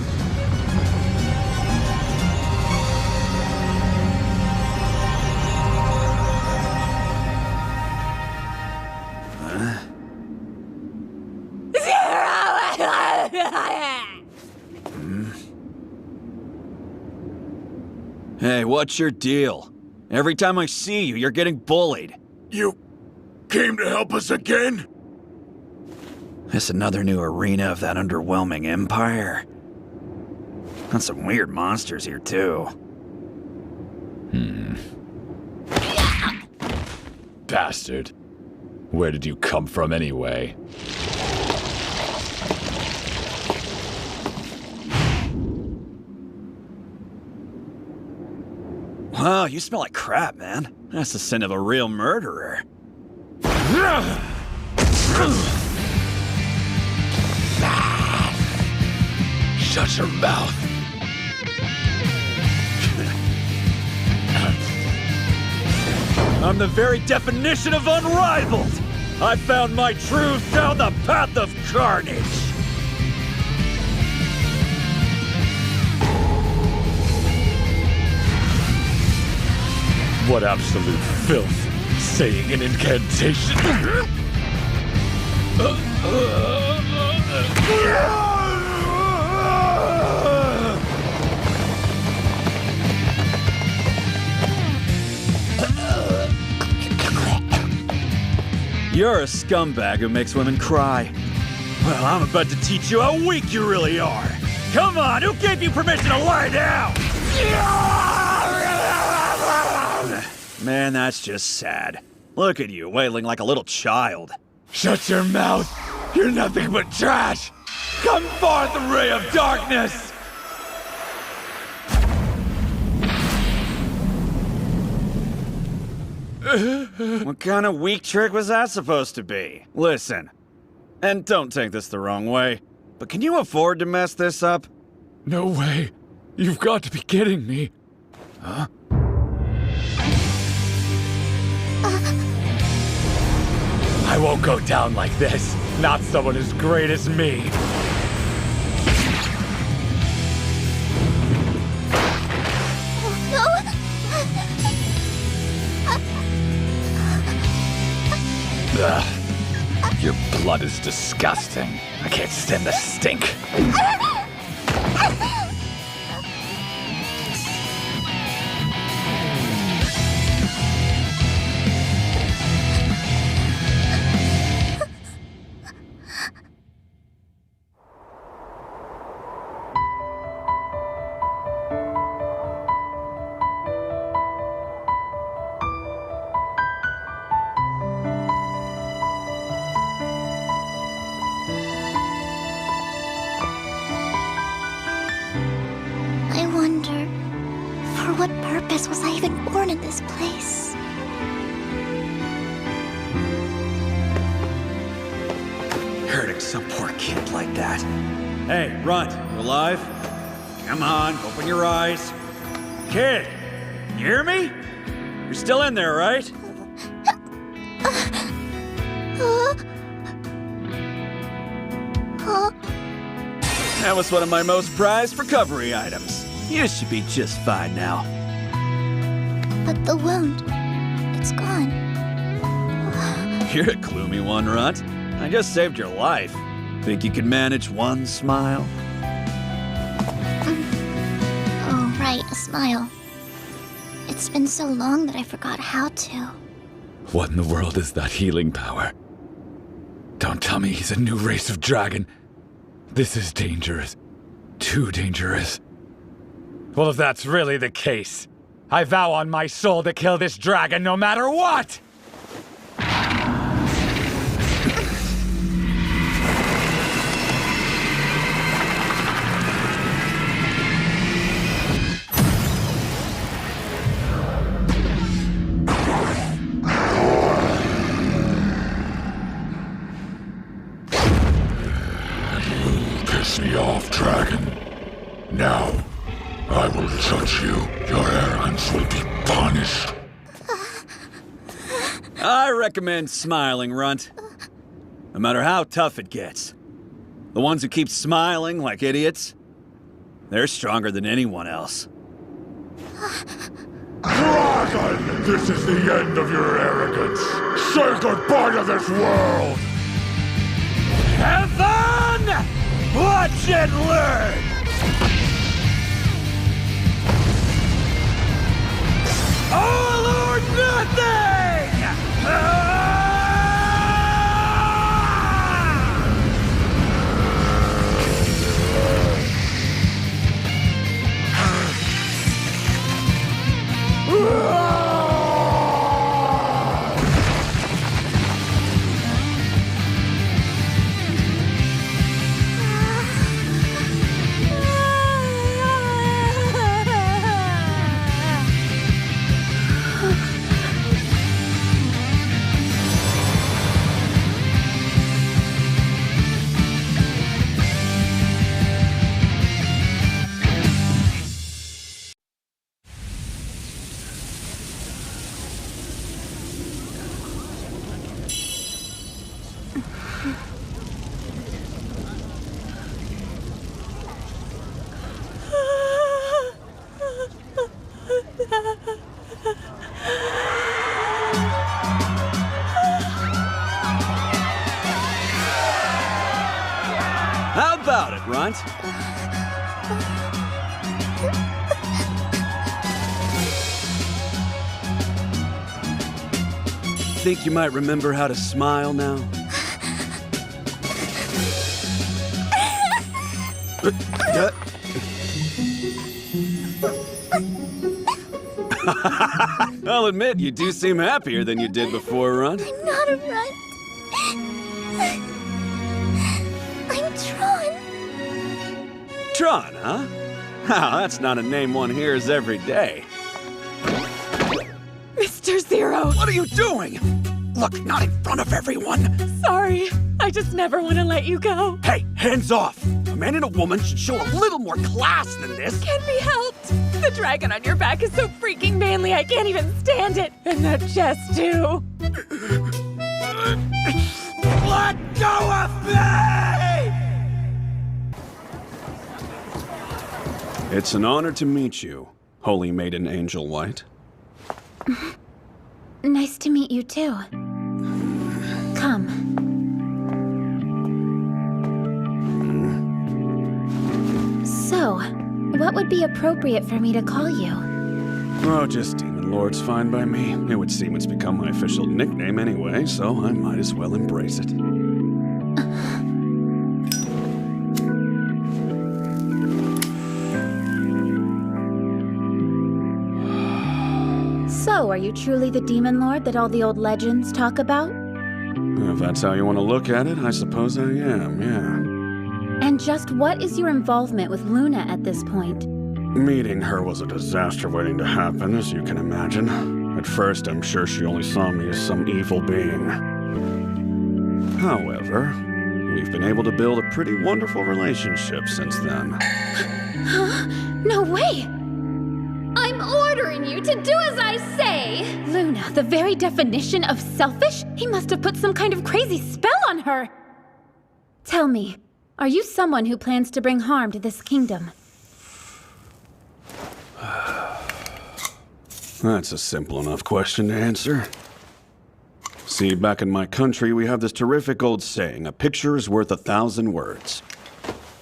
Speaker 6: Hey, what's your deal? Every time I see you, you're getting bullied.
Speaker 17: You came to help us again?
Speaker 6: It's another new arena of that underwhelming empire. And some weird monsters here, too.
Speaker 24: Bastard. Where did you come from anyway?
Speaker 6: Wow, you smell like crap, man. That's the sin of a real murderer.
Speaker 23: Shut your mouth.
Speaker 6: I'm the very definition of unrivaled! I found my truth down the path of carnage!
Speaker 24: What absolute filth! Saying an incantation!
Speaker 6: You're a scumbag who makes women cry. Well, I'm about to teach you how weak you really are. Come on, who gave you permission to lie down? Man, that's just sad. Look at you, wailing like a little child.
Speaker 24: Shut your mouth! You're nothing but trash! Come forth, ray of darkness!
Speaker 6: What kind of weak trick was that supposed to be? Listen, and don't take this the wrong way, but can you afford to mess this up?
Speaker 24: No way. You've got to be kidding me.
Speaker 6: Huh?
Speaker 24: I won't go down like this. Not someone as great as me. Ugh. Your blood is disgusting. I can't stand the stink.
Speaker 3: I wonder, for what purpose was I even born in this place?
Speaker 6: Hurting some poor kid like that. Hey, Runt, you alive? Come on, open your eyes. Kid, you hear me? You're still in there, right? That was one of my most prized recovery items. You should be just fine now.
Speaker 3: But the wound, it's gone.
Speaker 6: You're a gloomy one, Runt. I just saved your life. Think you can manage one smile?
Speaker 3: Oh, right, a smile. It's been so long that I forgot how to.
Speaker 24: What in the world is that healing power? Don't tell me he's a new race of dragon. This is dangerous. Too dangerous. Well, if that's really the case, I vow on my soul to kill this dragon no matter what!
Speaker 17: Piss me off, dragon. Now, I will judge you. Your arrogance will be punished.
Speaker 6: I recommend smiling, Runt. No matter how tough it gets. The ones who keep smiling like idiots, they're stronger than anyone else.
Speaker 17: Dragon! This is the end of your arrogance. Say goodbye to this world!
Speaker 6: Heaven! Watch and learn! All or nothing! about it, Runt? Think you might remember how to smile now? I'll admit, you do seem happier than you did before, Runt.
Speaker 3: I'm not a runt. I'm Tron.
Speaker 6: Tron, huh? Wow, that's not a name one hears every day.
Speaker 18: Mr. Zero!
Speaker 6: What are you doing? Look, not in front of everyone.
Speaker 18: Sorry, I just never want to let you go.
Speaker 6: Hey, hands off! A man and a woman should show a little more class than this.
Speaker 18: Can't be helped. The dragon on your back is so freaking manly, I can't even stand it. And that chest, too.
Speaker 6: Let go of me! It's an honor to meet you, Holy Maiden Angel White.
Speaker 12: Nice to meet you, too. Come. So, what would be appropriate for me to call you?
Speaker 6: Oh, just Demon Lord's fine by me. It would seem it's become my official nickname anyway, so I might as well embrace it.
Speaker 12: So, are you truly the Demon Lord that all the old legends talk about?
Speaker 6: If that's how you want to look at it, I suppose I am, yeah.
Speaker 12: And just what is your involvement with Luna at this point?
Speaker 6: Meeting her was a disaster waiting to happen, as you can imagine. At first, I'm sure she only saw me as some evil being. However, we've been able to build a pretty wonderful relationship since then.
Speaker 12: Huh? No way! I'm ordering you to do as I say!
Speaker 16: Luna, the very definition of selfish? He must have put some kind of crazy spell on her!
Speaker 12: Tell me, are you someone who plans to bring harm to this kingdom?
Speaker 6: That's a simple enough question to answer. See, back in my country, we have this terrific old saying, a picture is worth 1,000 words.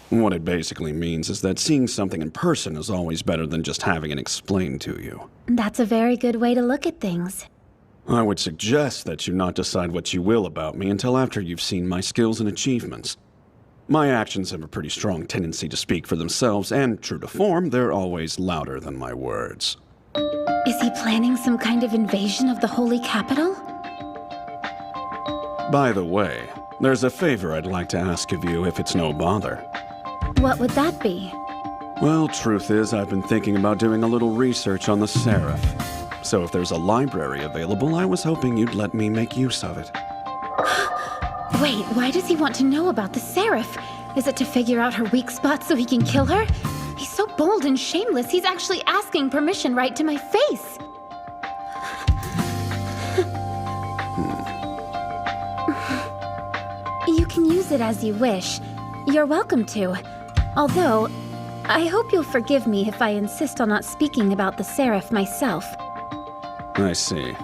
Speaker 6: What it basically means is that seeing something in person is always better than just having it explained to you.
Speaker 12: That's a very good way to look at things.
Speaker 6: I would suggest that you not decide what you will about me until after you've seen my skills and achievements. My actions have a pretty strong tendency to speak for themselves, and true to form, they're always louder than my words.
Speaker 12: Is he planning some kind of invasion of the Holy Capital?
Speaker 6: By the way, there's a favor I'd like to ask of you if it's no bother.
Speaker 12: What would that be?
Speaker 6: Well, truth is, I've been thinking about doing a little research on the Seraph. So if there's a library available, I was hoping you'd let me make use of it.
Speaker 12: Wait, why does he want to know about the Seraph? Is it to figure out her weak spots so he can kill her? He's so bold and shameless, he's actually asking permission right to my face. You can use it as you wish. You're welcome to. Although, I hope you'll forgive me if I insist on not speaking about the Seraph myself.
Speaker 6: I see.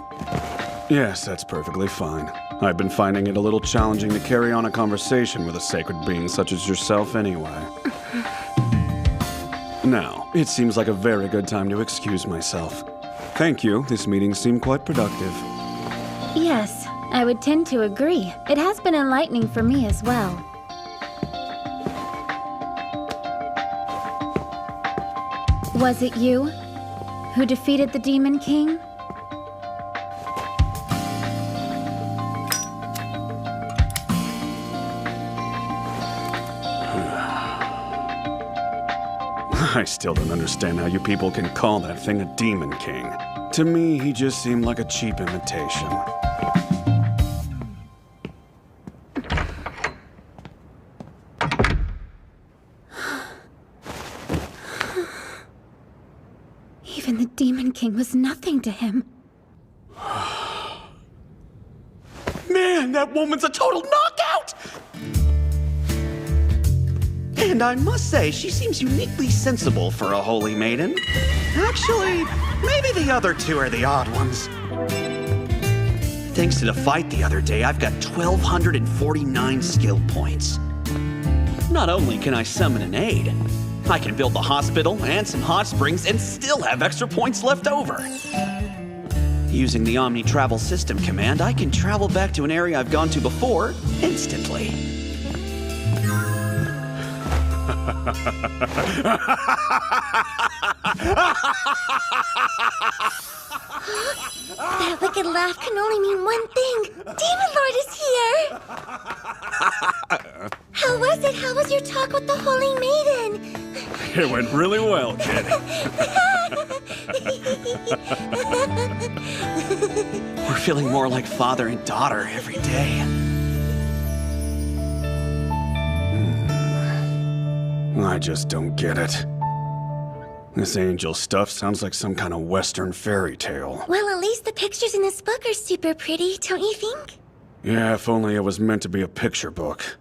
Speaker 6: Yes, that's perfectly fine. I've been finding it a little challenging to carry on a conversation with a sacred being such as yourself anyway. Now, it seems like a very good time to excuse myself. Thank you, this meeting seemed quite productive.
Speaker 12: Yes, I would tend to agree. It has been enlightening for me as well. Was it you who defeated the Demon King?
Speaker 6: I still don't understand how you people can call that thing a Demon King. To me, he just seemed like a cheap imitation.
Speaker 12: Even the Demon King was nothing to him.
Speaker 22: Man, that woman's a total knockout! And I must say, she seems uniquely sensible for a holy maiden. Actually, maybe the other two are the odd ones. Thanks to the fight the other day, I've got 1,249 skill points. Not only can I summon an aid, I can build the hospital and some hot springs and still have extra points left over. Using the Omni Travel System command, I can travel back to an area I've gone to before instantly.
Speaker 3: That wicked laugh can only mean one thing. Demon Lord is here! How was it? How was your talk with the Holy Maiden?
Speaker 6: It went really well, kid.
Speaker 22: We're feeling more like father and daughter every day.
Speaker 6: I just don't get it. This angel stuff sounds like some kind of Western fairy tale.
Speaker 3: Well, at least the pictures in this book are super pretty, don't you think?
Speaker 6: Yeah, if only it was meant to be a picture book.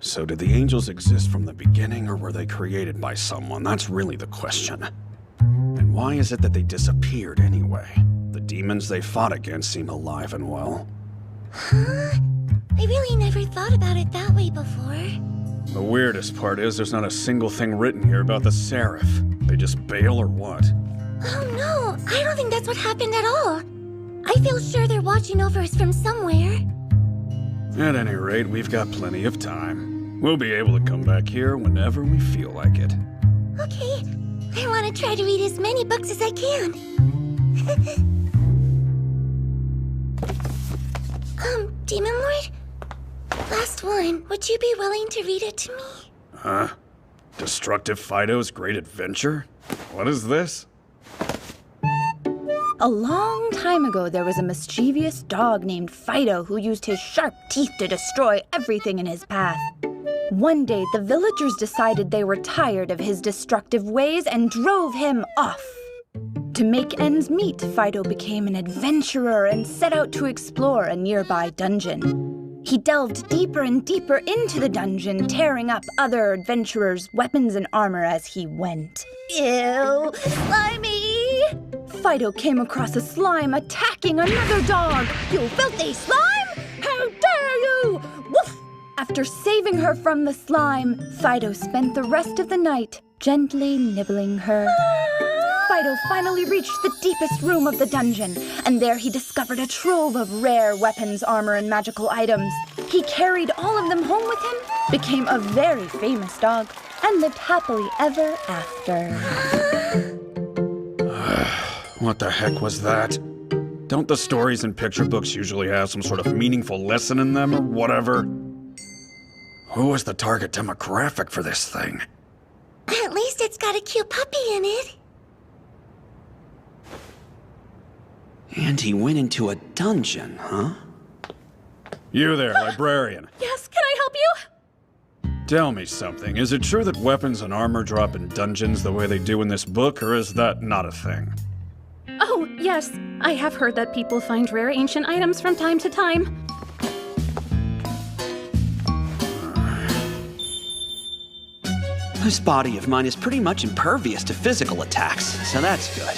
Speaker 6: So did the angels exist from the beginning, or were they created by someone? That's really the question. And why is it that they disappeared anyway? The demons they fought against seem alive and well.
Speaker 3: Huh? I really never thought about it that way before.
Speaker 6: The weirdest part is there's not a single thing written here about the Seraph. They just bail or what?
Speaker 3: Oh no, I don't think that's what happened at all. I feel sure they're watching over us from somewhere.
Speaker 6: At any rate, we've got plenty of time. We'll be able to come back here whenever we feel like it.
Speaker 3: Okay, I want to try to read as many books as I can. Demon Lord? Last one, would you be willing to read it to me?
Speaker 6: Huh? Destructive Fido's Great Adventure? What is this?
Speaker 12: A long time ago, there was a mischievous dog named Fido who used his sharp teeth to destroy everything in his path. One day, the villagers decided they were tired of his destructive ways and drove him off. To make ends meet, Fido became an adventurer and set out to explore a nearby dungeon. He delved deeper and deeper into the dungeon, tearing up other adventurers' weapons and armor as he went. Ew! Slimy! Fido came across a slime attacking another dog. You filthy slime! How dare you! Woof! After saving her from the slime, Fido spent the rest of the night gently nibbling her. Fido finally reached the deepest room of the dungeon, and there he discovered a trove of rare weapons, armor, and magical items. He carried all of them home with him, became a very famous dog, and lived happily ever after.
Speaker 6: What the heck was that? Don't the stories in picture books usually have some sort of meaningful lesson in them or whatever? Who was the target demographic for this thing?
Speaker 3: At least it's got a cute puppy in it.
Speaker 22: And he went into a dungeon, huh?
Speaker 6: You there, librarian.
Speaker 18: Yes, can I help you?
Speaker 6: Tell me something. Is it true that weapons and armor drop in dungeons the way they do in this book, or is that not a thing?
Speaker 18: Oh, yes. I have heard that people find rare ancient items from time to time.
Speaker 22: This body of mine is pretty much impervious to physical attacks, so that's good.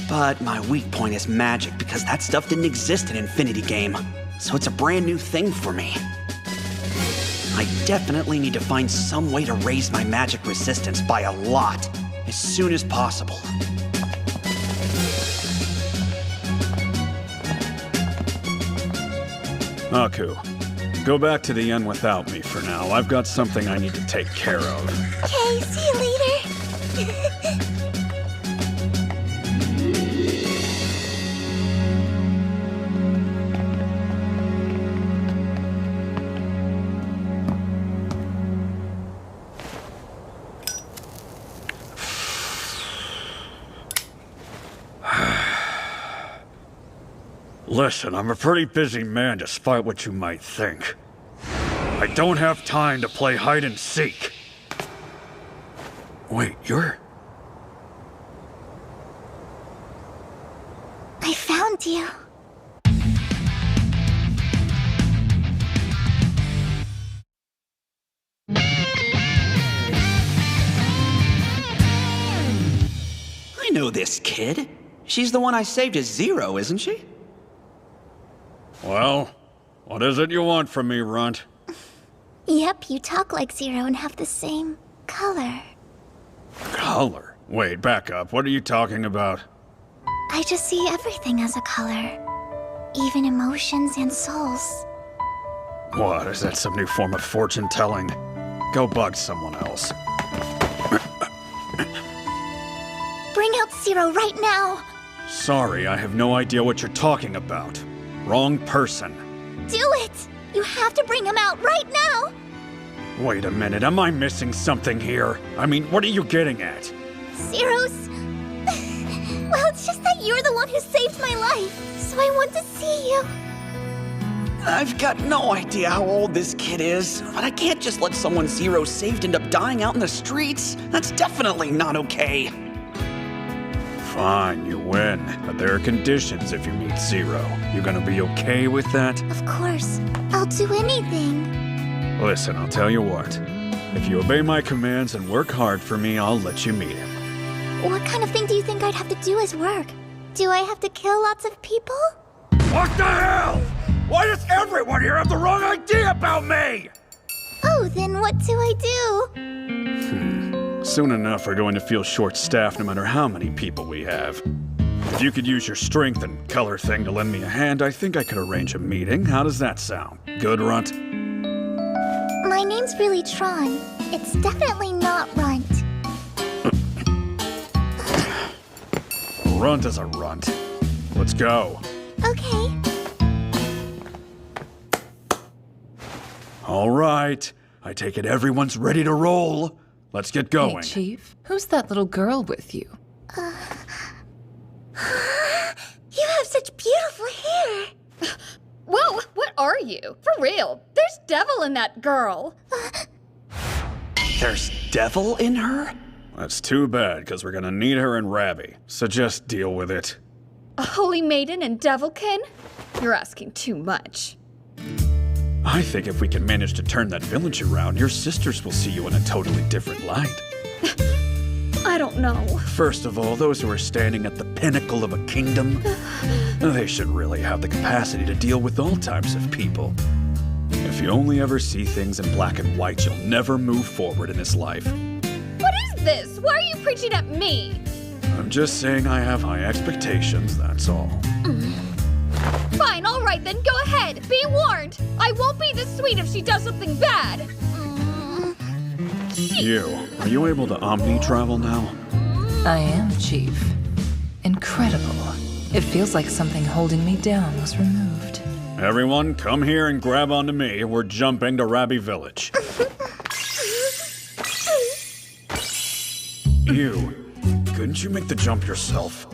Speaker 22: But my weak point is magic, because that stuff didn't exist in Infinity Game. So it's a brand new thing for me. I definitely need to find some way to raise my magic resistance by a lot, as soon as possible.
Speaker 6: Aku, go back to the inn without me for now. I've got something I need to take care of.
Speaker 3: Okay, see you later.
Speaker 6: Listen, I'm a pretty busy man despite what you might think. I don't have time to play hide and seek. Wait, you're...
Speaker 3: I found you.
Speaker 22: I know this kid. She's the one I saved as Zero, isn't she?
Speaker 6: Well, what is it you want from me, Runt?
Speaker 3: Yep, you talk like Zero and have the same color.
Speaker 6: Color? Wait, back up. What are you talking about?
Speaker 3: I just see everything as a color. Even emotions and souls.
Speaker 6: What, is that some new form of fortune telling? Go bug someone else.
Speaker 3: Bring out Zero right now!
Speaker 6: Sorry, I have no idea what you're talking about. Wrong person.
Speaker 3: Do it! You have to bring him out right now!
Speaker 6: Wait a minute, am I missing something here? I mean, what are you getting at?
Speaker 3: Zero's... Well, it's just that you're the one who saved my life, so I want to see you.
Speaker 22: I've got no idea how old this kid is, but I can't just let someone Zero saved end up dying out in the streets. That's definitely not okay.
Speaker 6: Fine, you win, but there are conditions if you meet Zero. You gonna be okay with that?
Speaker 3: Of course. I'll do anything.
Speaker 6: Listen, I'll tell you what. If you obey my commands and work hard for me, I'll let you meet him.
Speaker 3: What kind of thing do you think I'd have to do as work? Do I have to kill lots of people?
Speaker 6: What the hell? Why does everyone here have the wrong idea about me?
Speaker 3: Oh, then what do I do?
Speaker 6: Soon enough, we're going to feel short-staffed no matter how many people we have. If you could use your strength and color thing to lend me a hand, I think I could arrange a meeting. How does that sound? Good, Runt?
Speaker 3: My name's really Tron. It's definitely not Runt.
Speaker 6: Runt is a runt. Let's go.
Speaker 3: Okay.
Speaker 6: All right. I take it everyone's ready to roll. Let's get going.
Speaker 2: Hey, Chief. Who's that little girl with you?
Speaker 3: You have such beautiful hair.
Speaker 9: Whoa, what are you? For real, there's devil in that girl.
Speaker 22: There's devil in her?
Speaker 6: That's too bad, because we're gonna need her and Rabby. So just deal with it.
Speaker 9: A holy maiden and devilkin? You're asking too much.
Speaker 6: I think if we can manage to turn that village around, your sisters will see you in a totally different light.
Speaker 9: I don't know.
Speaker 6: First of all, those who are standing at the pinnacle of a kingdom, they should really have the capacity to deal with all types of people. If you only ever see things in black and white, you'll never move forward in this life.
Speaker 9: What is this? Why are you preaching at me?
Speaker 6: I'm just saying I have high expectations, that's all.
Speaker 9: Fine, all right then, go ahead. Be warned. I won't be this sweet if she does something bad.
Speaker 6: You, are you able to omni-travel now?
Speaker 2: I am, Chief. Incredible. It feels like something holding me down was removed.
Speaker 6: Everyone, come here and grab onto me. We're jumping to Rabby Village. You, couldn't you make the jump yourself?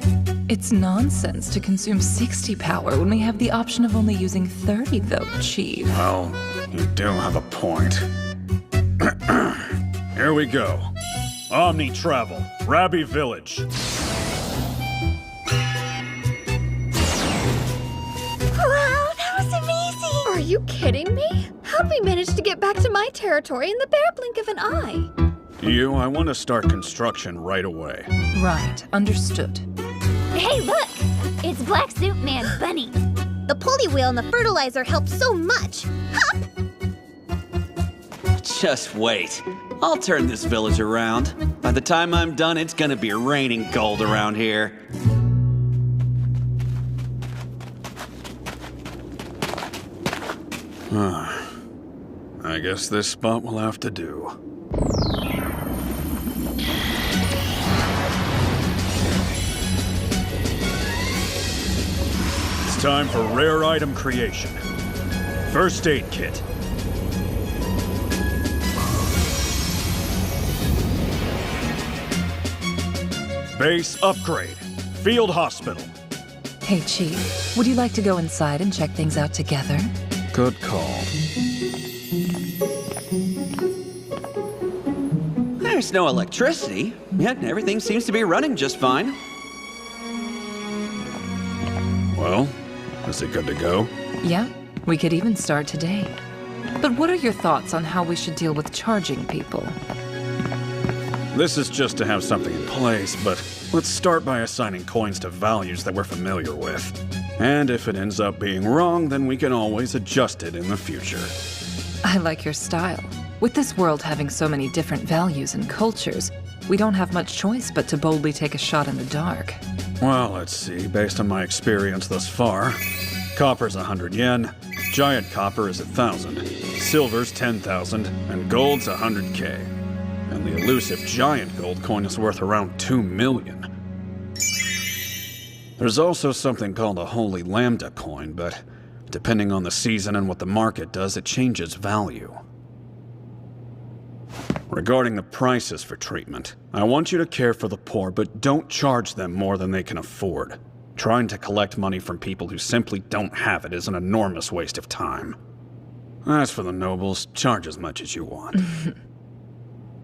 Speaker 2: It's nonsense to consume 60 power when we have the option of only using 30, though, Chief.
Speaker 6: Well, you do have a point. Here we go. Omni-travel, Rabby Village.
Speaker 3: Wow, that was amazing!
Speaker 9: Are you kidding me? How'd we manage to get back to my territory in the bare blink of an eye?
Speaker 6: You, I want to start construction right away.
Speaker 2: Right, understood.
Speaker 3: Hey, look! It's Black Suit Man Bunny. The pulley wheel and the fertilizer help so much. Hop!
Speaker 22: Just wait. I'll turn this village around. By the time I'm done, it's gonna be raining gold around here.
Speaker 6: I guess this spot will have to do. It's time for rare item creation. First aid kit. Base upgrade. Field hospital.
Speaker 2: Hey, Chief. Would you like to go inside and check things out together?
Speaker 6: Good call.
Speaker 22: There's no electricity, yet everything seems to be running just fine.
Speaker 6: Well, is it good to go?
Speaker 2: Yeah, we could even start today. But what are your thoughts on how we should deal with charging people?
Speaker 6: This is just to have something in place, but let's start by assigning coins to values that we're familiar with. And if it ends up being wrong, then we can always adjust it in the future.
Speaker 2: I like your style. With this world having so many different values and cultures, we don't have much choice but to boldly take a shot in the dark.
Speaker 6: Well, let's see. Based on my experience thus far, copper's 100 yen, giant copper is 1,000, silver's 10,000, and gold's 100K. And the elusive giant gold coin is worth around 2 million. There's also something called a holy lambda coin, but depending on the season and what the market does, it changes value. Regarding the prices for treatment, I want you to care for the poor, but don't charge them more than they can afford. Trying to collect money from people who simply don't have it is an enormous waste of time. As for the nobles, charge as much as you want.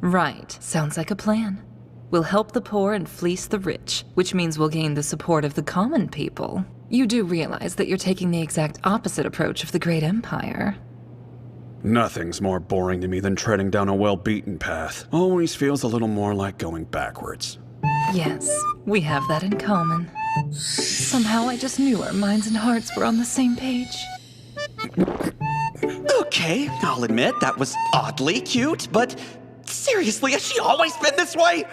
Speaker 2: Right. Sounds like a plan. We'll help the poor and fleece the rich, which means we'll gain the support of the common people. You do realize that you're taking the exact opposite approach of the Great Empire.
Speaker 6: Nothing's more boring to me than treading down a well-beaten path. Always feels a little more like going backwards.
Speaker 2: Yes, we have that in common. Somehow I just knew our minds and hearts were on the same page.
Speaker 22: Okay, I'll admit that was oddly cute, but seriously, has she always been this way?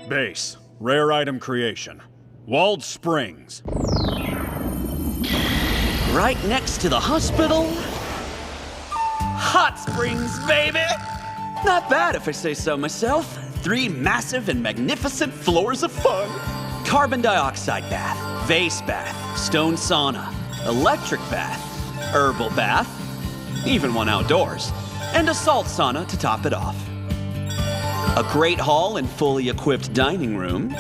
Speaker 6: Base. Rare item creation. Walled Springs.
Speaker 22: Right next to the hospital. Hot Springs, baby! Not bad if I say so myself. 3 massive and magnificent floors of fun. Carbon dioxide bath, vase bath, stone sauna, electric bath, herbal bath, even one outdoors, and a salt sauna to top it off. A great hall and fully equipped dining room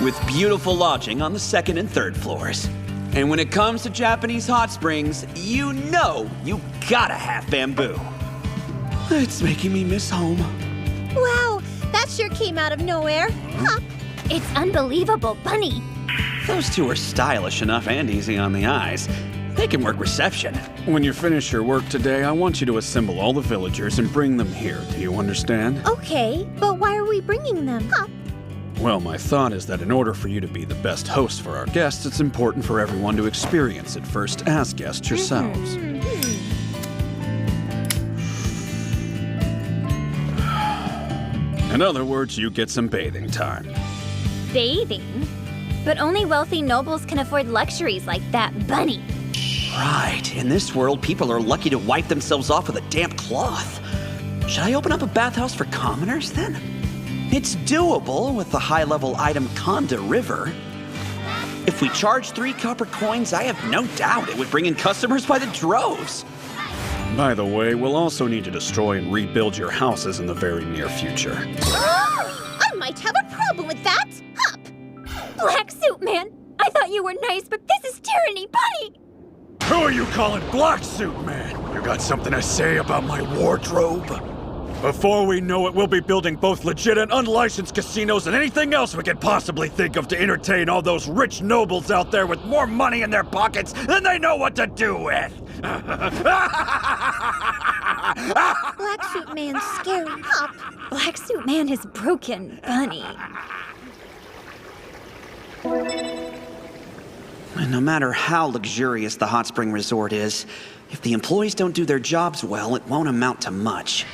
Speaker 22: with beautiful lodging on the 2nd and 3rd floors. And when it comes to Japanese hot springs, you know you gotta have bamboo. It's making me miss home.
Speaker 12: Wow, that sure came out of nowhere. Huh.
Speaker 3: It's unbelievable, Bunny.
Speaker 22: Those two are stylish enough and easy on the eyes. They can work reception.
Speaker 6: When you finish your work today, I want you to assemble all the villagers and bring them here. Do you understand?
Speaker 12: Okay, but why are we bringing them? Huh.
Speaker 6: Well, my thought is that in order for you to be the best host for our guests, it's important for everyone to experience it first as guests yourselves. In other words, you get some bathing time.
Speaker 3: Bathing? But only wealthy nobles can afford luxuries like that, Bunny.
Speaker 22: Right. In this world, people are lucky to wipe themselves off with a damp cloth. Should I open up a bathhouse for commoners, then? It's doable with the high-level item Conda River. If we charge 3 copper coins, I have no doubt it would bring in customers by the droves.
Speaker 6: By the way, we'll also need to destroy and rebuild your houses in the very near future.
Speaker 12: Oh, I might have a problem with that. Hup.
Speaker 3: Black Suit Man, I thought you were nice, but this is tyranny, Bunny!
Speaker 4: Who are you calling Black Suit Man? You got something to say about my wardrobe? Before we know it, we'll be building both legit and unlicensed casinos and anything else we could possibly think of to entertain all those rich nobles out there with more money in their pockets than they know what to do with.
Speaker 12: Black Suit Man's scary. Hup.
Speaker 3: Black Suit Man is broken, Bunny.
Speaker 22: And no matter how luxurious the hot spring resort is, if the employees don't do their jobs well, it won't amount to much.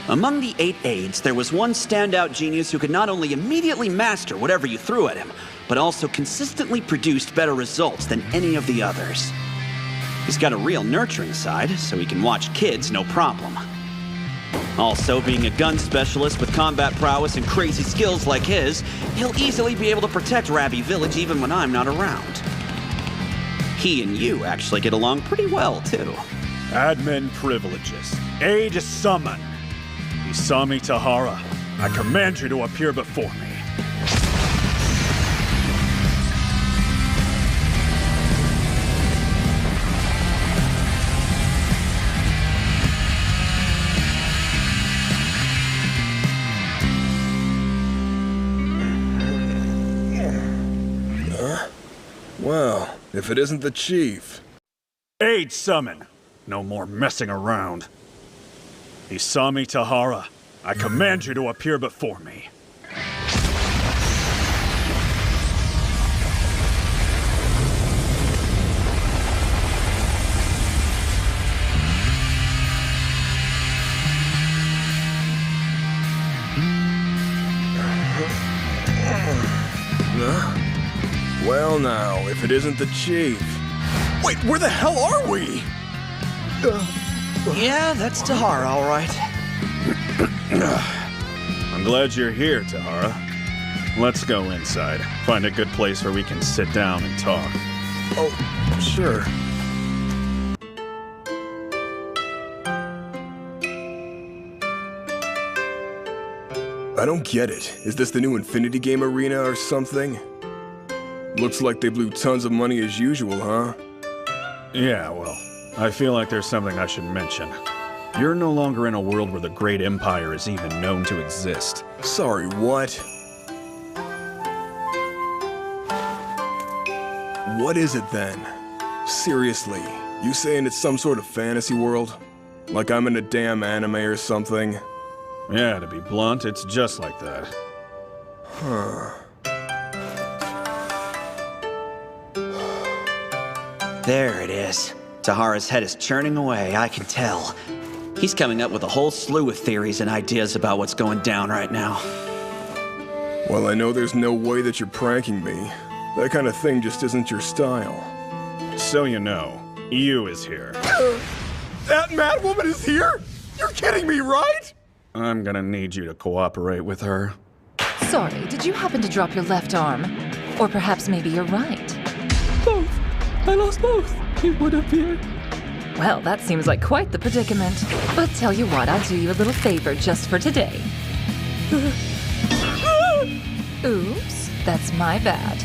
Speaker 22: Among the 8 aides, there was one standout genius who could not only immediately master whatever you threw at him, but also consistently produced better results than any of the others. He's got a real nurturing side, so he can watch kids no problem. Also, being a gun specialist with combat prowess and crazy skills like his, he'll easily be able to protect Rabby Village even when I'm not around. He and you actually get along pretty well, too.
Speaker 6: Admin privileges. Aid summon. Isami Tahara, I command you to appear before me.
Speaker 17: Well, if it isn't the chief.
Speaker 6: Aid summon. No more messing around. Isami Tahara, I command you to appear before me.
Speaker 1: Well now, if it isn't the chief.
Speaker 6: Wait, where the hell are we?
Speaker 13: Yeah, that's Tahara, all right.
Speaker 4: I'm glad you're here, Tahara. Let's go inside. Find a good place where we can sit down and talk.
Speaker 1: Oh, sure. I don't get it. Is this the new Infinity Game arena or something? Looks like they blew tons of money as usual, huh?
Speaker 4: Yeah, well, I feel like there's something I should mention. You're no longer in a world where the Great Empire is even known to exist.
Speaker 1: Sorry, what? What is it then? Seriously, you saying it's some sort of fantasy world? Like I'm in a damn anime or something?
Speaker 4: Yeah, to be blunt, it's just like that.
Speaker 1: Huh.
Speaker 13: There it is. Tahara's head is churning away, I can tell. He's coming up with a whole slew of theories and ideas about what's going down right now.
Speaker 1: Well, I know there's no way that you're pranking me. That kind of thing just isn't your style.
Speaker 4: So you know, EU is here.
Speaker 6: That mad woman is here? You're kidding me, right?
Speaker 4: I'm gonna need you to cooperate with her.
Speaker 2: Sorry, did you happen to drop your left arm? Or perhaps maybe your right?
Speaker 20: Both. I lost both. It would appear.
Speaker 2: Well, that seems like quite the predicament. But tell you what, I'll do you a little favor just for today. Oops, that's my bad.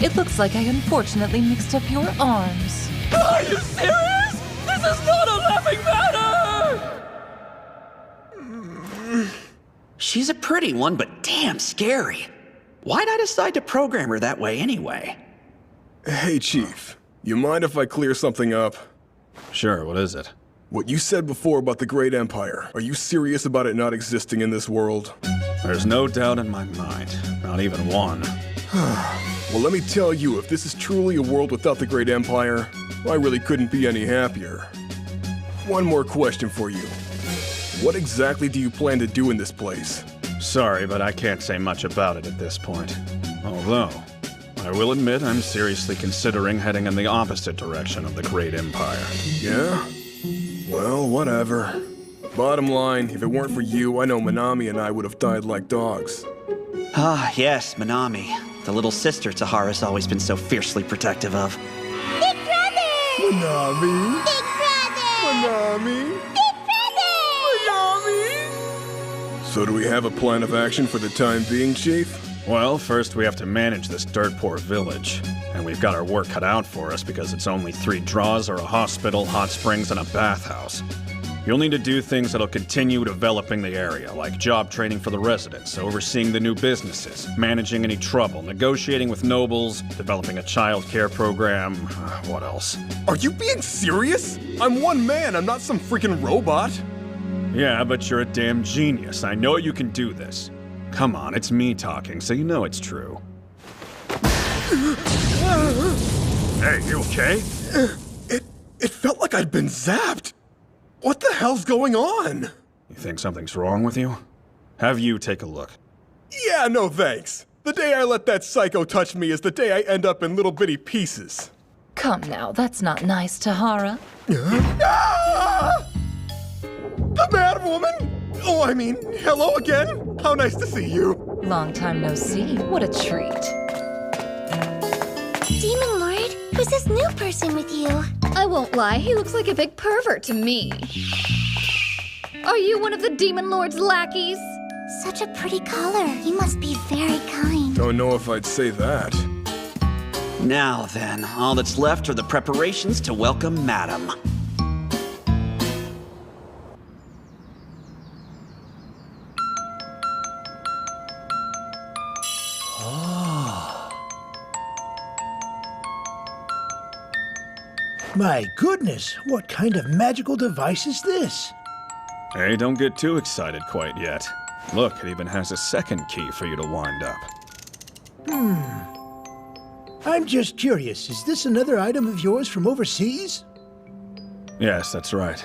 Speaker 2: It looks like I unfortunately mixed up your arms.
Speaker 18: Are you serious? This is not a laughing matter!
Speaker 13: She's a pretty one, but damn scary. Why'd I decide to program her that way anyway?
Speaker 1: Hey, Chief. You mind if I clear something up?
Speaker 4: Sure, what is it?
Speaker 1: What you said before about the Great Empire, are you serious about it not existing in this world?
Speaker 4: There's no doubt in my mind. Not even one.
Speaker 1: Well, let me tell you, if this is truly a world without the Great Empire, I really couldn't be any happier. One more question for you. What exactly do you plan to do in this place?
Speaker 4: Sorry, but I can't say much about it at this point. Although, I will admit I'm seriously considering heading in the opposite direction of the Great Empire.
Speaker 1: Yeah? Well, whatever. Bottom line, if it weren't for you, I know Minami and I would have died like dogs.
Speaker 13: Ah, yes, Minami. The little sister Tahara's always been so fiercely protective of.
Speaker 3: Big brother!
Speaker 1: Minami!
Speaker 3: Big brother!
Speaker 1: Minami!
Speaker 3: Big brother!
Speaker 1: Minami! So do we have a plan of action for the time being, Chief?
Speaker 4: Well, first we have to manage this dirt-poor village. And we've got our work cut out for us because it's only 3 draws or a hospital, hot springs, and a bathhouse. You'll need to do things that'll continue developing the area, like job training for the residents, overseeing the new businesses, managing any trouble, negotiating with nobles, developing a child care program. What else?
Speaker 1: Are you being serious? I'm one man, I'm not some freaking robot.
Speaker 4: Yeah, but you're a damn genius. I know you can do this. Come on, it's me talking, so you know it's true. Hey, you okay?
Speaker 1: It felt like I'd been zapped. What the hell's going on?
Speaker 4: You think something's wrong with you? Have you take a look.
Speaker 1: Yeah, no thanks. The day I let that psycho touch me is the day I end up in little bitty pieces.
Speaker 2: Come now, that's not nice, Tahara.
Speaker 1: Ah! The mad woman? Oh, I mean, hello again. How nice to see you.
Speaker 2: Long time no see. What a treat.
Speaker 3: Demon Lord, who's this new person with you?
Speaker 9: I won't lie, he looks like a big pervert to me. Are you one of the Demon Lord's lackeys?
Speaker 3: Such a pretty color. You must be very kind.
Speaker 1: Don't know if I'd say that.
Speaker 13: Now then, all that's left are the preparations to welcome Madam.
Speaker 14: My goodness, what kind of magical device is this?
Speaker 4: Hey, don't get too excited quite yet. Look, it even has a second key for you to wind up.
Speaker 14: I'm just curious, is this another item of yours from overseas?
Speaker 4: Yes, that's right.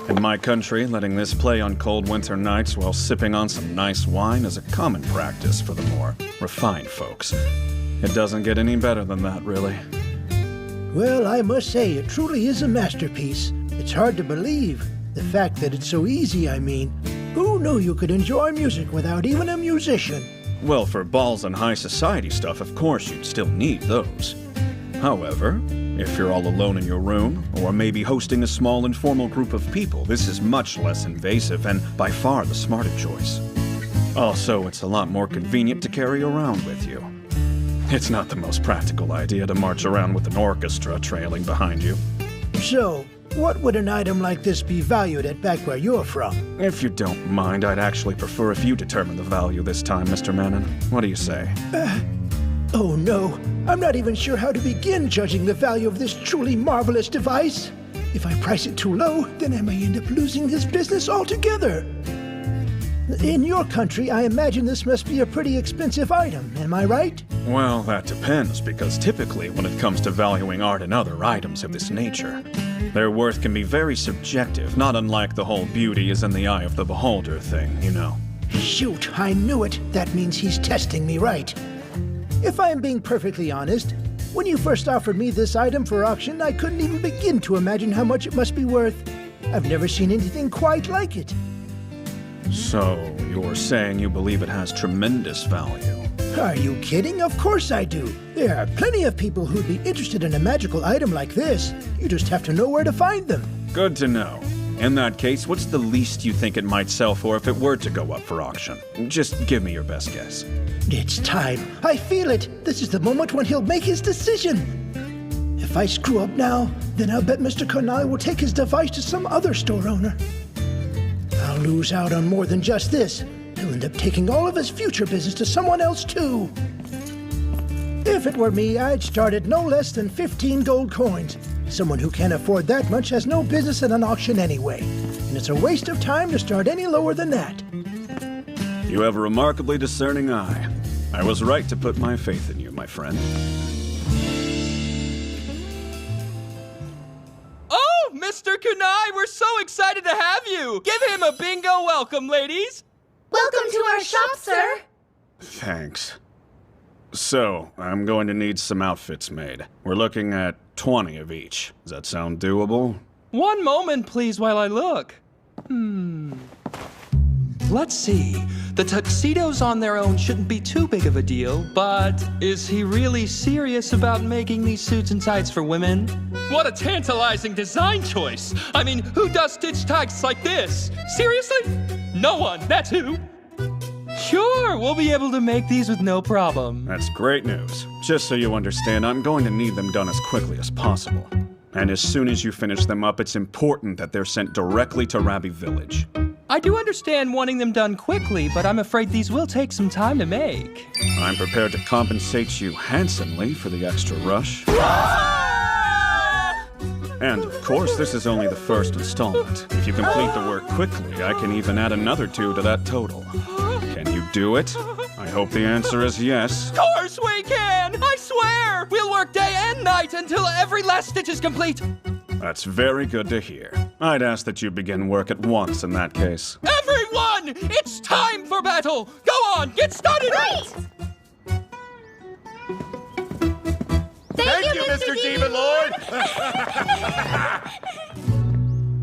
Speaker 4: In my country, letting this play on cold winter nights while sipping on some nice wine is a common practice for the more refined folks. It doesn't get any better than that, really.
Speaker 14: Well, I must say, it truly is a masterpiece. It's hard to believe. The fact that it's so easy, I mean. Who knew you could enjoy music without even a musician?
Speaker 4: Well, for balls and high society stuff, of course you'd still need those. However, if you're all alone in your room, or maybe hosting a small informal group of people, this is much less invasive and by far the smarter choice. Also, it's a lot more convenient to carry around with you. It's not the most practical idea to march around with an orchestra trailing behind you.
Speaker 14: So, what would an item like this be valued at back where you're from?
Speaker 4: If you don't mind, I'd actually prefer if you determine the value this time, Mr. Mannon. What do you say?
Speaker 14: Oh no, I'm not even sure how to begin judging the value of this truly marvelous device. If I price it too low, then I may end up losing this business altogether. In your country, I imagine this must be a pretty expensive item, am I right?
Speaker 4: Well, that depends, because typically when it comes to valuing art and other items of this nature, their worth can be very subjective, not unlike the whole beauty is in the eye of the beholder thing, you know.
Speaker 14: Shoot, I knew it. That means he's testing me right. If I am being perfectly honest, when you first offered me this item for auction, I couldn't even begin to imagine how much it must be worth. I've never seen anything quite like it.
Speaker 4: So, you're saying you believe it has tremendous value?
Speaker 14: Are you kidding? Of course I do. There are plenty of people who'd be interested in a magical item like this. You just have to know where to find them.
Speaker 4: Good to know. In that case, what's the least you think it might sell for if it were to go up for auction? Just give me your best guess.
Speaker 14: It's time. I feel it. This is the moment when he'll make his decision. If I screw up now, then I'll bet Mr. Kunai will take his device to some other store owner. I'll lose out on more than just this. He'll end up taking all of his future business to someone else, too. If it were me, I'd start at no less than 15 gold coins. Someone who can't afford that much has no business at an auction anyway. And it's a waste of time to start any lower than that.
Speaker 4: You have a remarkably discerning eye. I was right to put my faith in you, my friend.
Speaker 21: Oh, Mr. Kunai, we're so excited to have you! Give him a bingo welcome, ladies!
Speaker 3: Welcome to our shop, sir!
Speaker 4: Thanks. So, I'm going to need some outfits made. We're looking at 20 of each. Does that sound doable?
Speaker 21: One moment, please, while I look. Let's see. The tuxedos on their own shouldn't be too big of a deal, but is he really serious about making these suits and tights for women? What a tantalizing design choice! I mean, who does stitch tights like this? Seriously? No one, that's who. Sure, we'll be able to make these with no problem.
Speaker 4: That's great news. Just so you understand, I'm going to need them done as quickly as possible. And as soon as you finish them up, it's important that they're sent directly to Rabi Village.
Speaker 21: I do understand wanting them done quickly, but I'm afraid these will take some time to make.
Speaker 4: I'm prepared to compensate you handsomely for the extra rush. And, of course, this is only the first installment. If you complete the work quickly, I can even add another 2 to that total. Can you do it? I hope the answer is yes.
Speaker 21: Of course we can! I swear! We'll work day and night until every last stitch is complete.
Speaker 4: That's very good to hear. I'd ask that you begin work at once in that case.
Speaker 21: Everyone! It's time for battle! Go on, get started!
Speaker 3: Right!
Speaker 22: Thank you, Mr. Demon Lord!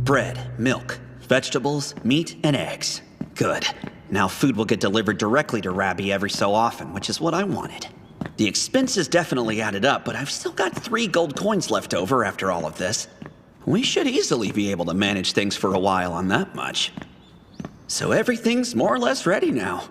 Speaker 13: Bread, milk, vegetables, meat, and eggs. Good. Now food will get delivered directly to Rabi every so often, which is what I wanted. The expenses definitely added up, but I've still got 3 gold coins left over after all of this. We should easily be able to manage things for a while on that much. So everything's more or less ready now.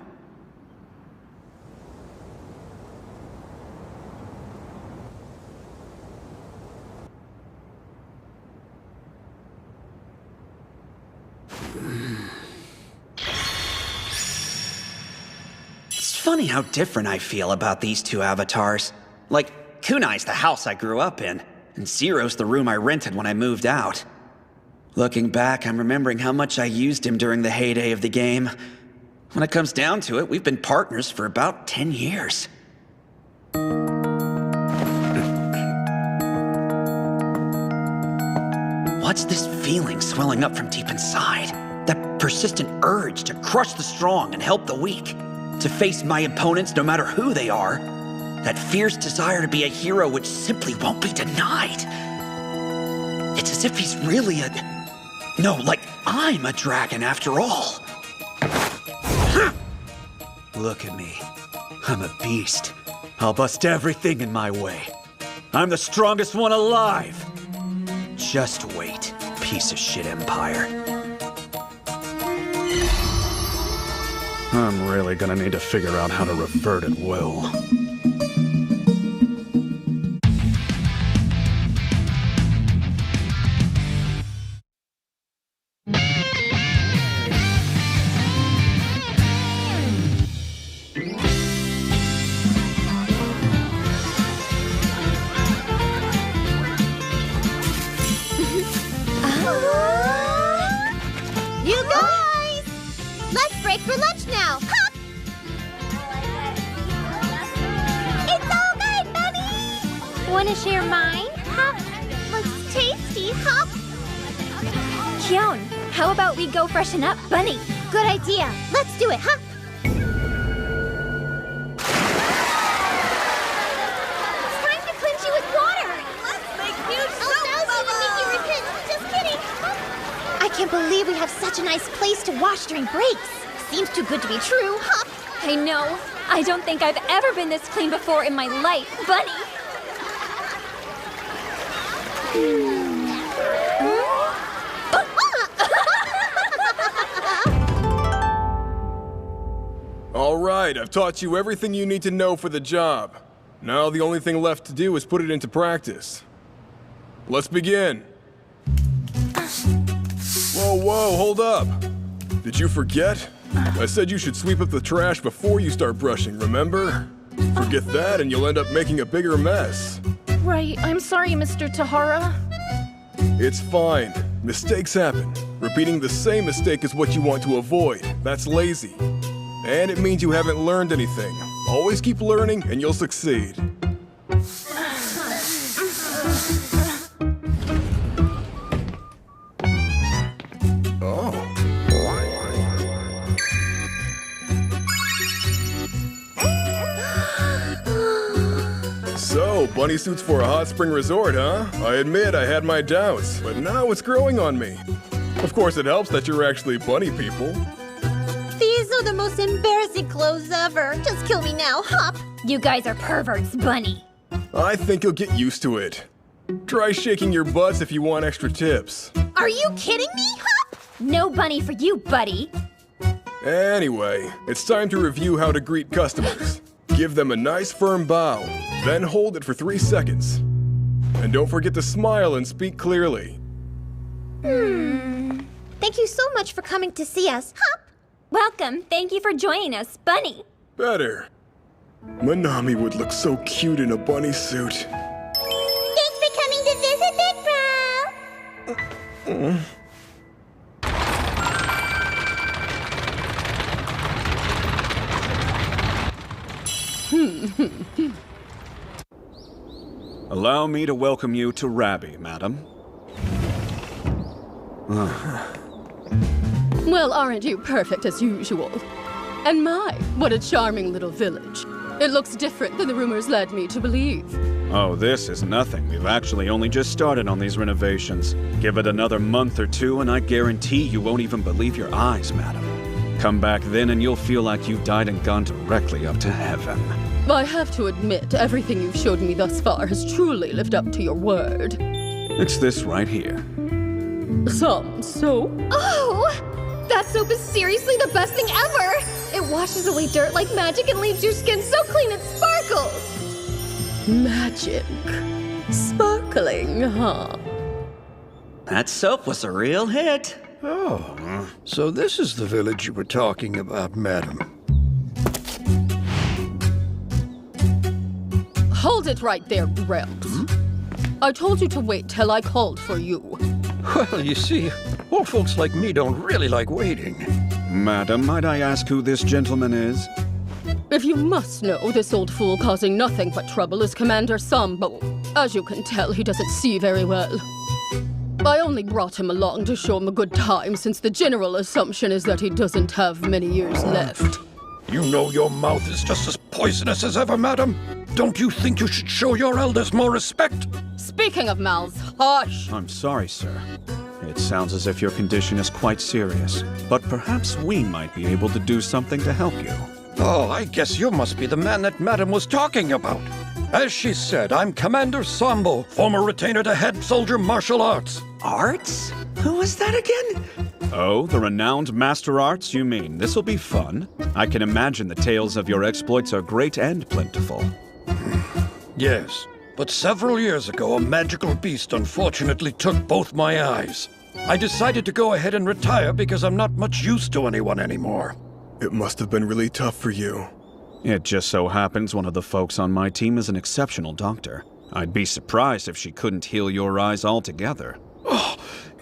Speaker 13: It's funny how different I feel about these 2 avatars. Like, Kunai's the house I grew up in, and Zero's the room I rented when I moved out. Looking back, I'm remembering how much I used him during the heyday of the game. When it comes down to it, we've been partners for about 10 years. What's this feeling swelling up from deep inside? That persistent urge to crush the strong and help the weak? To face my opponents no matter who they are? That fierce desire to be a hero which simply won't be denied. It's as if he's really no, like I'm a dragon after all. Look at me. I'm a beast. I'll bust everything in my way. I'm the strongest one alive. Just wait, piece of shit empire.
Speaker 4: I'm really gonna need to figure out how to revert at will.
Speaker 3: You guys! Let's break for lunch now! Hop! It's all good, Bunny! Wanna share mine? Hop! Looks tasty, Hop!
Speaker 12: Kyon, how about we go freshen up, Bunny?
Speaker 3: Good idea. Let's do it, Hop! It's time to cleanse you with water! Let's make huge soap bubbles! And make you repent. Just kidding, Hop! I can't believe we have such a nice place to wash during breaks. Seems too good to be true, Hop!
Speaker 12: I know. I don't think I've ever been this clean before in my life, Bunny.
Speaker 1: All right, I've taught you everything you need to know for the job. Now the only thing left to do is put it into practice. Let's begin. Whoa, hold up. Did you forget? I said you should sweep up the trash before you start brushing, remember? Forget that and you'll end up making a bigger mess.
Speaker 2: Right, I'm sorry, Mr. Tahara.
Speaker 1: It's fine. Mistakes happen. Repeating the same mistake is what you want to avoid. That's lazy. And it means you haven't learned anything. Always keep learning and you'll succeed. So, bunny suits for a hot spring resort, huh? I admit I had my doubts, but now it's growing on me. Of course, it helps that you're actually bunny people.
Speaker 3: These are the most embarrassing clothes ever. Just kill me now, Hop!
Speaker 12: You guys are perverts, Bunny.
Speaker 1: I think you'll get used to it. Try shaking your butts if you want extra tips.
Speaker 3: Are you kidding me, Hop?
Speaker 12: No bunny for you, buddy.
Speaker 1: Anyway, it's time to review how to greet customers. Give them a nice firm bow, then hold it for 3 seconds. And don't forget to smile and speak clearly.
Speaker 3: Thank you so much for coming to see us, Hop!
Speaker 12: Welcome. Thank you for joining us, Bunny.
Speaker 1: Better. Manami would look so cute in a bunny suit.
Speaker 3: Thanks for coming to visit, Big Bro!
Speaker 4: Allow me to welcome you to Rabby, madam.
Speaker 7: Well, aren't you perfect as usual? And my, what a charming little village. It looks different than the rumors led me to believe.
Speaker 4: Oh, this is nothing. We've actually only just started on these renovations. Give it another month or two, and I guarantee you won't even believe your eyes, madam. Come back then, and you'll feel like you've died and gone directly up to heaven.
Speaker 7: I have to admit, everything you've showed me thus far has truly lived up to your word.
Speaker 4: It's this right here.
Speaker 7: Some soap?
Speaker 9: Oh! That soap is seriously the best thing ever! It washes away dirt like magic and leaves your skin so clean it sparkles!
Speaker 7: Magic. Sparkling, huh?
Speaker 13: That soap was a real hit.
Speaker 8: Oh, so this is the village you were talking about, madam.
Speaker 7: Hold it right there, Gramps. I told you to wait till I called for you.
Speaker 8: Well, you see, old folks like me don't really like waiting.
Speaker 4: Madam, might I ask who this gentleman is?
Speaker 7: If you must know, this old fool causing nothing but trouble is Commander Sambo. As you can tell, he doesn't see very well. I only brought him along to show him a good time, since the general assumption is that he doesn't have many years left.
Speaker 8: You know your mouth is just as poisonous as ever, madam. Don't you think you should show your elders more respect?
Speaker 7: Speaking of mouths, hush!
Speaker 4: I'm sorry, sir. It sounds as if your condition is quite serious, but perhaps we might be able to do something to help you.
Speaker 8: Oh, I guess you must be the man that Madam was talking about. As she said, I'm Commander Sambo, former retainer to head soldier martial arts.
Speaker 13: Arts? Who was that again?
Speaker 4: Oh, the renowned master arts, you mean? This'll be fun. I can imagine the tales of your exploits are great and plentiful.
Speaker 8: Yes, but several years ago, a magical beast unfortunately took both my eyes. I decided to go ahead and retire because I'm not much use to anyone anymore.
Speaker 1: It must have been really tough for you.
Speaker 4: It just so happens one of the folks on my team is an exceptional doctor. I'd be surprised if she couldn't heal your eyes altogether.
Speaker 8: Oh,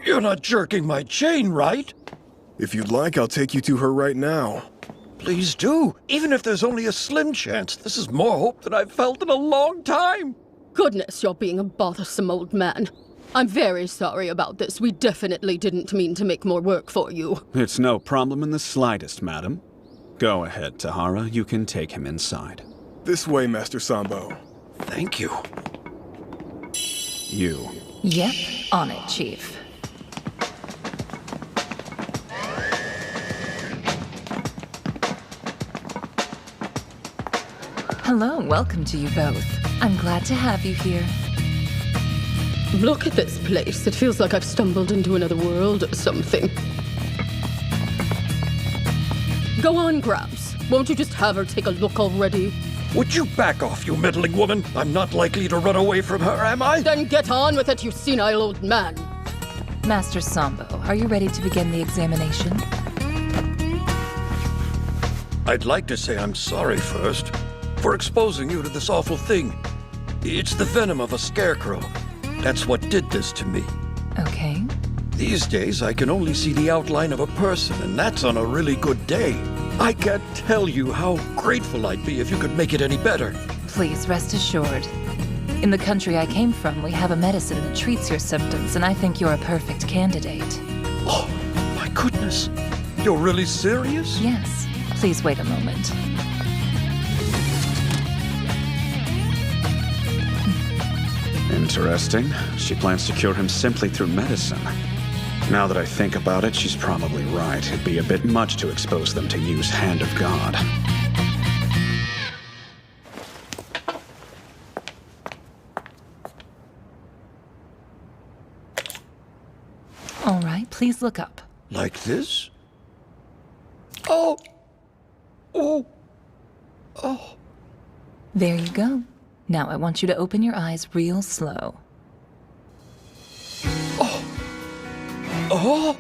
Speaker 8: you're not jerking my chain, right?
Speaker 1: If you'd like, I'll take you to her right now.
Speaker 8: Please do. Even if there's only a slim chance, this is more hope than I've felt in a long time.
Speaker 7: Goodness, you're being a bothersome old man. I'm very sorry about this. We definitely didn't mean to make more work for you.
Speaker 4: It's no problem in the slightest, madam. Go ahead, Tahara. You can take him inside.
Speaker 1: This way, Master Sambo.
Speaker 8: Thank you.
Speaker 4: You.
Speaker 2: Yep, on it, Chief. Hello, welcome to you both. I'm glad to have you here.
Speaker 7: Look at this place. It feels like I've stumbled into another world or something. Go on, Gramps. Won't you just have her take a look already?
Speaker 8: Would you back off, you meddling woman? I'm not likely to run away from her, am I?
Speaker 7: Then get on with it, you senile old man.
Speaker 2: Master Sambo, are you ready to begin the examination?
Speaker 8: I'd like to say I'm sorry first for exposing you to this awful thing. It's the venom of a scarecrow. That's what did this to me.
Speaker 2: Okay.
Speaker 8: These days, I can only see the outline of a person, and that's on a really good day. I can't tell you how grateful I'd be if you could make it any better.
Speaker 2: Please rest assured. In the country I came from, we have a medicine that treats your symptoms, and I think you're a perfect candidate.
Speaker 8: Oh, my goodness. You're really serious?
Speaker 2: Yes. Please wait a moment.
Speaker 4: Interesting. She plans to cure him simply through medicine. Now that I think about it, she's probably right. It'd be a bit much to expose them to use Hand of God.
Speaker 2: All right, please look up.
Speaker 8: Like this? Oh! Oh! Oh!
Speaker 2: There you go. Now I want you to open your eyes real slow.
Speaker 8: Oh!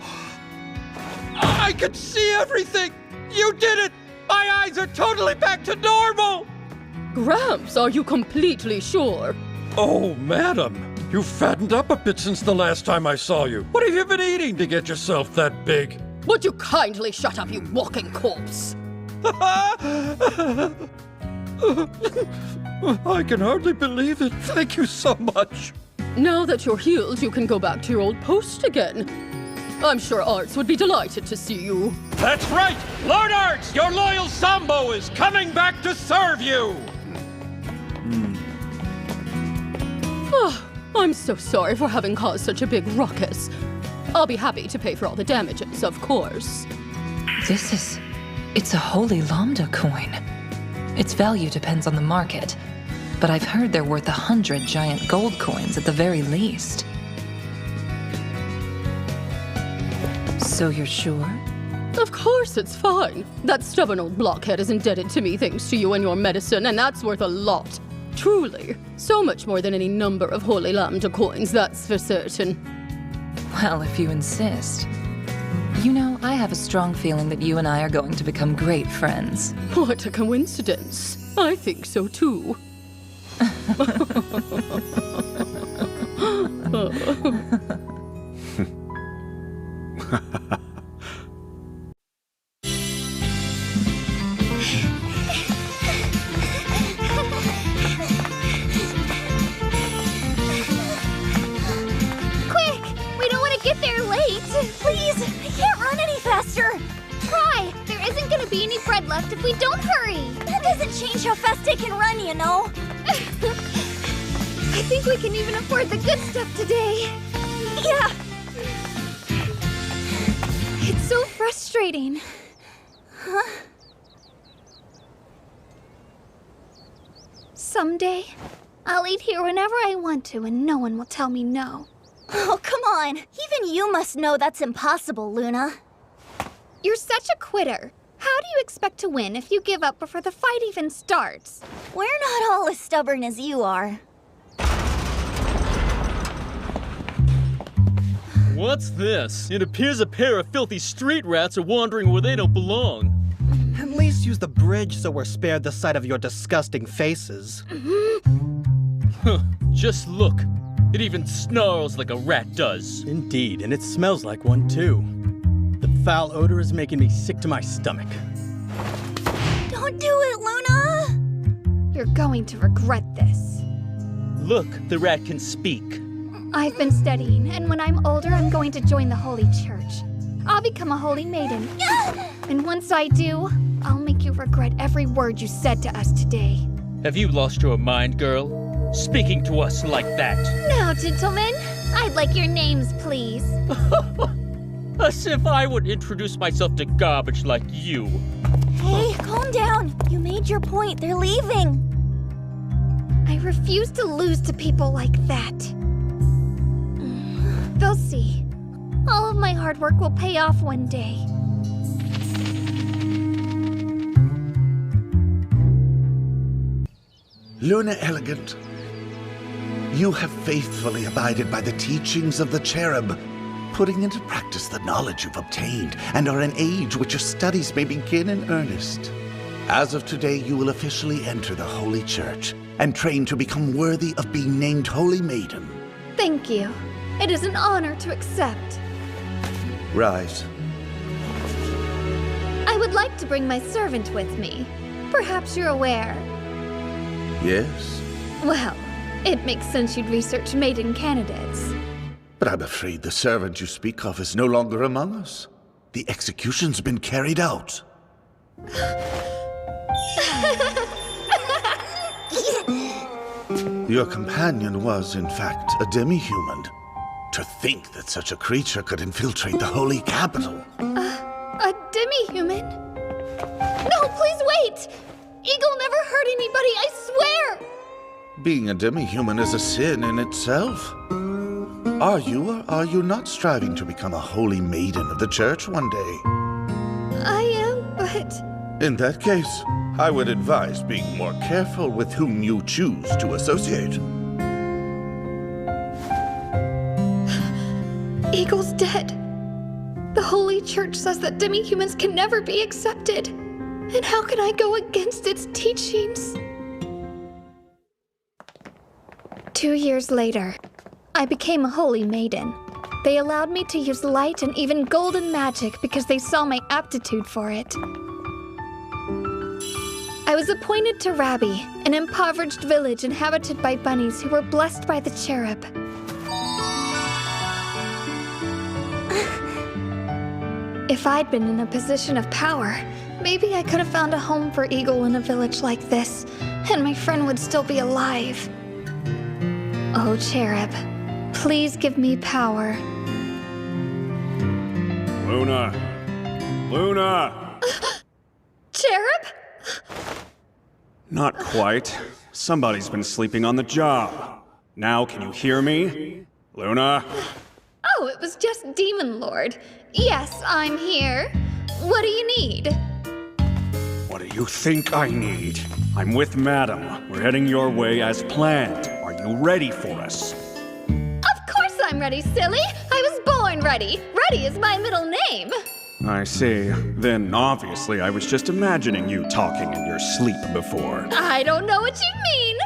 Speaker 8: I can see everything! You did it! My eyes are totally back to normal!
Speaker 7: Gramps, are you completely sure?
Speaker 8: Oh, madam, you've fattened up a bit since the last time I saw you. What have you been eating to get yourself that big?
Speaker 7: Would you kindly shut up, you walking corpse?
Speaker 8: I can hardly believe it. Thank you so much.
Speaker 7: Now that you're healed, you can go back to your old post again. I'm sure Arts would be delighted to see you.
Speaker 21: That's right! Lord Arts, your loyal Sambo is coming back to serve you!
Speaker 7: Oh, I'm so sorry for having caused such a big ruckus. I'll be happy to pay for all the damages, of course.
Speaker 2: It's a holy lambda coin. Its value depends on the market, but I've heard they're worth 100 giant gold coins at the very least. So you're sure?
Speaker 7: Of course it's fine. That stubborn old blockhead is indebted to me thanks to you and your medicine, and that's worth a lot. Truly. So much more than any number of holy lambda coins, that's for certain.
Speaker 2: Well, if you insist. You know, I have a strong feeling that you and I are going to become great friends.
Speaker 7: What a coincidence. I think so too.
Speaker 3: Quick! We don't want to get there late! Please! I can't run any faster! Try! There isn't gonna be any bread left if we don't hurry! That doesn't change how fast I can run, you know!
Speaker 9: I think we can even afford the good stuff today.
Speaker 3: Yeah.
Speaker 9: It's so frustrating.
Speaker 3: Huh?
Speaker 9: Someday, I'll eat here whenever I want to, and no one will tell me no.
Speaker 3: Oh, come on. Even you must know that's impossible, Luna.
Speaker 9: You're such a quitter. How do you expect to win if you give up before the fight even starts?
Speaker 3: We're not all as stubborn as you are.
Speaker 5: What's this? It appears a pair of filthy street rats are wandering where they don't belong.
Speaker 11: At least use the bridge so we're spared the sight of your disgusting faces.
Speaker 5: Huh, just look. It even snarls like a rat does.
Speaker 11: Indeed, and it smells like one too. The foul odor is making me sick to my stomach.
Speaker 3: Don't do it, Luna!
Speaker 9: You're going to regret this.
Speaker 5: Look, the rat can speak.
Speaker 9: I've been studying, and when I'm older, I'm going to join the Holy Church. I'll become a holy maiden. And once I do, I'll make you regret every word you said to us today.
Speaker 5: Have you lost your mind, girl? Speaking to us like that.
Speaker 9: Now, gentlemen, I'd like your names, please.
Speaker 5: As if I would introduce myself to garbage like you.
Speaker 3: Hey, calm down. You made your point. They're leaving.
Speaker 9: I refuse to lose to people like that. They'll see. All of my hard work will pay off one day.
Speaker 17: Luna Elegant, you have faithfully abided by the teachings of the cherub, putting into practice the knowledge you've obtained, and are an age which your studies may begin in earnest. As of today, you will officially enter the Holy Church and train to become worthy of being named Holy Maiden.
Speaker 9: Thank you. It is an honor to accept.
Speaker 17: Rise.
Speaker 9: I would like to bring my servant with me. Perhaps you're aware.
Speaker 17: Yes?
Speaker 9: Well, it makes sense you'd research maiden candidates.
Speaker 17: But I'm afraid the servant you speak of is no longer among us. The execution's been carried out. Your companion was, in fact, a demi-human. To think that such a creature could infiltrate the holy capital.
Speaker 9: A demi-human? No, please wait! Eagle never hurt anybody, I swear!
Speaker 17: Being a demi-human is a sin in itself. Are you or are you not striving to become a holy maiden of the church one day?
Speaker 9: I am, but...
Speaker 17: In that case, I would advise being more careful with whom you choose to associate.
Speaker 9: Eagle's dead. The Holy Church says that demi-humans can never be accepted. And how can I go against its teachings? 2 years later, I became a holy maiden. They allowed me to use light and even golden magic because they saw my aptitude for it. I was appointed to Rabbi, an impoverished village inhabited by bunnies who were blessed by the cherub. If I'd been in a position of power, maybe I could have found a home for Eagle in a village like this, and my friend would still be alive. Oh, cherub, please give me power.
Speaker 4: Luna! Luna!
Speaker 9: Cherub?
Speaker 4: Not quite. Somebody's been sleeping on the job. Now can you hear me? Luna?
Speaker 9: Oh, it was just Demon Lord. Yes, I'm here. What do you need?
Speaker 4: What do you think I need? I'm with Madam. We're heading your way as planned. Are you ready for us?
Speaker 9: Of course I'm ready, silly. I was born ready. Ready is my middle name.
Speaker 4: I see. Then obviously I was just imagining you talking in your sleep before.
Speaker 9: I don't know what you mean.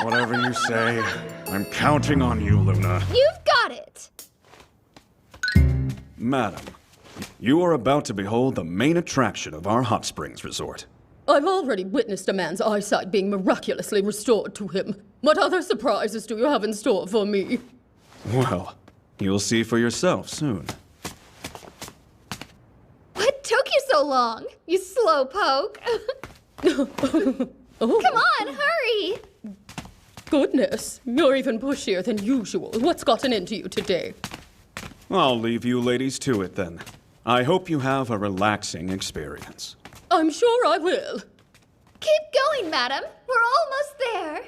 Speaker 4: Whatever you say, I'm counting on you, Luna.
Speaker 9: You've got it.
Speaker 4: Madam, you are about to behold the main attraction of our hot springs resort.
Speaker 7: I've already witnessed a man's eyesight being miraculously restored to him. What other surprises do you have in store for me?
Speaker 4: Well, you'll see for yourself soon.
Speaker 9: What took you so long, you slowpoke?
Speaker 7: Oh.
Speaker 9: Come on, hurry!
Speaker 7: Goodness, you're even pushier than usual. What's gotten into you today?
Speaker 4: I'll leave you ladies to it then. I hope you have a relaxing experience.
Speaker 7: I'm sure I will.
Speaker 9: Keep going, madam. We're almost there.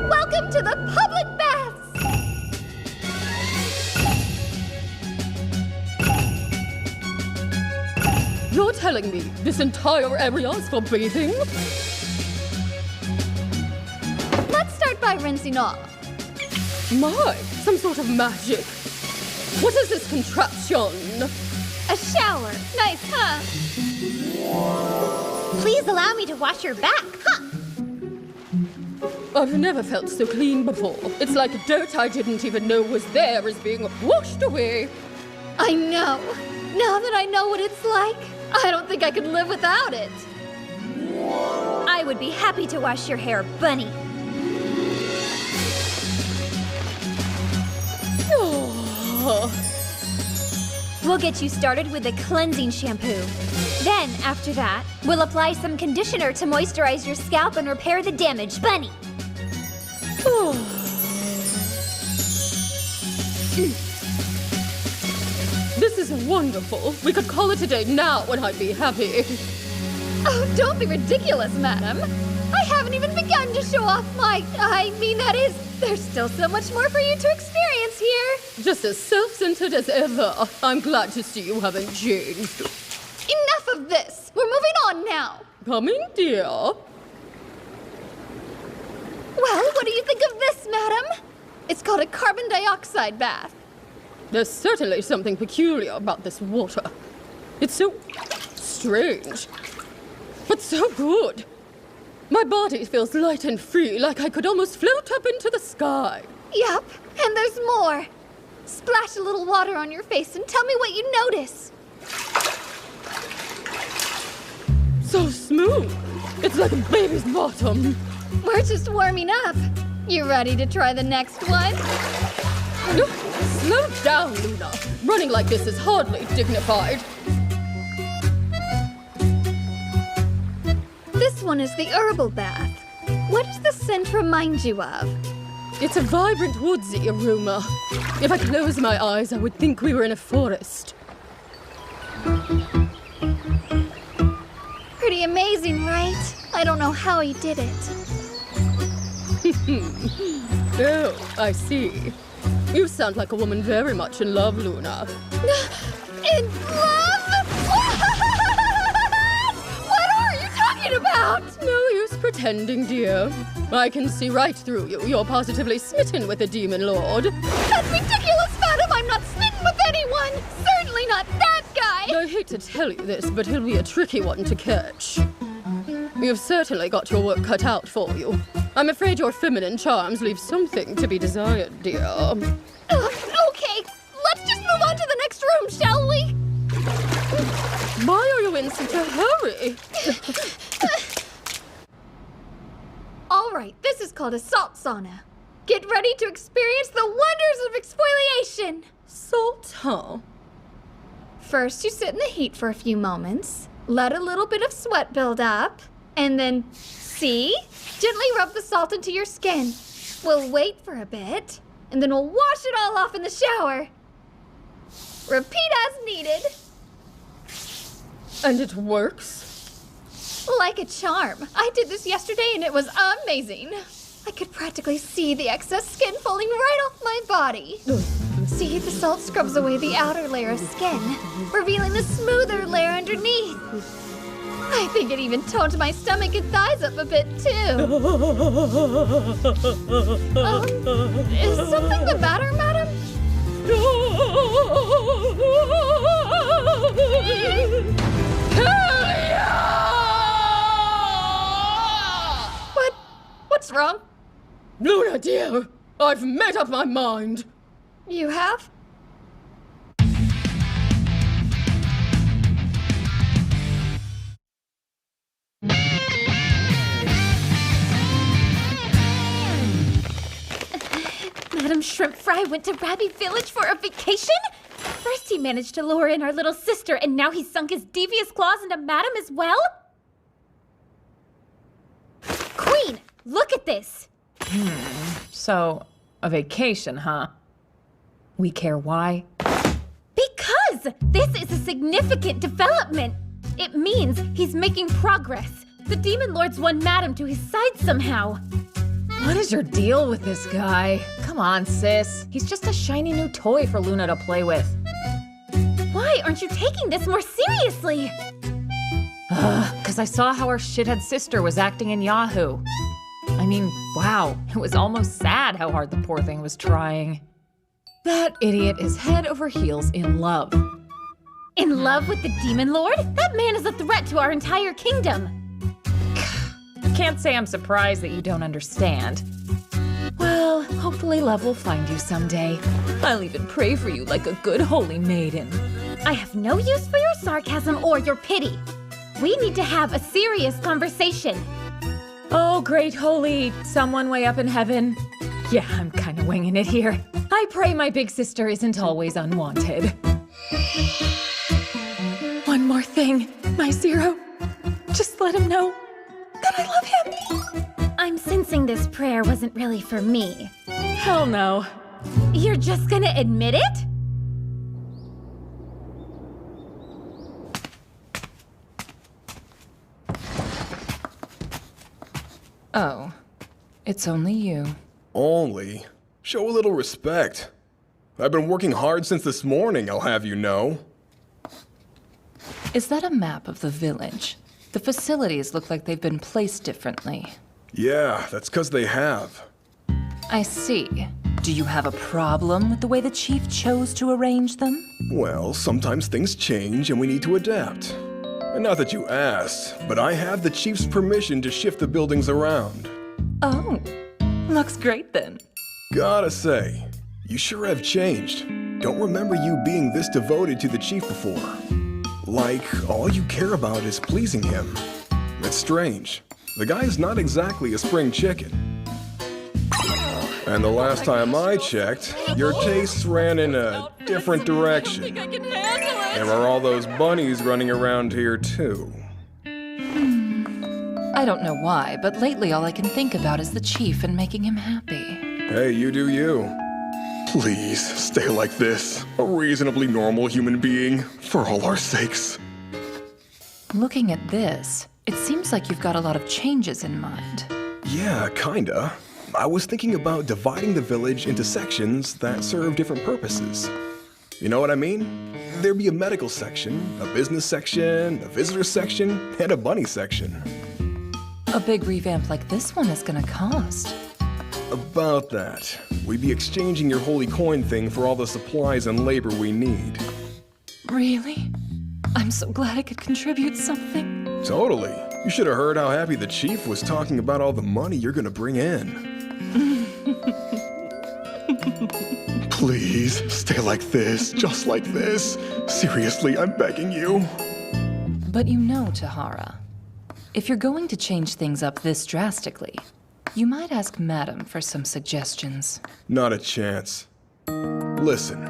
Speaker 9: Welcome to the public baths!
Speaker 7: You're telling me this entire area is for bathing?
Speaker 9: Let's start by rinsing off.
Speaker 7: My, some sort of magic. What is this contraption?
Speaker 9: A shower. Nice, huh?
Speaker 3: Please allow me to wash your back, huh?
Speaker 7: I've never felt so clean before. It's like dirt I didn't even know was there is being washed away.
Speaker 9: I know. Now that I know what it's like, I don't think I could live without it.
Speaker 12: I would be happy to wash your hair, Bunny. We'll get you started with a cleansing shampoo. Then, after that, we'll apply some conditioner to moisturize your scalp and repair the damage. Bunny!
Speaker 7: This is wonderful. We could call it a day now and I'd be happy.
Speaker 9: Oh, don't be ridiculous, madam. I haven't even begun to show off that is, there's still so much more for you to experience here.
Speaker 7: Just as self-centered as ever. I'm glad to see you haven't changed.
Speaker 9: Enough of this. We're moving on now.
Speaker 7: Coming, dear.
Speaker 9: Well, what do you think of this, madam? It's called a carbon dioxide bath.
Speaker 7: There's certainly something peculiar about this water. It's so strange, but so good. My body feels light and free, like I could almost float up into the sky.
Speaker 9: Yup, and there's more. Splash a little water on your face and tell me what you notice.
Speaker 7: So smooth. It's like a baby's bottom.
Speaker 9: We're just warming up. You ready to try the next one?
Speaker 7: Slow down, Luna. Running like this is hardly dignified.
Speaker 9: This one is the herbal bath. What does the scent remind you of?
Speaker 7: It's a vibrant woodsy aroma. If I close my eyes, I would think we were in a forest.
Speaker 9: Pretty amazing, right? I don't know how he did it.
Speaker 7: Oh, I see. You sound like a woman very much in love, Luna.
Speaker 9: In love? What are you talking about?
Speaker 7: No use pretending, dear. I can see right through you. You're positively smitten with the demon lord.
Speaker 9: That's ridiculous, madam! I'm not smitten with anyone! Certainly not that guy!
Speaker 7: I hate to tell you this, but he'll be a tricky one to catch. You've certainly got your work cut out for you. I'm afraid your feminine charms leave something to be desired, dear.
Speaker 9: Okay, let's just move on to the next room, shall we?
Speaker 7: Why are you in such a hurry?
Speaker 9: All right, this is called a salt sauna. Get ready to experience the wonders of exfoliation.
Speaker 7: Salt, huh?
Speaker 9: First, you sit in the heat for a few moments, let a little bit of sweat build up, and then, see? Gently rub the salt into your skin. We'll wait for a bit, and then we'll wash it all off in the shower. Repeat as needed.
Speaker 7: And it works?
Speaker 9: Like a charm. I did this yesterday and it was amazing. I could practically see the excess skin falling right off my body. See, the salt scrubs away the outer layer of skin, revealing a smoother layer underneath. I think it even toned my stomach and thighs up a bit, too. Is something the matter, madam? What's wrong?
Speaker 7: Luna, dear, I've made up my mind.
Speaker 9: You have?
Speaker 16: Madam Shrimp Fry went to Rabby Village for a vacation? First he managed to lure in our little sister, and now he's sunk his devious claws into Madam as well?
Speaker 10: Queen, look at this!
Speaker 18: So, a vacation, huh? We care why?
Speaker 10: Because this is a significant development. It means he's making progress. The Demon Lord's won Madam to his side somehow.
Speaker 18: What is your deal with this guy? Come on, sis. He's just a shiny new toy for Luna to play with.
Speaker 10: Why aren't you taking this more seriously?
Speaker 18: 'Cause I saw how our shithead sister was acting in Yahoo. I mean, wow, it was almost sad how hard the poor thing was trying. That idiot is head over heels in love.
Speaker 10: In love with the Demon Lord? That man is a threat to our entire kingdom.
Speaker 18: Can't say I'm surprised that you don't understand. Well, hopefully love will find you someday. I'll even pray for you like a good holy maiden.
Speaker 10: I have no use for your sarcasm or your pity. We need to have a serious conversation.
Speaker 18: Oh, great holy someone way up in heaven. Yeah, I'm kind of winging it here. I pray my big sister isn't always unwanted. One more thing, my Zero. Just let him know that I love him.
Speaker 10: I'm sensing this prayer wasn't really for me.
Speaker 18: Hell no.
Speaker 10: You're just gonna admit it?
Speaker 2: Oh, it's only you.
Speaker 1: Only? Show a little respect. I've been working hard since this morning, I'll have you know.
Speaker 2: Is that a map of the village? The facilities look like they've been placed differently.
Speaker 1: Yeah, that's 'cause they have.
Speaker 2: I see. Do you have a problem with the way the chief chose to arrange them?
Speaker 1: Well, sometimes things change and we need to adapt. And not that you asked, but I have the chief's permission to shift the buildings around.
Speaker 2: Oh, looks great then.
Speaker 1: Gotta say, you sure have changed. Don't remember you being this devoted to the chief before. Like, all you care about is pleasing him. It's strange. The guy's not exactly a spring chicken. And the last time I checked, your tastes ran in a different direction. There are all those bunnies running around here too.
Speaker 2: I don't know why, but lately all I can think about is the chief and making him happy.
Speaker 1: Hey, you do you. Please, stay like this. A reasonably normal human being, for all our sakes.
Speaker 2: Looking at this, it seems like you've got a lot of changes in mind.
Speaker 1: Yeah, kinda. I was thinking about dividing the village into sections that serve different purposes. You know what I mean? There'd be a medical section, a business section, a visitor section, and a bunny section.
Speaker 2: A big revamp like this one is gonna cost.
Speaker 1: About that. We'd be exchanging your holy coin thing for all the supplies and labor we need.
Speaker 2: Really? I'm so glad I could contribute something.
Speaker 1: Totally. You should have heard how happy the chief was talking about all the money you're gonna bring in. Please, stay like this, just like this. Seriously, I'm begging you.
Speaker 2: But you know, Tahara, if you're going to change things up this drastically, you might ask Madam for some suggestions.
Speaker 1: Not a chance. Listen,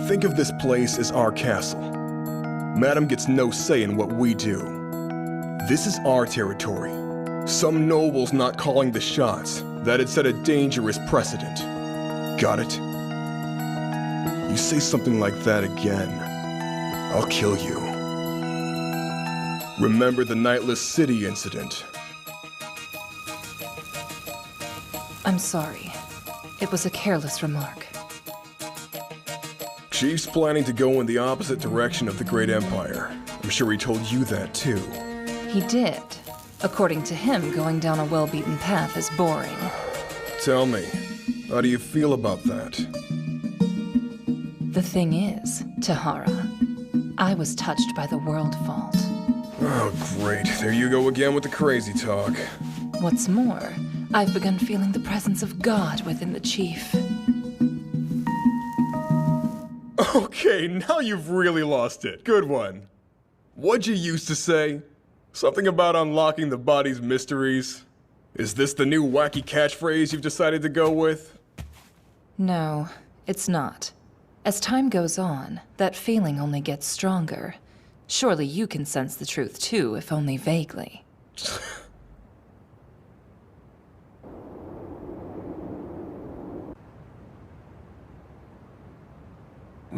Speaker 1: think of this place as our castle. Madam gets no say in what we do. This is our territory. Some noble's not calling the shots. That'd set a dangerous precedent. Got it? You say something like that again, I'll kill you. Remember the Nightless City incident.
Speaker 2: I'm sorry. It was a careless remark.
Speaker 1: Chief's planning to go in the opposite direction of the Great Empire. I'm sure he told you that too.
Speaker 2: He did. According to him, going down a well-beaten path is boring.
Speaker 1: Tell me, how do you feel about that?
Speaker 2: The thing is, Tahara, I was touched by the world fault.
Speaker 1: Oh, great. There you go again with the crazy talk.
Speaker 2: What's more, I've begun feeling the presence of God within the chief.
Speaker 1: Okay, now you've really lost it. Good one. What'd you used to say? Something about unlocking the body's mysteries? Is this the new wacky catchphrase you've decided to go with?
Speaker 2: No, it's not. As time goes on, that feeling only gets stronger. Surely you can sense the truth too, if only vaguely.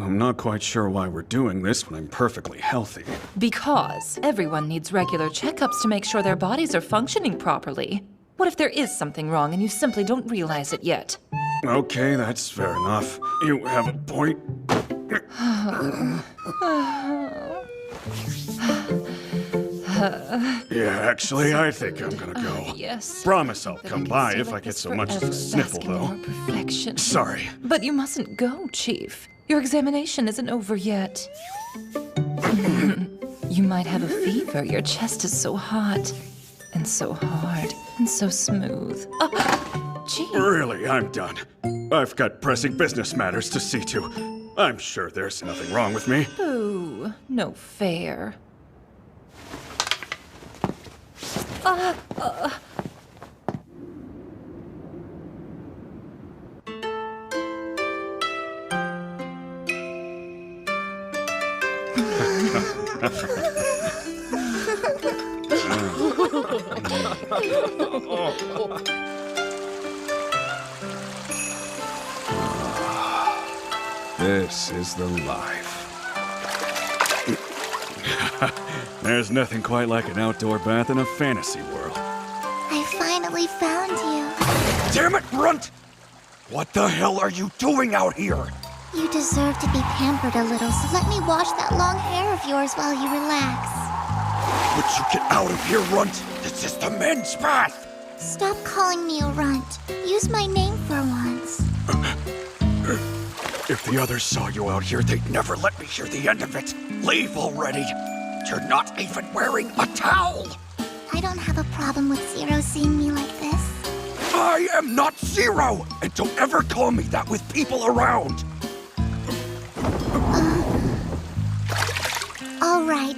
Speaker 6: I'm not quite sure why we're doing this when I'm perfectly healthy.
Speaker 2: Because everyone needs regular checkups to make sure their bodies are functioning properly. What if there is something wrong and you simply don't realize it yet?
Speaker 6: Okay, that's fair enough. You have a point. Yeah, actually, I think I'm gonna go.
Speaker 2: Yes.
Speaker 6: Promise I'll
Speaker 2: But I
Speaker 6: come
Speaker 2: can
Speaker 6: by
Speaker 2: stay
Speaker 6: if
Speaker 2: like
Speaker 6: I get
Speaker 2: this
Speaker 6: so much as
Speaker 2: forever,
Speaker 6: a sniffle,
Speaker 2: basking in
Speaker 6: though.
Speaker 2: your perfection.
Speaker 6: Sorry.
Speaker 2: But you mustn't go, Chief. Your examination isn't over yet. You might have a fever. Your chest is so hot, and so hard, and so smooth. Oh, Chief.
Speaker 6: Really, I'm done. I've got pressing business matters to see to. I'm sure there's nothing wrong with me.
Speaker 2: Ooh, no fair.
Speaker 6: This is the life. There's nothing quite like an outdoor bath in a fantasy world.
Speaker 3: I finally found you.
Speaker 4: Damn it, Runt! What the hell are you doing out here?
Speaker 3: You deserve to be pampered a little, so let me wash that long hair of yours while you relax.
Speaker 4: Would you get out of here, Runt? This is the men's bath!
Speaker 3: Stop calling me a runt. Use my name for once.
Speaker 4: If the others saw you out here, they'd never let me hear the end of it. Leave already. You're not even wearing a towel.
Speaker 3: I don't have a problem with Zero seeing me like this.
Speaker 4: I am not Zero, and don't ever call me that with people around.
Speaker 3: All right.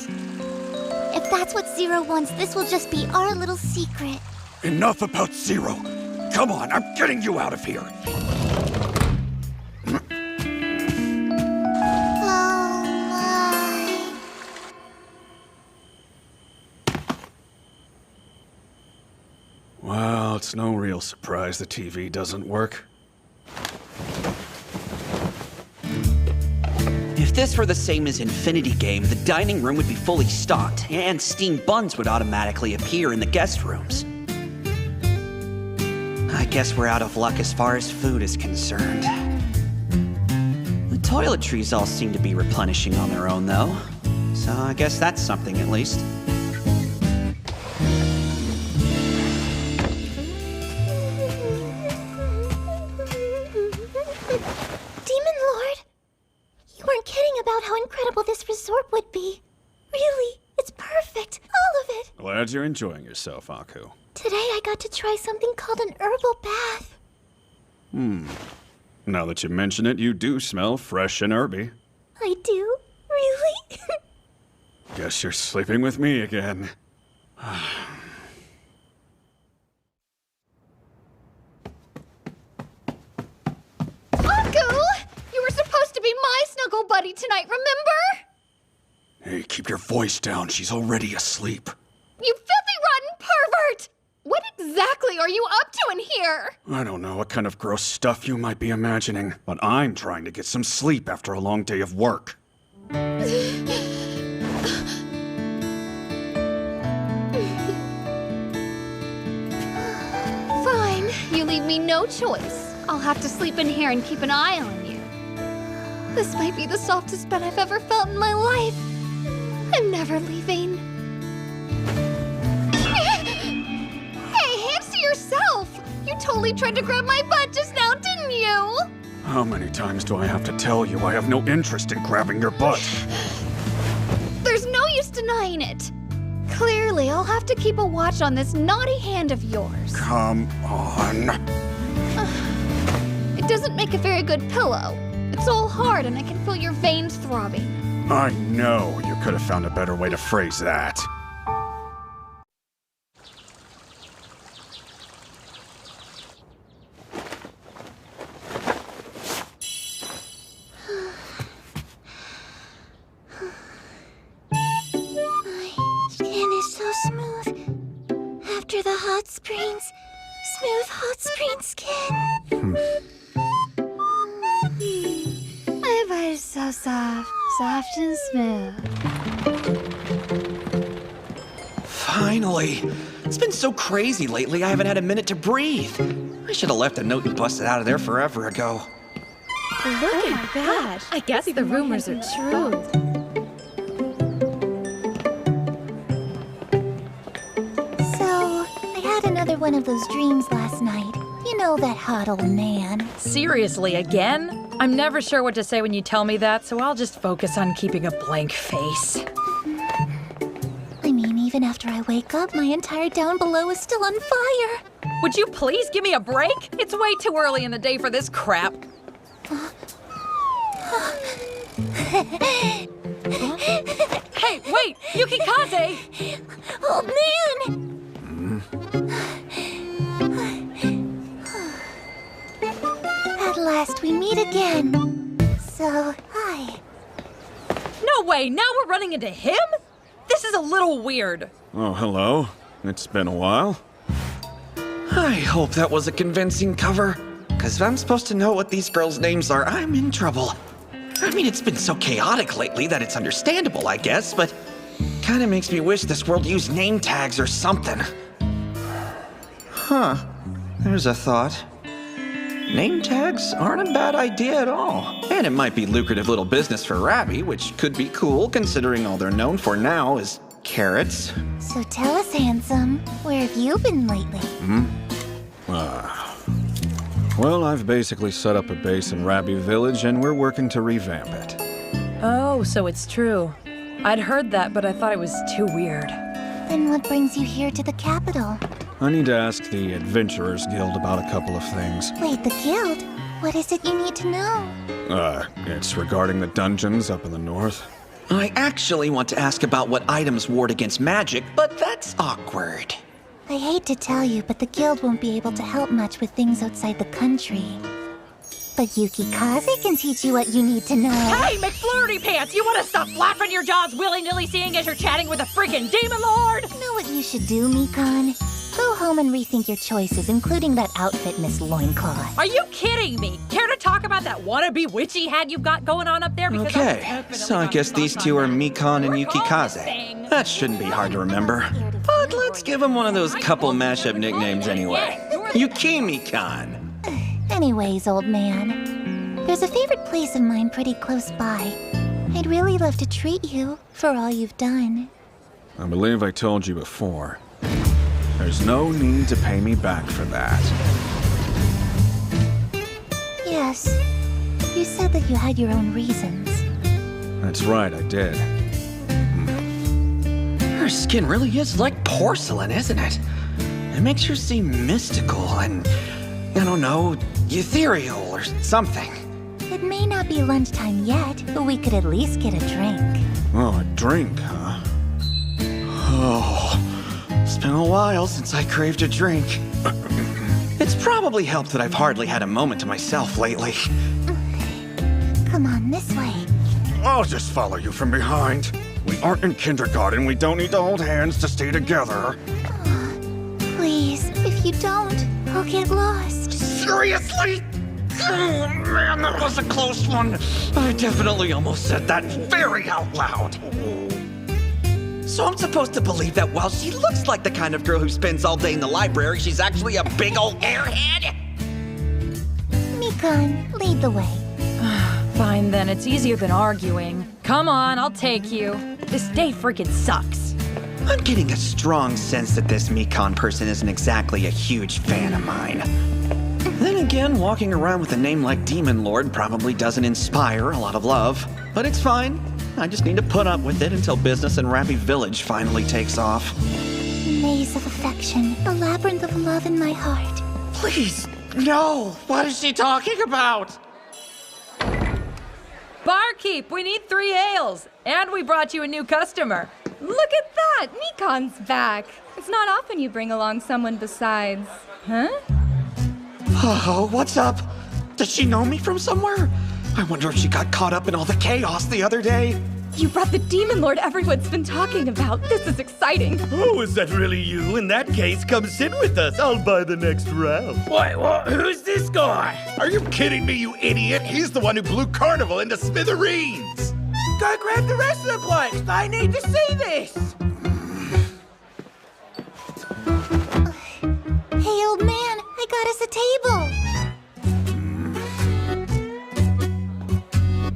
Speaker 3: If that's what Zero wants, this will just be our little secret.
Speaker 4: Enough about Zero. Come on, I'm getting you out of here.
Speaker 3: Oh my.
Speaker 6: Well, it's no real surprise the TV doesn't work.
Speaker 13: If this were the same as Infinity Game, the dining room would be fully stocked, and steamed buns would automatically appear in the guest rooms. I guess we're out of luck as far as food is concerned. The toiletries all seem to be replenishing on their own, though. So I guess that's something at least.
Speaker 3: Demon Lord, you weren't kidding about how incredible this resort would be. Really, it's perfect, all of it.
Speaker 6: Glad you're enjoying yourself, Aku.
Speaker 3: Today I got to try something called an herbal bath.
Speaker 6: Now that you mention it, you do smell fresh and herby.
Speaker 3: I do? Really?
Speaker 6: Guess you're sleeping with me again.
Speaker 9: Aku! You were supposed to be my snuggle buddy tonight, remember?
Speaker 6: Hey, keep your voice down. She's already asleep.
Speaker 9: You filthy rotten pervert! What exactly are you up to in here?
Speaker 6: I don't know what kind of gross stuff you might be imagining, but I'm trying to get some sleep after a long day of work.
Speaker 9: Fine, you leave me no choice. I'll have to sleep in here and keep an eye on you. This might be the softest bed I've ever felt in my life. I'm never leaving. Hey, hands to yourself! You totally tried to grab my butt just now, didn't you?
Speaker 6: How many times do I have to tell you I have no interest in grabbing your butt?
Speaker 9: There's no use denying it. Clearly, I'll have to keep a watch on this naughty hand of yours.
Speaker 6: Come on.
Speaker 9: It doesn't make a very good pillow. It's all hard and I can feel your veins throbbing.
Speaker 6: I know you could have found a better way to phrase that.
Speaker 3: My skin is so smooth. After the hot springs, smooth hot spring skin.
Speaker 9: My advice so soft. Soft and smooth.
Speaker 13: Finally! It's been so crazy lately, I haven't had a minute to breathe. I should have left a note and busted out of there forever ago.
Speaker 10: Look at that. I guess the rumors are true.
Speaker 3: So, I had another one of those dreams last night. You know that hot old man.
Speaker 15: Seriously, again? I'm never sure what to say when you tell me that, so I'll just focus on keeping a blank face.
Speaker 3: I mean, even after I wake up, my entire down below is still on fire.
Speaker 15: Would you please give me a break? It's way too early in the day for this crap. Hey, wait! Yukikaze!
Speaker 3: Old man! At last we meet again. So, hi.
Speaker 15: No way! Now we're running into him? This is a little weird.
Speaker 4: Oh, hello. It's been a while.
Speaker 13: I hope that was a convincing cover. Because if I'm supposed to know what these girls' names are, I'm in trouble. I mean, it's been so chaotic lately that it's understandable, I guess, but kinda makes me wish this world used name tags or something. Huh. There's a thought. Name tags aren't a bad idea at all. And it might be lucrative little business for Rabby, which could be cool considering all they're known for now is carrots.
Speaker 3: So tell us, handsome, where have you been lately?
Speaker 4: Well, I've basically set up a base in Rabby Village and we're working to revamp it.
Speaker 15: Oh, so it's true. I'd heard that, but I thought it was too weird.
Speaker 3: Then what brings you here to the capital?
Speaker 4: I need to ask the Adventurers Guild about a couple of things.
Speaker 3: Wait, the guild? What is it you need to know?
Speaker 4: It's regarding the dungeons up in the north.
Speaker 13: I actually want to ask about what items ward against magic, but that's awkward.
Speaker 3: I hate to tell you, but the guild won't be able to help much with things outside the country. But Yukikaze can teach you what you need to know.
Speaker 15: Hey, McFlurry Pants! You want to stop flapping your jaws willy-nilly seeing as you're chatting with a freaking demon lord?
Speaker 3: Know what you should do, Mikan? Go home and rethink your choices, including that outfit, Miss Loinclaw.
Speaker 15: Are you kidding me? Care to talk about that wannabe witchy hat you've got going on up there? Because
Speaker 13: Okay, so I guess these two are Mikan and Yukikaze. That shouldn't be hard to remember. But let's give them one of those couple mashup nicknames anyway. Yukimikan.
Speaker 3: Anyways, old man, there's a favorite place of mine pretty close by. I'd really love to treat you for all you've done.
Speaker 4: I believe I told you before. There's no need to pay me back for that.
Speaker 3: Yes, you said that you had your own reasons.
Speaker 4: That's right, I did.
Speaker 13: Her skin really is like porcelain, isn't it? It makes her seem mystical and, I don't know, ethereal or something.
Speaker 3: It may not be lunchtime yet, but we could at least get a drink.
Speaker 4: Oh, a drink, huh?
Speaker 13: Oh, it's been a while since I craved a drink. It's probably helped that I've hardly had a moment to myself lately.
Speaker 3: Come on, this way.
Speaker 4: I'll just follow you from behind. We aren't in kindergarten. We don't need to hold hands to stay together.
Speaker 3: Please, if you don't, I'll get lost.
Speaker 13: Seriously? Oh man, that was a close one. I definitely almost said that very out loud. So I'm supposed to believe that while she looks like the kind of girl who spends all day in the library, she's actually a big old airhead?
Speaker 3: Mikan, lead the way.
Speaker 15: Fine then, it's easier than arguing. Come on, I'll take you. This day freaking sucks.
Speaker 13: I'm getting a strong sense that this Mikan person isn't exactly a huge fan of mine. Then again, walking around with a name like Demon Lord probably doesn't inspire a lot of love. But it's fine. I just need to put up with it until business in Rabby Village finally takes off.
Speaker 3: Maze of affection, a labyrinth of love in my heart.
Speaker 13: Please, no! What is she talking about?
Speaker 15: Barkeep, we need 3 ales. And we brought you a new customer.
Speaker 19: Look at that! Mikan's back. It's not often you bring along someone besides. Huh?
Speaker 13: Oh, what's up? Does she know me from somewhere? I wonder if she got caught up in all the chaos the other day.
Speaker 19: You brought the Demon Lord everyone's been talking about. This is exciting.
Speaker 14: Oh, is that really you? In that case, come sit with us. I'll buy the next round.
Speaker 22: Wait, what? Who's this guy?
Speaker 14: Are you kidding me, you idiot? He's the one who blew Carnival into smithereens.
Speaker 22: Go grab the rest of the blokes. They need to see this.
Speaker 3: Hey, old man, I got us a table.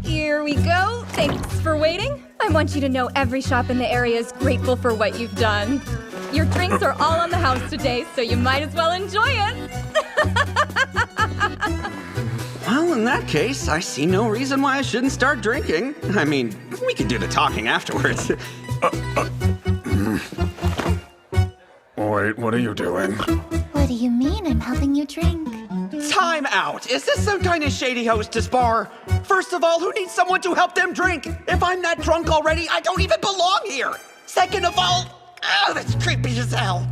Speaker 19: Here we go. Thanks for waiting. I want you to know every shop in the area is grateful for what you've done. Your drinks are all on the house today, so you might as well enjoy it.
Speaker 13: Well, in that case, I see no reason why I shouldn't start drinking. I mean, we could do the talking afterwards.
Speaker 6: Wait, what are you doing?
Speaker 3: What do you mean I'm helping you drink?
Speaker 13: Time out! Is this some kind of shady hostess bar? First of all, who needs someone to help them drink? If I'm not drunk already, I don't even belong here! Second of all, oh, that's creepy as hell!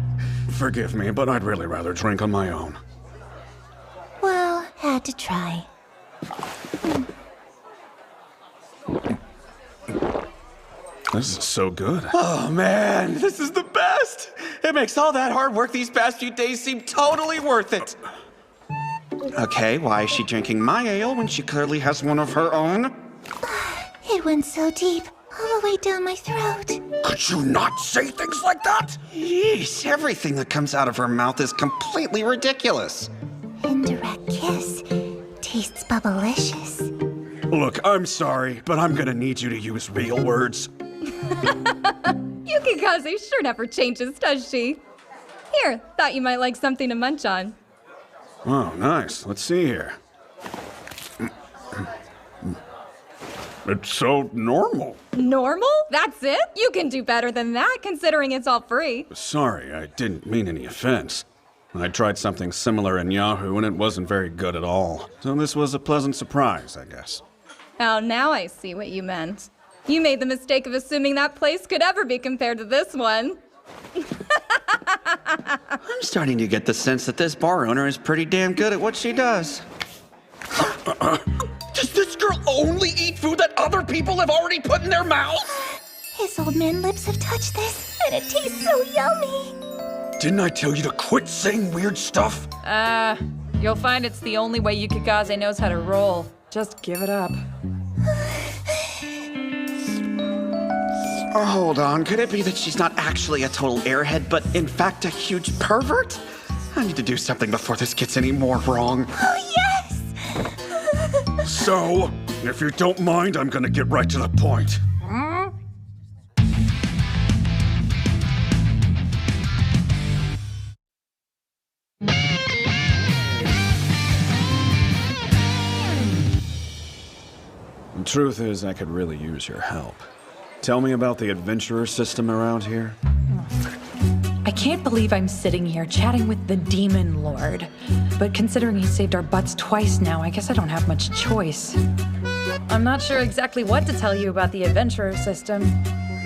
Speaker 6: Forgive me, but I'd really rather drink on my own.
Speaker 3: Well, had to try.
Speaker 6: This is so good.
Speaker 22: Oh, man, this is the best. It makes all that hard work these past few days seem totally worth it.
Speaker 13: Okay, why is she drinking my ale when she clearly has one of her own?
Speaker 3: It went so deep, all the way down my throat.
Speaker 13: Could you not say things like that? Jeez, everything that comes out of her mouth is completely ridiculous.
Speaker 3: Indirect kiss. Tastes bubblicious.
Speaker 6: Look, I'm sorry, but I'm gonna need you to use real words.
Speaker 19: Yukikaze sure never changes, does she? Here, thought you might like something to munch on.
Speaker 6: Oh, nice. Let's see here. It's so normal.
Speaker 19: Normal? That's it? You can do better than that, considering it's all free.
Speaker 6: Sorry, I didn't mean any offense. I tried something similar in Yahoo and it wasn't very good at all. So this was a pleasant surprise, I guess.
Speaker 19: Oh, now I see what you meant. You made the mistake of assuming that place could ever be compared to this one.
Speaker 13: I'm starting to get the sense that this bar owner is pretty damn good at what she does.
Speaker 22: Does this girl only eat food that other people have already put in their mouths?
Speaker 3: His old man lips have touched this, and it tastes so yummy.
Speaker 6: Didn't I tell you to quit saying weird stuff?
Speaker 15: You'll find it's the only way Yukikaze knows how to roll. Just give it up.
Speaker 13: Oh, hold on, could it be that she's not actually a total airhead, but in fact a huge pervert? I need to do something before this gets any more wrong.
Speaker 3: Oh, yes!
Speaker 6: So, if you don't mind, I'm gonna get right to the point. The truth is, I could really use your help. Tell me about the adventurer system around here.
Speaker 15: I can't believe I'm sitting here chatting with the Demon Lord. But considering he saved our butts twice now, I guess I don't have much choice. I'm not sure exactly what to tell you about the adventurer system.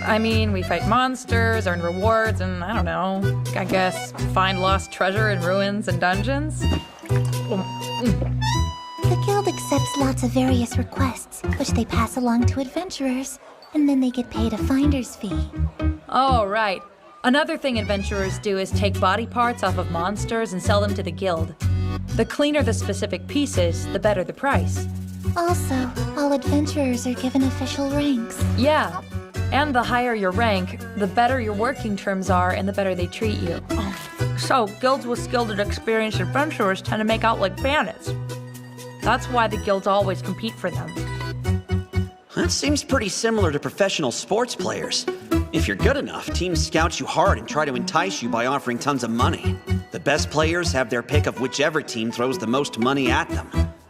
Speaker 15: I mean, we fight monsters, earn rewards, and I don't know, I guess find lost treasure in ruins and dungeons.
Speaker 3: The guild accepts lots of various requests, which they pass along to adventurers, and then they get paid a finder's fee.
Speaker 15: Oh, right. Another thing adventurers do is take body parts off of monsters and sell them to the guild. The cleaner the specific pieces, the better the price.
Speaker 3: Also, all adventurers are given official ranks.
Speaker 15: Yeah, and the higher your rank, the better your working terms are and the better they treat you. So, guilds with skilled and experienced adventurers tend to make out like bandits. That's why the guilds always compete for them.
Speaker 13: That seems pretty similar to professional sports players. If you're good enough, teams scout you hard and try to entice you by offering tons of money. The best players have their pick of whichever team throws the most money at them.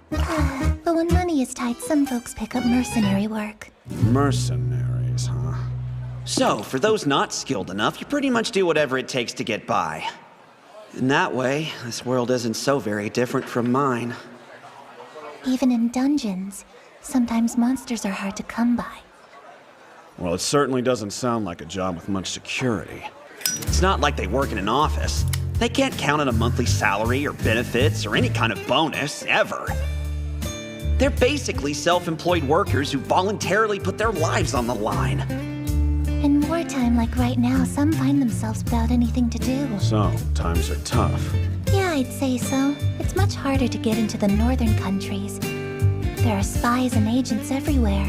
Speaker 3: But when money is tight, some folks pick up mercenary work.
Speaker 6: Mercenaries, huh?
Speaker 13: So, for those not skilled enough, you pretty much do whatever it takes to get by. In that way, this world isn't so very different from mine.
Speaker 3: Even in dungeons, sometimes monsters are hard to come by.
Speaker 6: Well, it certainly doesn't sound like a job with much security.
Speaker 13: It's not like they work in an office. They can't count on a monthly salary or benefits or any kind of bonus, ever. They're basically self-employed workers who voluntarily put their lives on the line.
Speaker 3: In wartime like right now, some find themselves without anything to do.
Speaker 6: So, times are tough.
Speaker 3: Yeah, I'd say so. It's much harder to get into the northern countries. There are spies and agents everywhere.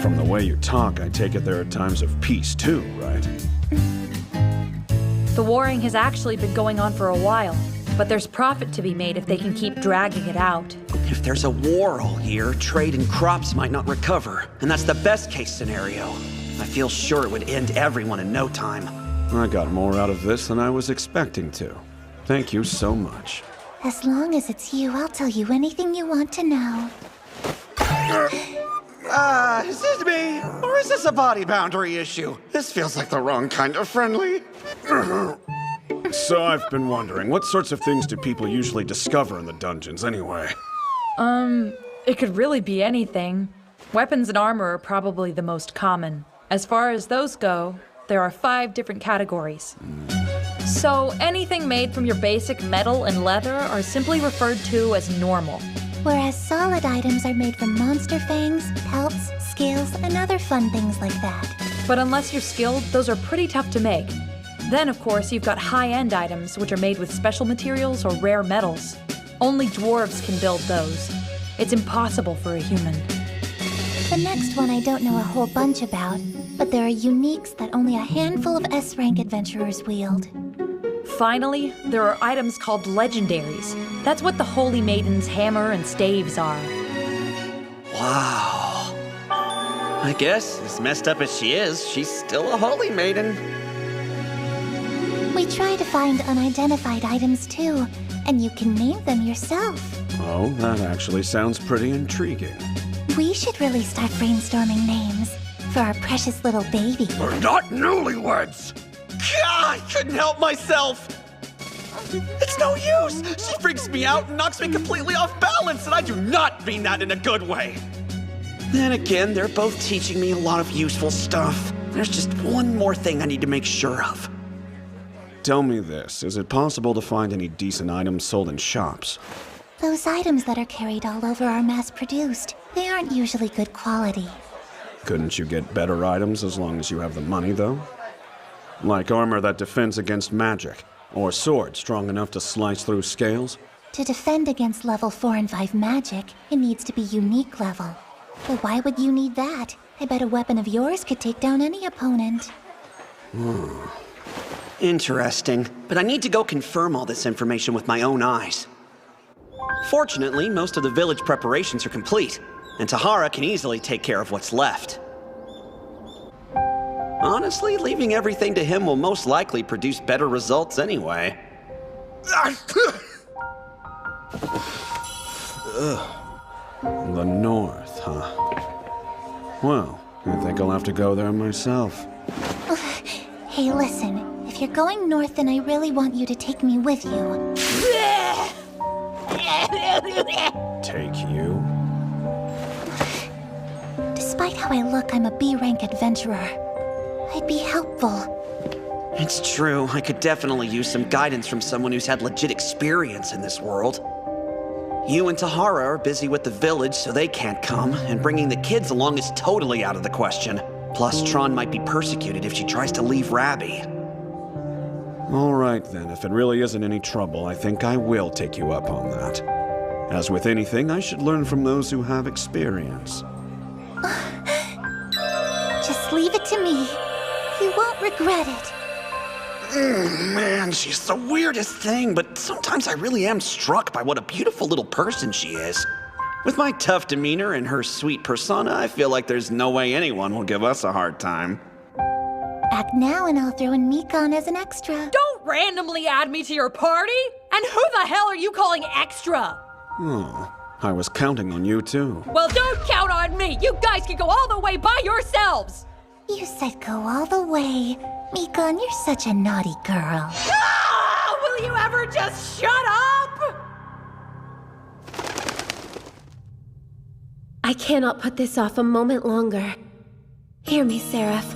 Speaker 6: From the way you talk, I take it there are times of peace too, right?
Speaker 15: The warring has actually been going on for a while, but there's profit to be made if they can keep dragging it out.
Speaker 13: If there's a war all year, trade and crops might not recover, and that's the best case scenario. I feel sure it would end everyone in no time.
Speaker 6: I got more out of this than I was expecting to. Thank you so much.
Speaker 3: As long as it's you, I'll tell you anything you want to know.
Speaker 22: Is this me? Or is this a body boundary issue? This feels like the wrong kind of friendly.
Speaker 6: So I've been wondering, what sorts of things do people usually discover in the dungeons anyway?
Speaker 15: It could really be anything. Weapons and armor are probably the most common. As far as those go, there are 5 different categories. So anything made from your basic metal and leather are simply referred to as normal.
Speaker 3: Whereas solid items are made from monster fangs, pelts, scales, and other fun things like that.
Speaker 15: But unless you're skilled, those are pretty tough to make. Then, of course, you've got high-end items, which are made with special materials or rare metals. Only dwarves can build those. It's impossible for a human.
Speaker 3: The next one I don't know a whole bunch about, but there are uniques that only a handful of S-rank adventurers wield.
Speaker 15: Finally, there are items called legendaries. That's what the Holy Maiden's hammer and staves are.
Speaker 13: Wow. I guess, as messed up as she is, she's still a Holy Maiden.
Speaker 3: We try to find unidentified items too, and you can name them yourself.
Speaker 6: Oh, that actually sounds pretty intriguing.
Speaker 3: We should really start brainstorming names for our precious little baby.
Speaker 22: We're not newlyweds! God, I couldn't help myself! It's no use! She freaks me out and knocks me completely off balance, and I do not mean that in a good way!
Speaker 13: Then again, they're both teaching me a lot of useful stuff. There's just one more thing I need to make sure of.
Speaker 6: Tell me this, is it possible to find any decent items sold in shops?
Speaker 3: Those items that are carried all over are mass-produced. They aren't usually good quality.
Speaker 6: Couldn't you get better items as long as you have the money, though? Like armor that defends against magic, or swords strong enough to slice through scales?
Speaker 3: To defend against level 4 and 5 magic, it needs to be unique level. But why would you need that? I bet a weapon of yours could take down any opponent.
Speaker 13: Interesting, but I need to go confirm all this information with my own eyes. Fortunately, most of the village preparations are complete, and Tahara can easily take care of what's left. Honestly, leaving everything to him will most likely produce better results anyway.
Speaker 6: The north, huh? Well, I think I'll have to go there myself.
Speaker 3: Hey, listen. If you're going north, then I really want you to take me with you.
Speaker 6: Take you?
Speaker 3: Despite how I look, I'm a B-rank adventurer. I'd be helpful.
Speaker 13: It's true, I could definitely use some guidance from someone who's had legit experience in this world. You and Tahara are busy with the village, so they can't come, and bringing the kids along is totally out of the question. Plus, Tron might be persecuted if she tries to leave Rabbi.
Speaker 6: All right then, if it really isn't any trouble, I think I will take you up on that. As with anything, I should learn from those who have experience.
Speaker 3: Just leave it to me. You won't regret it.
Speaker 13: Man, she's the weirdest thing, but sometimes I really am struck by what a beautiful little person she is. With my tough demeanor and her sweet persona, I feel like there's no way anyone will give us a hard time.
Speaker 3: Act now and I'll throw in Mikon as an extra.
Speaker 18: Don't randomly add me to your party! And who the hell are you calling extra?
Speaker 6: Oh, I was counting on you too.
Speaker 18: Well, don't count on me! You guys can go all the way by yourselves!
Speaker 3: You said go all the way. Mikon, you're such a naughty girl.
Speaker 18: Ah! Will you ever just shut up?
Speaker 8: I cannot put this off a moment longer. Hear me, Seraph.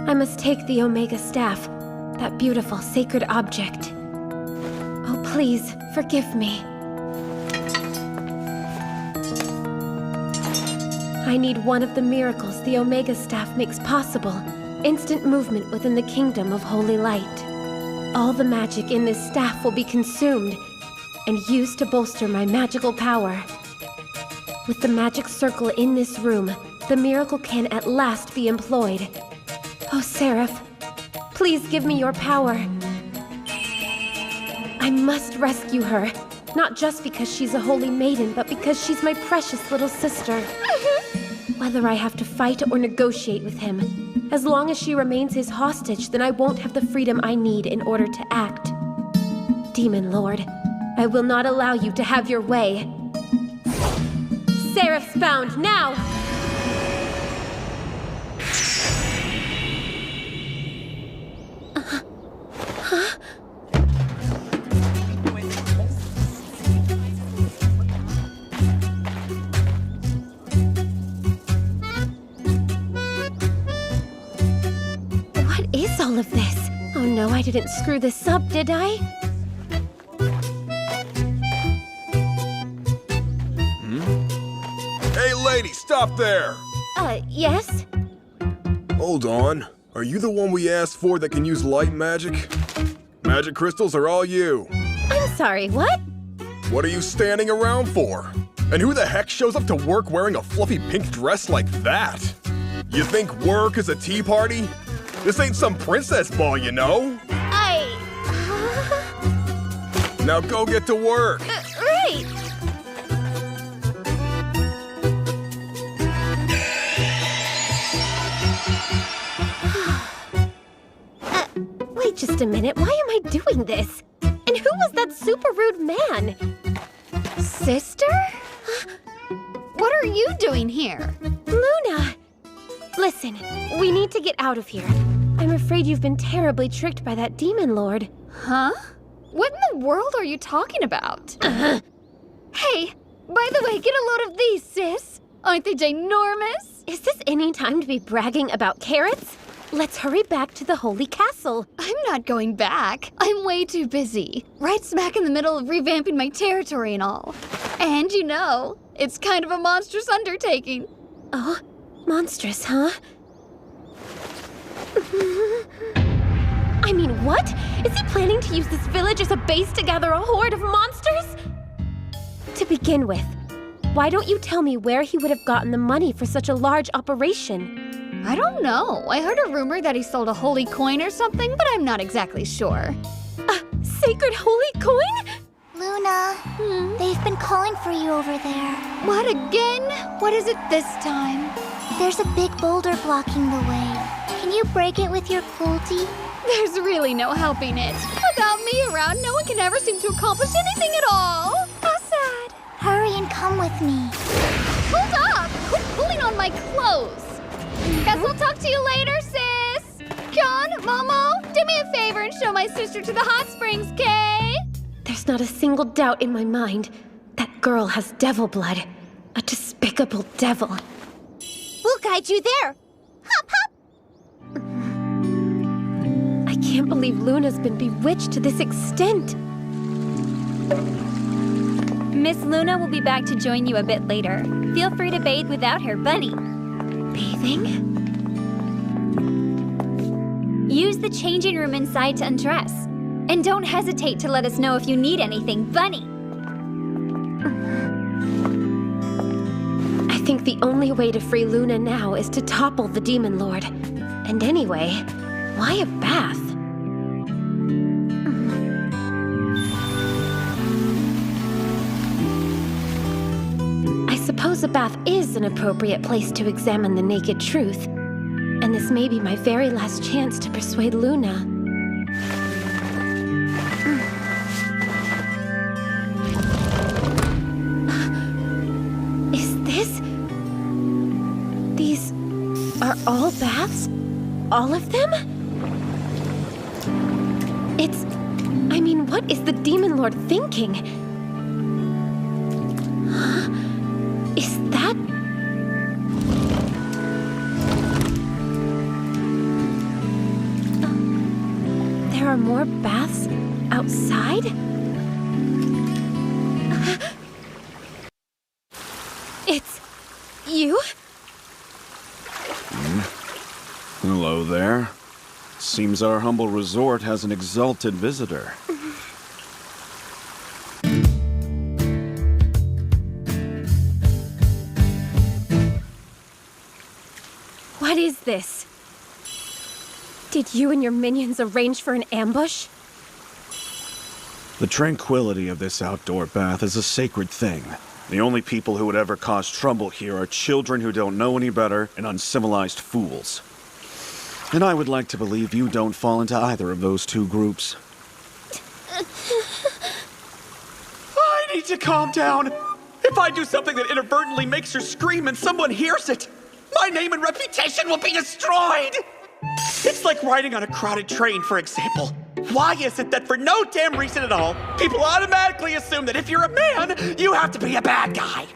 Speaker 8: I must take the Omega Staff, that beautiful sacred object. Oh, please, forgive me. I need one of the miracles the Omega Staff makes possible. Instant movement within the kingdom of holy light. All the magic in this staff will be consumed and used to bolster my magical power. With the magic circle in this room, the miracle can at last be employed. Oh, Seraph, please give me your power. I must rescue her, not just because she's a holy maiden, but because she's my precious little sister. Whether I have to fight or negotiate with him, as long as she remains his hostage, then I won't have the freedom I need in order to act. Demon Lord, I will not allow you to have your way. Seraph's bound now! Huh? What is all of this? Oh no, I didn't screw this up, did I?
Speaker 1: Hey lady, stop there!
Speaker 8: Yes?
Speaker 1: Hold on. Are you the one we asked for that can use light magic? Magic crystals are all you.
Speaker 8: I'm sorry, what?
Speaker 1: What are you standing around for? And who the heck shows up to work wearing a fluffy pink dress like that? You think work is a tea party? This ain't some princess ball, you know? Now go get to work.
Speaker 8: Right. Wait just a minute, why am I doing this? And who was that super rude man?
Speaker 9: Sister? What are you doing here?
Speaker 8: Luna! Listen, we need to get out of here. I'm afraid you've been terribly tricked by that demon lord.
Speaker 9: Huh? What in the world are you talking about? Hey, by the way, get a load of these, sis. Aren't they ginormous?
Speaker 8: Is this any time to be bragging about carrots? Let's hurry back to the Holy Castle.
Speaker 9: I'm not going back. I'm way too busy. Right smack in the middle of revamping my territory and all. And you know, it's kind of a monstrous undertaking.
Speaker 8: Oh, monstrous, huh? I mean, what? Is he planning to use this village as a base to gather a horde of monsters? To begin with, why don't you tell me where he would have gotten the money for such a large operation?
Speaker 9: I don't know. I heard a rumor that he sold a holy coin or something, but I'm not exactly sure.
Speaker 8: A sacred holy coin?
Speaker 3: Luna, they've been calling for you over there.
Speaker 9: What again? What is it this time?
Speaker 3: There's a big boulder blocking the way. Can you break it with your culti?
Speaker 9: There's really no helping it. Without me around, no one can ever seem to accomplish anything at all. How sad.
Speaker 3: Hurry and come with me.
Speaker 9: Hold up! Quit pulling on my clothes. Guess we'll talk to you later, sis. John, Momo, do me a favor and show my sister to the hot springs, Kay?
Speaker 8: There's not a single doubt in my mind. That girl has devil blood. A despicable devil.
Speaker 3: We'll guide you there. Hop, hop.
Speaker 8: I can't believe Luna's been bewitched to this extent.
Speaker 20: Miss Luna will be back to join you a bit later. Feel free to bathe without her, Bunny.
Speaker 8: Bathing?
Speaker 20: Use the changing room inside to undress. And don't hesitate to let us know if you need anything, Bunny.
Speaker 8: I think the only way to free Luna now is to topple the Demon Lord. And anyway, why a bath? I suppose a bath is an appropriate place to examine the naked truth. And this may be my very last chance to persuade Luna. Is this... These are all baths? All of them? It's... I mean, what is the Demon Lord thinking? Huh? Is that... There are more baths outside? It's... you?
Speaker 11: there. Seems our humble resort has an exalted visitor.
Speaker 8: What is this? Did you and your minions arrange for an ambush?
Speaker 11: The tranquility of this outdoor bath is a sacred thing. The only people who would ever cause trouble here are children who don't know any better and uncivilized fools. And I would like to believe you don't fall into either of those two groups.
Speaker 22: I need to calm down. If I do something that inadvertently makes her scream and someone hears it, my name and reputation will be destroyed! It's like riding on a crowded train, for example. Why is it that for no damn reason at all, people automatically assume that if you're a man, you have to be a bad guy?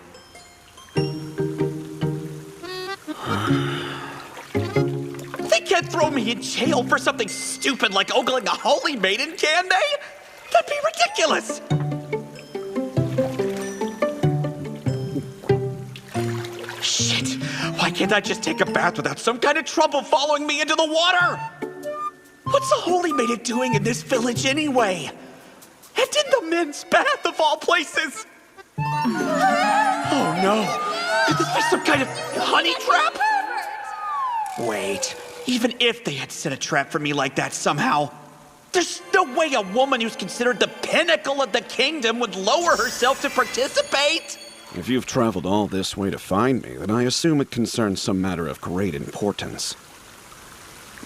Speaker 22: They can't throw me in jail for something stupid like ogling a holy maiden, can they? That'd be ridiculous! Shit! Why can't I just take a bath without some kind of trouble following me into the water? What's a holy maiden doing in this village anyway? And in the men's bath of all places? Oh no! Could this be some kind of honey trap? Wait, even if they had set a trap for me like that somehow, there's no way a woman who's considered the pinnacle of the kingdom would lower herself to participate!
Speaker 11: If you've traveled all this way to find me, then I assume it concerns some matter of great importance.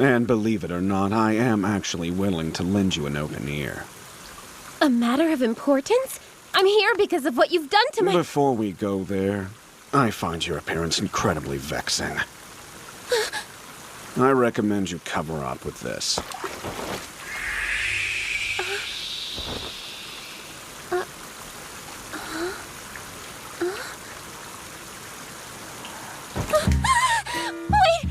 Speaker 11: And believe it or not, I am actually willing to lend you an open ear.
Speaker 8: A matter of importance? I'm here because of what you've done to my—
Speaker 11: Before we go there, I find your appearance incredibly vexing. I recommend you cover up with this.
Speaker 8: Wait!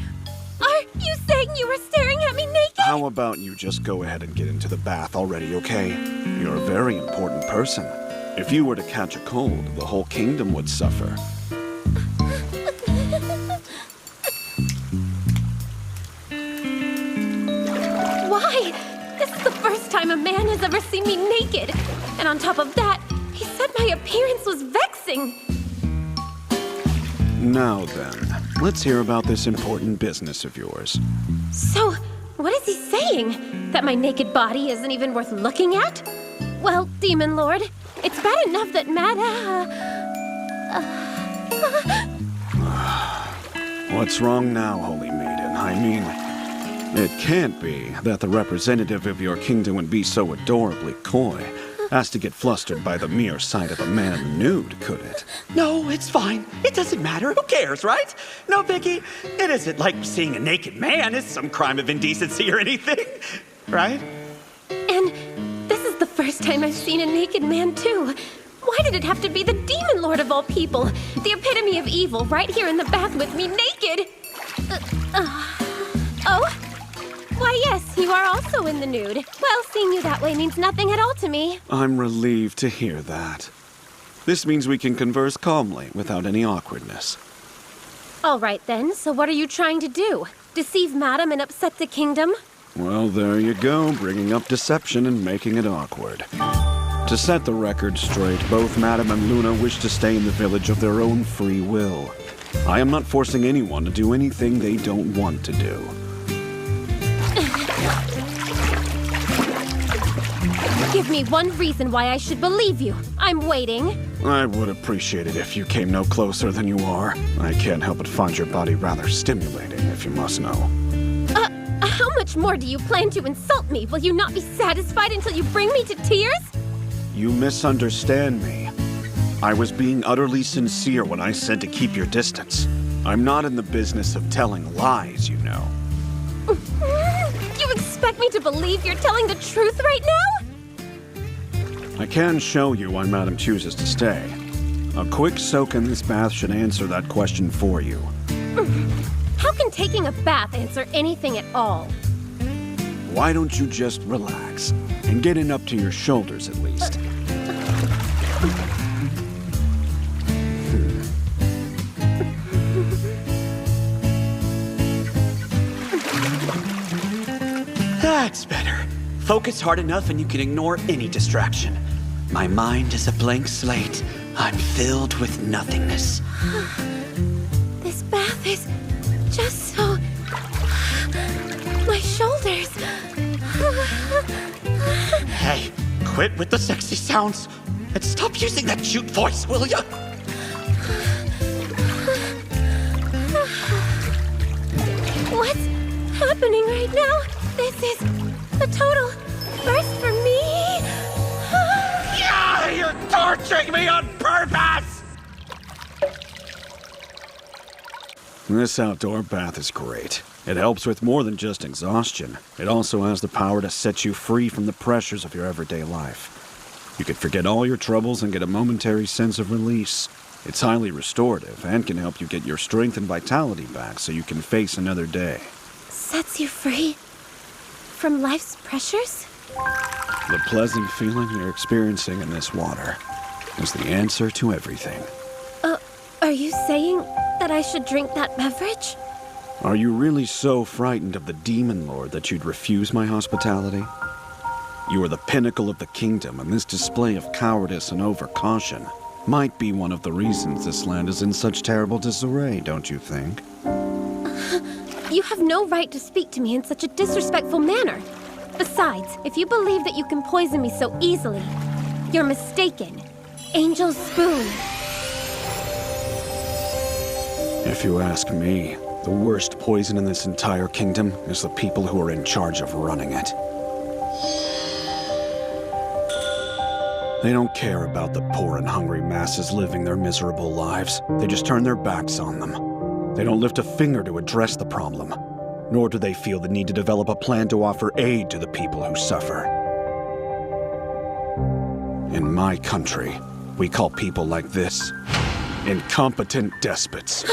Speaker 8: Are you saying you were staring at me naked?
Speaker 11: How about you just go ahead and get into the bath already, okay? You're a very important person. If you were to catch a cold, the whole kingdom would suffer.
Speaker 8: Why? This is the first time a man has ever seen me naked. And on top of that, he said my appearance was vexing.
Speaker 11: Now then, let's hear about this important business of yours.
Speaker 8: So, what is he saying? That my naked body isn't even worth looking at? Well, Demon Lord, it's bad enough that
Speaker 11: What's wrong now, Holy Maiden? I mean, it can't be that the representative of your kingdom would be so adorably coy as to get flustered by the mere sight of a man nude, could it?
Speaker 22: No, it's fine. It doesn't matter. Who cares, right? No biggie. It isn't like seeing a naked man is some crime of indecency or anything, right?
Speaker 8: And this is the first time I've seen a naked man, too. Why did it have to be the Demon Lord of all people? The epitome of evil, right here in the bath with me naked. Oh? Why, yes, you are also in the nude. Well, seeing you that way means nothing at all to me.
Speaker 11: I'm relieved to hear that. This means we can converse calmly without any awkwardness.
Speaker 8: All right, then. So what are you trying to do? Deceive Madam and upset the kingdom?
Speaker 11: Well, there you go, bringing up deception and making it awkward. To set the record straight, both Madam and Luna wish to stay in the village of their own free will. I am not forcing anyone to do anything they don't want to do.
Speaker 8: Give me one reason why I should believe you. I'm waiting.
Speaker 11: I would appreciate it if you came no closer than you are. I can't help but find your body rather stimulating, if you must know.
Speaker 8: How much more do you plan to insult me? Will you not be satisfied until you bring me to tears?
Speaker 11: You misunderstand me. I was being utterly sincere when I said to keep your distance. I'm not in the business of telling lies, you know.
Speaker 8: You expect me to believe you're telling the truth right now?
Speaker 11: I can show you why Madam chooses to stay. A quick soak in this bath should answer that question for you.
Speaker 8: How can taking a bath answer anything at all?
Speaker 11: Why don't you just relax and get in up to your shoulders at least?
Speaker 13: That's better. Focus hard enough and you can ignore any distraction. My mind is a blank slate. I'm filled with nothingness.
Speaker 8: This bath is just so... My shoulders...
Speaker 22: Hey, quit with the sexy sounds and stop using that cute voice, will ya?
Speaker 8: What's happening right now? This is a total first for me.
Speaker 22: Yeah, you're torturing me on purpose!
Speaker 11: This outdoor bath is great. It helps with more than just exhaustion. It also has the power to set you free from the pressures of your everyday life. You can forget all your troubles and get a momentary sense of release. It's highly restorative and can help you get your strength and vitality back so you can face another day.
Speaker 8: Sets you free from life's pressures?
Speaker 11: The pleasant feeling you're experiencing in this water is the answer to everything.
Speaker 8: Are you saying that I should drink that beverage?
Speaker 11: Are you really so frightened of the Demon Lord that you'd refuse my hospitality? You are the pinnacle of the kingdom, and this display of cowardice and overcaution might be one of the reasons this land is in such terrible disarray, don't you think?
Speaker 8: You have no right to speak to me in such a disrespectful manner. Besides, if you believe that you can poison me so easily, you're mistaken. Angel's spoon.
Speaker 11: If you ask me, the worst poison in this entire kingdom is the people who are in charge of running it. They don't care about the poor and hungry masses living their miserable lives. They just turn their backs on them. They don't lift a finger to address the problem, nor do they feel the need to develop a plan to offer aid to the people who suffer. In my country, we call people like this incompetent despots.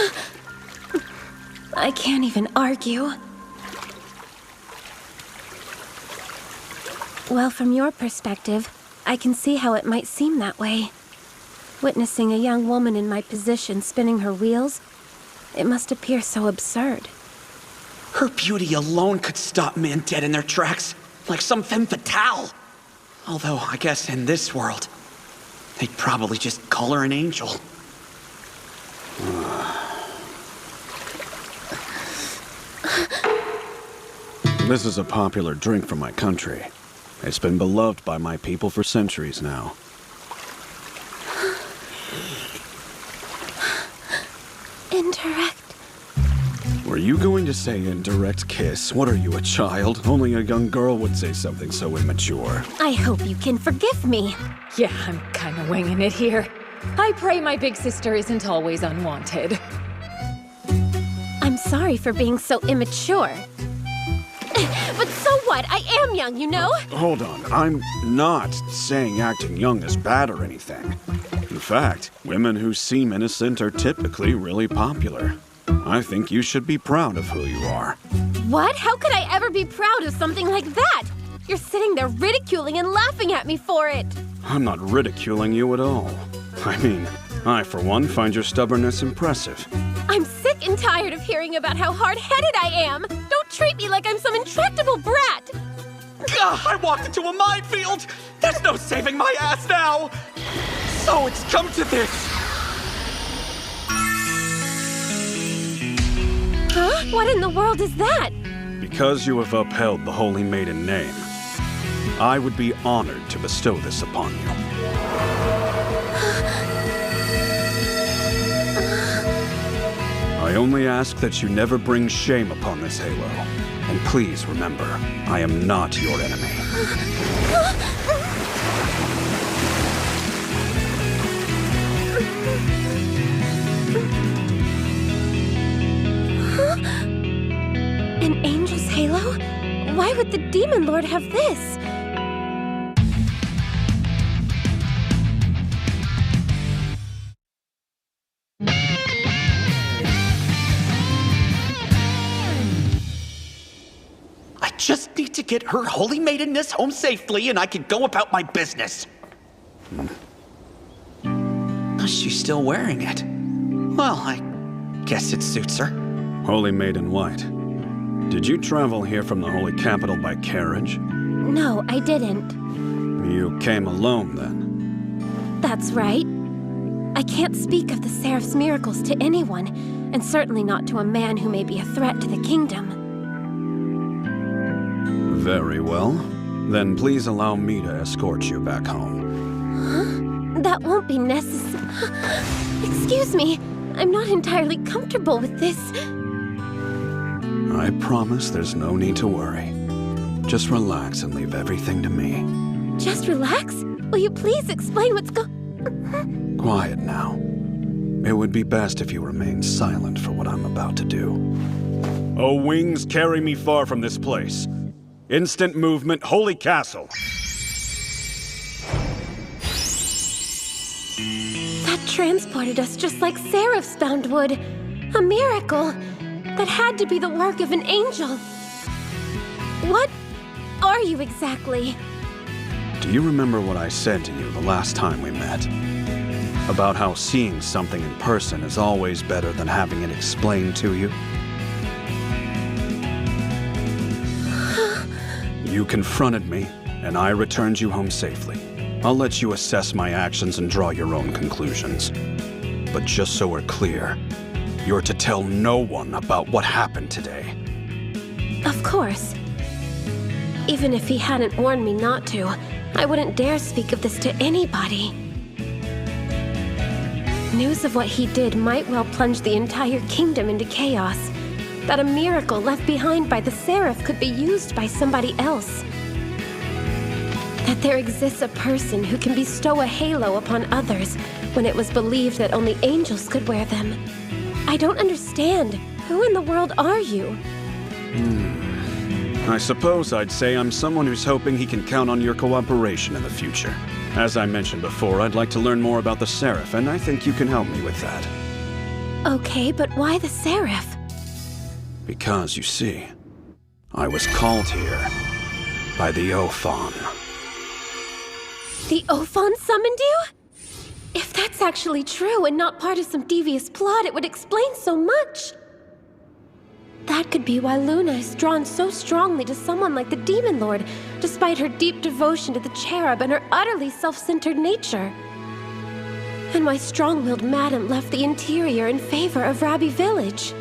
Speaker 8: I can't even argue. Well, from your perspective, I can see how it might seem that way. Witnessing a young woman in my position spinning her wheels, it must appear so absurd.
Speaker 13: Her beauty alone could stop men dead in their tracks, like some femme fatale. Although, I guess in this world, they'd probably just call her an angel.
Speaker 11: This is a popular drink from my country. It's been beloved by my people for centuries now.
Speaker 8: Indirect.
Speaker 11: Were you going to say indirect kiss? What are you, a child? Only a young girl would say something so immature.
Speaker 8: I hope you can forgive me.
Speaker 18: Yeah, I'm kind of winging it here. I pray my big sister isn't always unwanted.
Speaker 8: I'm sorry for being so immature. But so what? I am young, you know?
Speaker 11: Hold on, I'm not saying acting young is bad or anything. In fact, women who seem innocent are typically really popular. I think you should be proud of who you are.
Speaker 8: What? How could I ever be proud of something like that? You're sitting there ridiculing and laughing at me for it.
Speaker 11: I'm not ridiculing you at all. I mean, I, for one, find your stubbornness impressive.
Speaker 8: I'm sick and tired of hearing about how hard-headed I am. Don't treat me like I'm some intractable brat.
Speaker 22: Gah, I walked into a minefield! There's no saving my ass now! So it's come to this!
Speaker 8: Huh? What in the world is that?
Speaker 11: Because you have upheld the Holy Maiden name, I would be honored to bestow this upon you. I only ask that you never bring shame upon this halo. And please remember, I am not your enemy.
Speaker 8: An angel's halo? Why would the Demon Lord have this?
Speaker 22: Just need to get her holy maidenness home safely and I can go about my business.
Speaker 13: She's still wearing it. Well, I guess it suits her.
Speaker 11: Holy Maiden White. Did you travel here from the Holy Capital by carriage?
Speaker 8: No, I didn't.
Speaker 11: You came alone, then?
Speaker 8: That's right. I can't speak of the Seraph's miracles to anyone, and certainly not to a man who may be a threat to the kingdom.
Speaker 11: Very well. Then please allow me to escort you back home.
Speaker 8: Huh? That won't be necessary. Excuse me. I'm not entirely comfortable with this.
Speaker 11: I promise there's no need to worry. Just relax and leave everything to me.
Speaker 8: Just relax? Will you please explain what's
Speaker 11: Quiet now. It would be best if you remained silent for what I'm about to do. Oh, wings carry me far from this place. Instant movement, Holy Castle.
Speaker 8: That transported us just like seraphs found wood. A miracle. That had to be the work of an angel. What are you exactly?
Speaker 11: Do you remember what I said to you the last time we met? About how seeing something in person is always better than having it explained to you? You confronted me, and I returned you home safely. I'll let you assess my actions and draw your own conclusions. But just so we're clear, you're to tell no one about what happened today.
Speaker 8: Of course. Even if he hadn't warned me not to, I wouldn't dare speak of this to anybody. News of what he did might well plunge the entire kingdom into chaos. That a miracle left behind by the Seraph could be used by somebody else. That there exists a person who can bestow a halo upon others when it was believed that only angels could wear them. I don't understand. Who in the world are you?
Speaker 11: I suppose I'd say I'm someone who's hoping he can count on your cooperation in the future. As I mentioned before, I'd like to learn more about the Seraph, and I think you can help me with that.
Speaker 8: Okay, but why the Seraph?
Speaker 11: Because, you see, I was called here by the Ophon.
Speaker 8: The Ophon summoned you? If that's actually true and not part of some devious plot, it would explain so much. That could be why Luna is drawn so strongly to someone like the Demon Lord, despite her deep devotion to the cherub and her utterly self-centered nature. And why strong-willed Madam left the interior in favor of Rabi Village.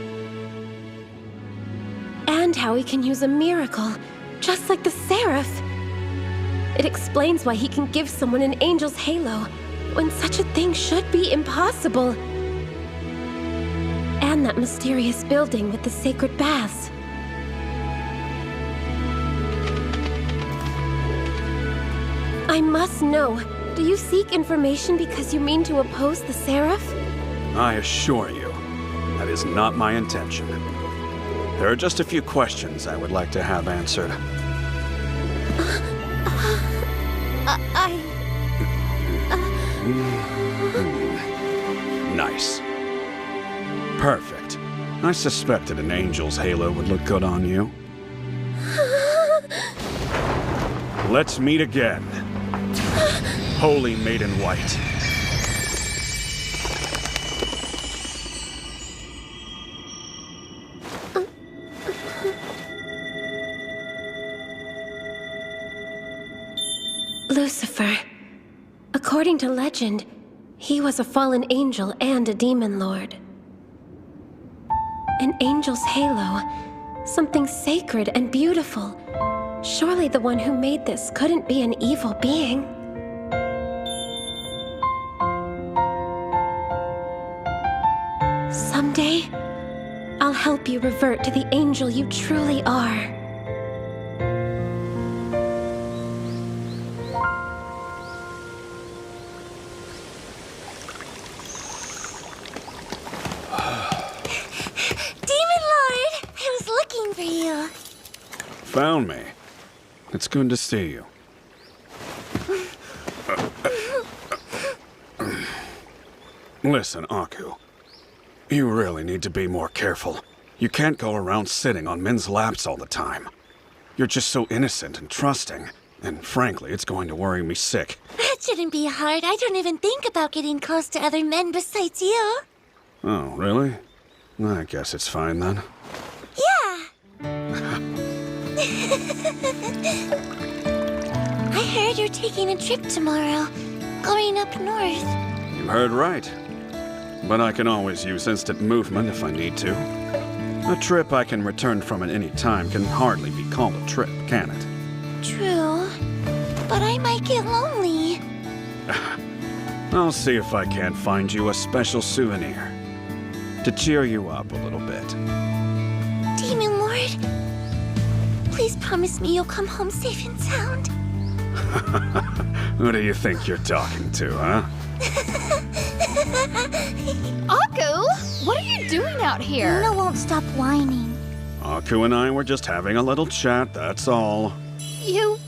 Speaker 8: And how he can use a miracle, just like the Seraph. It explains why he can give someone an angel's halo, when such a thing should be impossible. And that mysterious building with the sacred baths. I must know. Do you seek information because you mean to oppose the Seraph?
Speaker 11: I assure you, that is not my intention. There are just a few questions I would like to have answered. Nice. Perfect. I suspected an angel's halo would look good on you. Let's meet again. Holy Maiden White.
Speaker 8: Lucifer. According to legend, he was a fallen angel and a demon lord. An angel's halo. Something sacred and beautiful. Surely the one who made this couldn't be an evil being. Someday, I'll help you revert to the angel you truly are.
Speaker 3: For you.
Speaker 11: Found me. It's good to see you. Listen, Aku. You really need to be more careful. You can't go around sitting on men's laps all the time. You're just so innocent and trusting, and frankly, it's going to worry me sick.
Speaker 3: That shouldn't be hard. I don't even think about getting close to other men besides you.
Speaker 11: Oh, really? I guess it's fine then.
Speaker 3: Yeah. I heard you're taking a trip tomorrow, going up north.
Speaker 11: You heard right. But I can always use instant movement if I need to. A trip I can return from at any time can hardly be called a trip, can it?
Speaker 3: True, but I might get lonely.
Speaker 11: I'll see if I can't find you a special souvenir to cheer you up a little bit.
Speaker 3: Demon Lord, please promise me you'll come home safe and sound.
Speaker 11: Who do you think you're talking to, huh?
Speaker 9: Aku, what are you doing out here?
Speaker 3: Luna won't stop whining.
Speaker 11: Aku and I were just having a little chat, that's all.
Speaker 9: You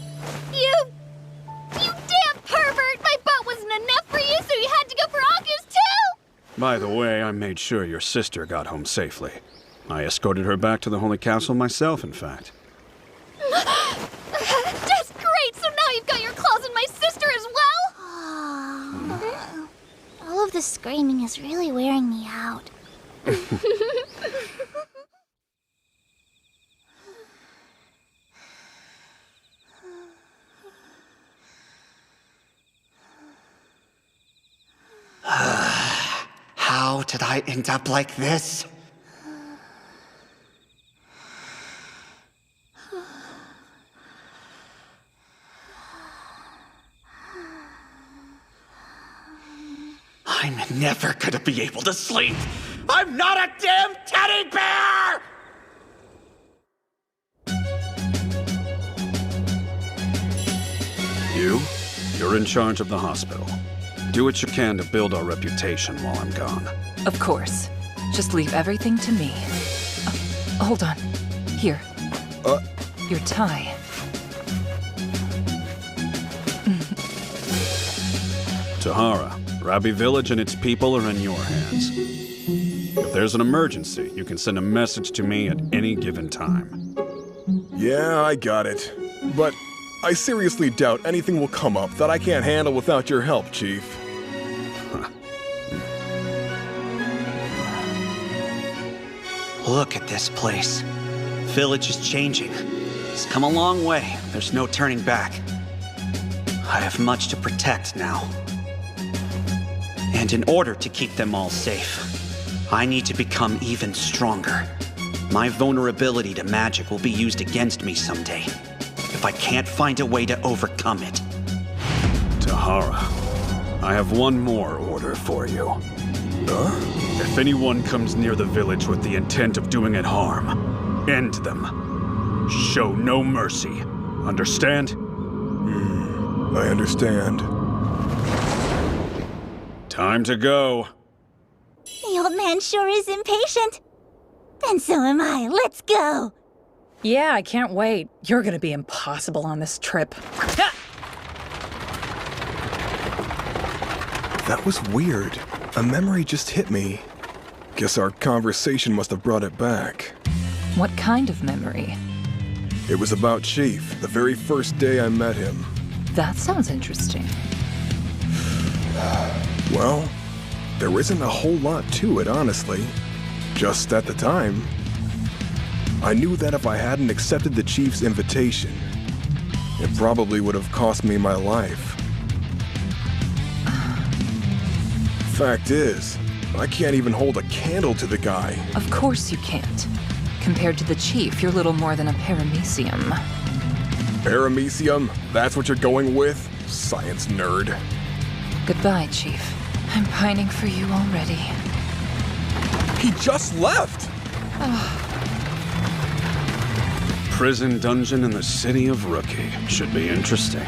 Speaker 9: damn pervert! My butt wasn't enough for you, so you had to go for Aku's too!
Speaker 11: By the way, I made sure your sister got home safely. I escorted her back to the Holy Castle myself, in fact.
Speaker 9: That's great! So now you've got your claws in my sister as well?
Speaker 3: All of the screaming is really wearing me out.
Speaker 13: How did I end up like this? I'm never gonna be able to sleep! I'm not a damn teddy bear!
Speaker 11: You're in charge of the hospital. Do what you can to build our reputation while I'm gone.
Speaker 2: Of course. Just leave everything to me. Hold on. Here. Your tie.
Speaker 11: Tahara, Rabi Village and its people are in your hands. If there's an emergency, you can send a message to me at any given time.
Speaker 1: Yeah, I got it. But I seriously doubt anything will come up that I can't handle without your help, Chief.
Speaker 13: Look at this place. Village is changing. It's come a long way. There's no turning back. I have much to protect now. And in order to keep them all safe, I need to become even stronger. My vulnerability to magic will be used against me someday, if I can't find a way to overcome it.
Speaker 11: Tahara, I have one more order for you. If anyone comes near the village with the intent of doing it harm, end them. Show no mercy. Understand?
Speaker 1: I understand.
Speaker 11: Time to go.
Speaker 3: The old man sure is impatient. Then so am I. Let's go.
Speaker 15: Yeah, I can't wait. You're gonna be impossible on this trip.
Speaker 1: That was weird. A memory just hit me. Guess our conversation must have brought it back.
Speaker 2: What kind of memory?
Speaker 1: It was about Chief, the very first day I met him.
Speaker 2: That sounds interesting.
Speaker 1: Well, there isn't a whole lot to it, honestly. Just at the time, I knew that if I hadn't accepted the Chief's invitation, it probably would have cost me my life. Fact is, I can't even hold a candle to the guy.
Speaker 2: Of course you can't. Compared to the Chief, you're little more than a paramecium.
Speaker 1: Paramecium? That's what you're going with? Science nerd.
Speaker 2: Goodbye, Chief. I'm pining for you already.
Speaker 1: He just left!
Speaker 11: Prison dungeon in the city of Rookie. Should be interesting.